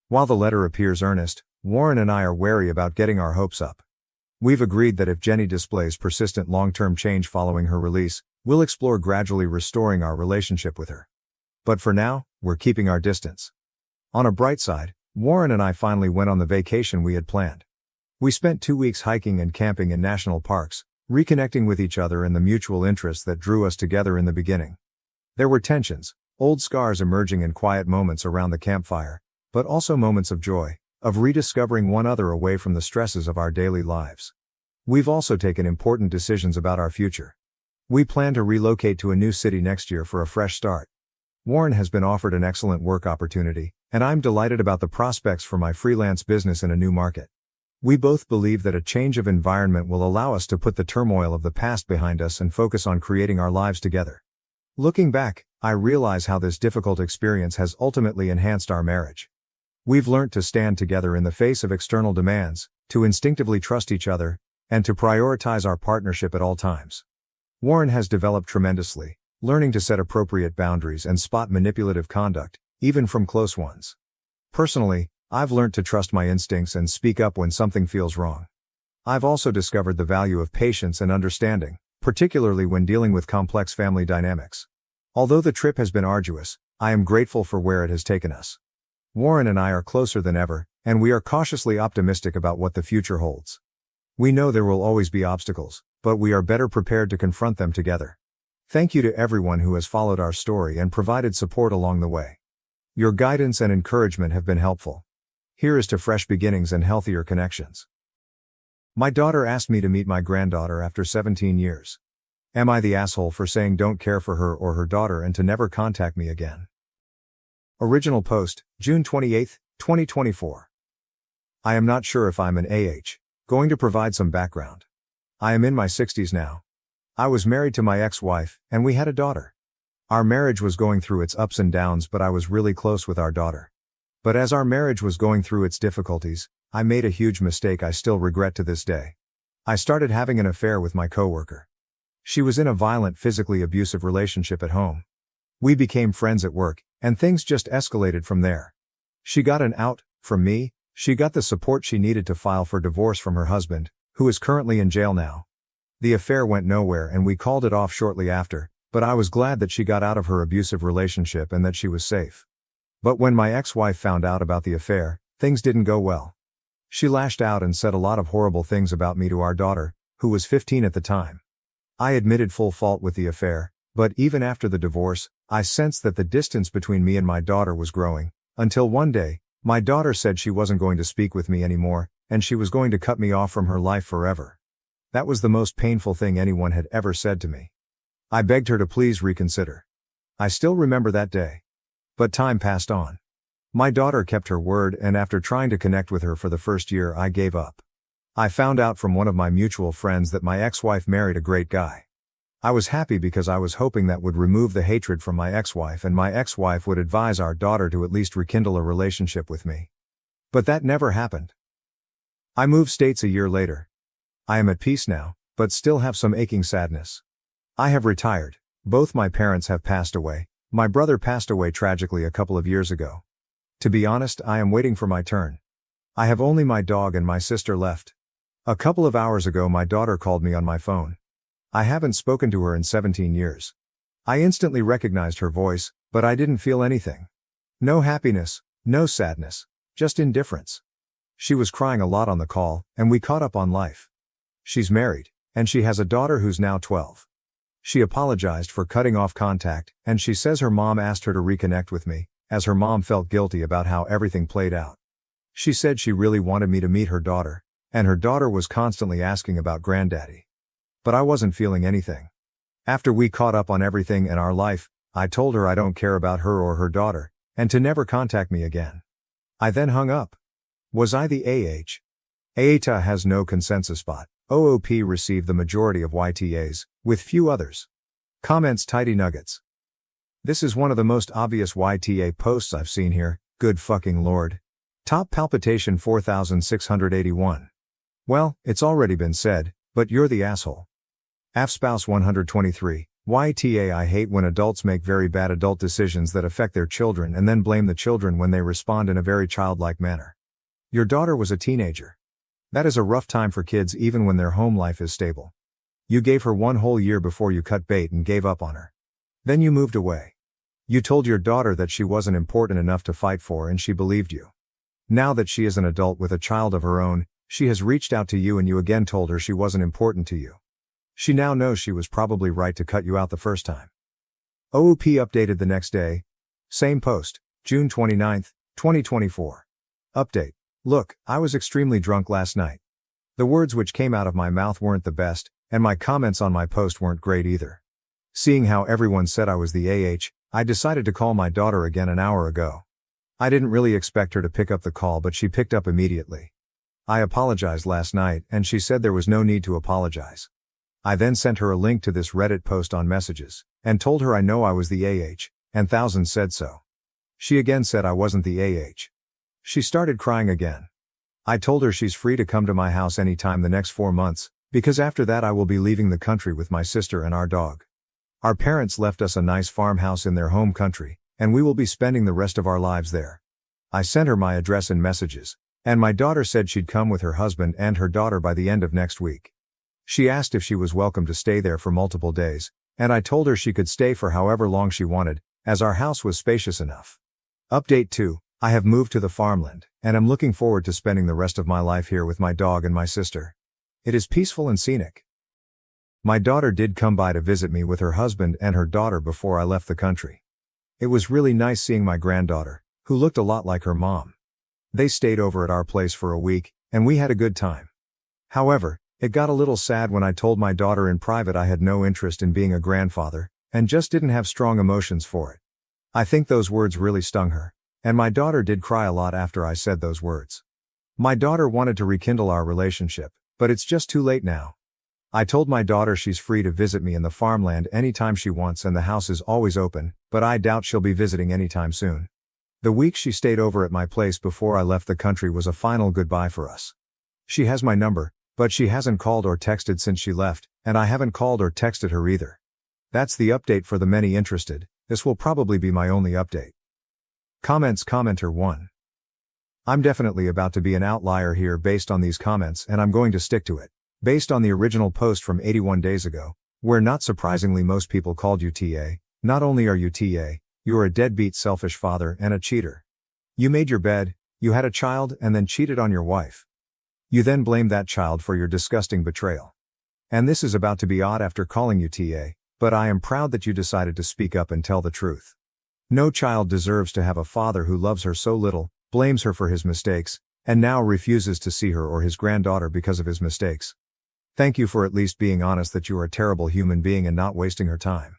While the letter appears earnest, Warren and I are wary about getting our hopes up. We've agreed that if Jenny displays persistent long-term change following her release, we'll explore gradually restoring our relationship with her. But for now, we're keeping our distance. On a bright side, Warren and I finally went on the vacation we had planned. We spent 2 weeks hiking and camping in national parks, reconnecting with each other and the mutual interests that drew us together in the beginning. There were tensions, old scars emerging in quiet moments around the campfire, but also moments of joy, of rediscovering one another away from the stresses of our daily lives. We've also taken important decisions about our future. We plan to relocate to a new city next year for a fresh start. Warren has been offered an excellent work opportunity, and I'm delighted about the prospects for my freelance business in a new market. We both believe that a change of environment will allow us to put the turmoil of the past behind us and focus on creating our lives together. Looking back, I realize how this difficult experience has ultimately enhanced our marriage. We've learned to stand together in the face of external demands, to instinctively trust each other, and to prioritize our partnership at all times. Warren has developed tremendously, learning to set appropriate boundaries and spot manipulative conduct, even from close ones. Personally, I've learned to trust my instincts and speak up when something feels wrong. I've also discovered the value of patience and understanding, particularly when dealing with complex family dynamics. Although the trip has been arduous, I am grateful for where it has taken us. Warren and I are closer than ever, and we are cautiously optimistic about what the future holds. We know there will always be obstacles, but we are better prepared to confront them together. Thank you to everyone who has followed our story and provided support along the way. Your guidance and encouragement have been helpful. Here is to fresh beginnings and healthier connections. My daughter asked me to meet my granddaughter after 17 years. Am I the asshole for saying don't care for her or her daughter and to never contact me again? Original post, June 28, 2024. I am not sure if I'm an AH. Going to provide some background. I am in my 60s now. I was married to my ex-wife, and we had a daughter. Our marriage was going through its ups and downs, but I was really close with our daughter. But as our marriage was going through its difficulties, I made a huge mistake I still regret to this day. I started having an affair with my coworker. She was in a violent, physically abusive relationship at home. We became friends at work, and things just escalated from there. She got an out from me, she got the support she needed to file for divorce from her husband, who is currently in jail now. The affair went nowhere and we called it off shortly after, but I was glad that she got out of her abusive relationship and that she was safe. But when my ex-wife found out about the affair, things didn't go well. She lashed out and said a lot of horrible things about me to our daughter, who was 15 at the time. I admitted full fault with the affair, but even after the divorce, I sensed that the distance between me and my daughter was growing, until one day, my daughter said she wasn't going to speak with me anymore, and she was going to cut me off from her life forever. That was the most painful thing anyone had ever said to me. I begged her to please reconsider. I still remember that day. But time passed on. My daughter kept her word, and after trying to connect with her for the first year, I gave up. I found out from one of my mutual friends that my ex-wife married a great guy. I was happy because I was hoping that would remove the hatred from my ex-wife and my ex-wife would advise our daughter to at least rekindle a relationship with me. But that never happened. I moved states a year later. I am at peace now, but still have some aching sadness. I have retired. Both my parents have passed away. My brother passed away tragically a couple of years ago. To be honest, I am waiting for my turn. I have only my dog and my sister left. A couple of hours ago my daughter called me on my phone. I haven't spoken to her in 17 years. I instantly recognized her voice, but I didn't feel anything. No happiness, no sadness, just indifference. She was crying a lot on the call, and we caught up on life. She's married, and she has a daughter who's now 12. She apologized for cutting off contact, and she says her mom asked her to reconnect with me, as her mom felt guilty about how everything played out. She said she really wanted me to meet her daughter, and her daughter was constantly asking about granddaddy. But I wasn't feeling anything. After we caught up on everything in our life, I told her I don't care about her or her daughter, and to never contact me again. I then hung up. Was I the AH? AITA has no consensus spot. OOP received the majority of YTAs, with few others. Comments: Tidy Nuggets. This is one of the most obvious YTA posts I've seen here, good fucking lord. Top palpitation 4681. Well, it's already been said, but you're the asshole. AFSpouse 123. YTA I hate when adults make very bad adult decisions that affect their children and then blame the children when they respond in a very childlike manner. Your daughter was a teenager. That is a rough time for kids even when their home life is stable. You gave her one whole year before you cut bait and gave up on her. Then you moved away. You told your daughter that she wasn't important enough to fight for and she believed you. Now that she is an adult with a child of her own, she has reached out to you and you again told her she wasn't important to you. She now knows she was probably right to cut you out the first time. OOP updated the next day. Same post, June 29, 2024. Update. Look, I was extremely drunk last night. The words which came out of my mouth weren't the best, and my comments on my post weren't great either. Seeing how everyone said I was the AH, I decided to call my daughter again an hour ago. I didn't really expect her to pick up the call, but she picked up immediately. I apologized last night, and she said there was no need to apologize. I then sent her a link to this Reddit post on messages, and told her I know I was the AH, and thousands said so. She again said I wasn't the AH. She started crying again. I told her she's free to come to my house anytime the next 4 months, because after that I will be leaving the country with my sister and our dog. Our parents left us a nice farmhouse in their home country, and we will be spending the rest of our lives there. I sent her my address in messages, and my daughter said she'd come with her husband and her daughter by the end of next week. She asked if she was welcome to stay there for multiple days, and I told her she could stay for however long she wanted, as our house was spacious enough. Update 2. I have moved to the farmland, and am looking forward to spending the rest of my life here with my dog and my sister. It is peaceful and scenic. My daughter did come by to visit me with her husband and her daughter before I left the country. It was really nice seeing my granddaughter, who looked a lot like her mom. They stayed over at our place for a week, and we had a good time. However, it got a little sad when I told my daughter in private I had no interest in being a grandfather, and just didn't have strong emotions for it. I think those words really stung her, and my daughter did cry a lot after I said those words. My daughter wanted to rekindle our relationship, but it's just too late now. I told my daughter she's free to visit me in the farmland anytime she wants and the house is always open, but I doubt she'll be visiting anytime soon. The week she stayed over at my place before I left the country was a final goodbye for us. She has my number, but she hasn't called or texted since she left, and I haven't called or texted her either. That's the update for the many interested. This will probably be my only update. Comments. Commenter 1. I'm definitely about to be an outlier here based on these comments, and I'm going to stick to it. Based on the original post from 81 days ago, where not surprisingly most people called you TA, not only are you TA, you're a deadbeat selfish father and a cheater. You made your bed, you had a child and then cheated on your wife. You then blamed that child for your disgusting betrayal. And this is about to be odd after calling you TA, but I am proud that you decided to speak up and tell the truth. No child deserves to have a father who loves her so little, blames her for his mistakes, and now refuses to see her or his granddaughter because of his mistakes. Thank you for at least being honest that you are a terrible human being and not wasting her time.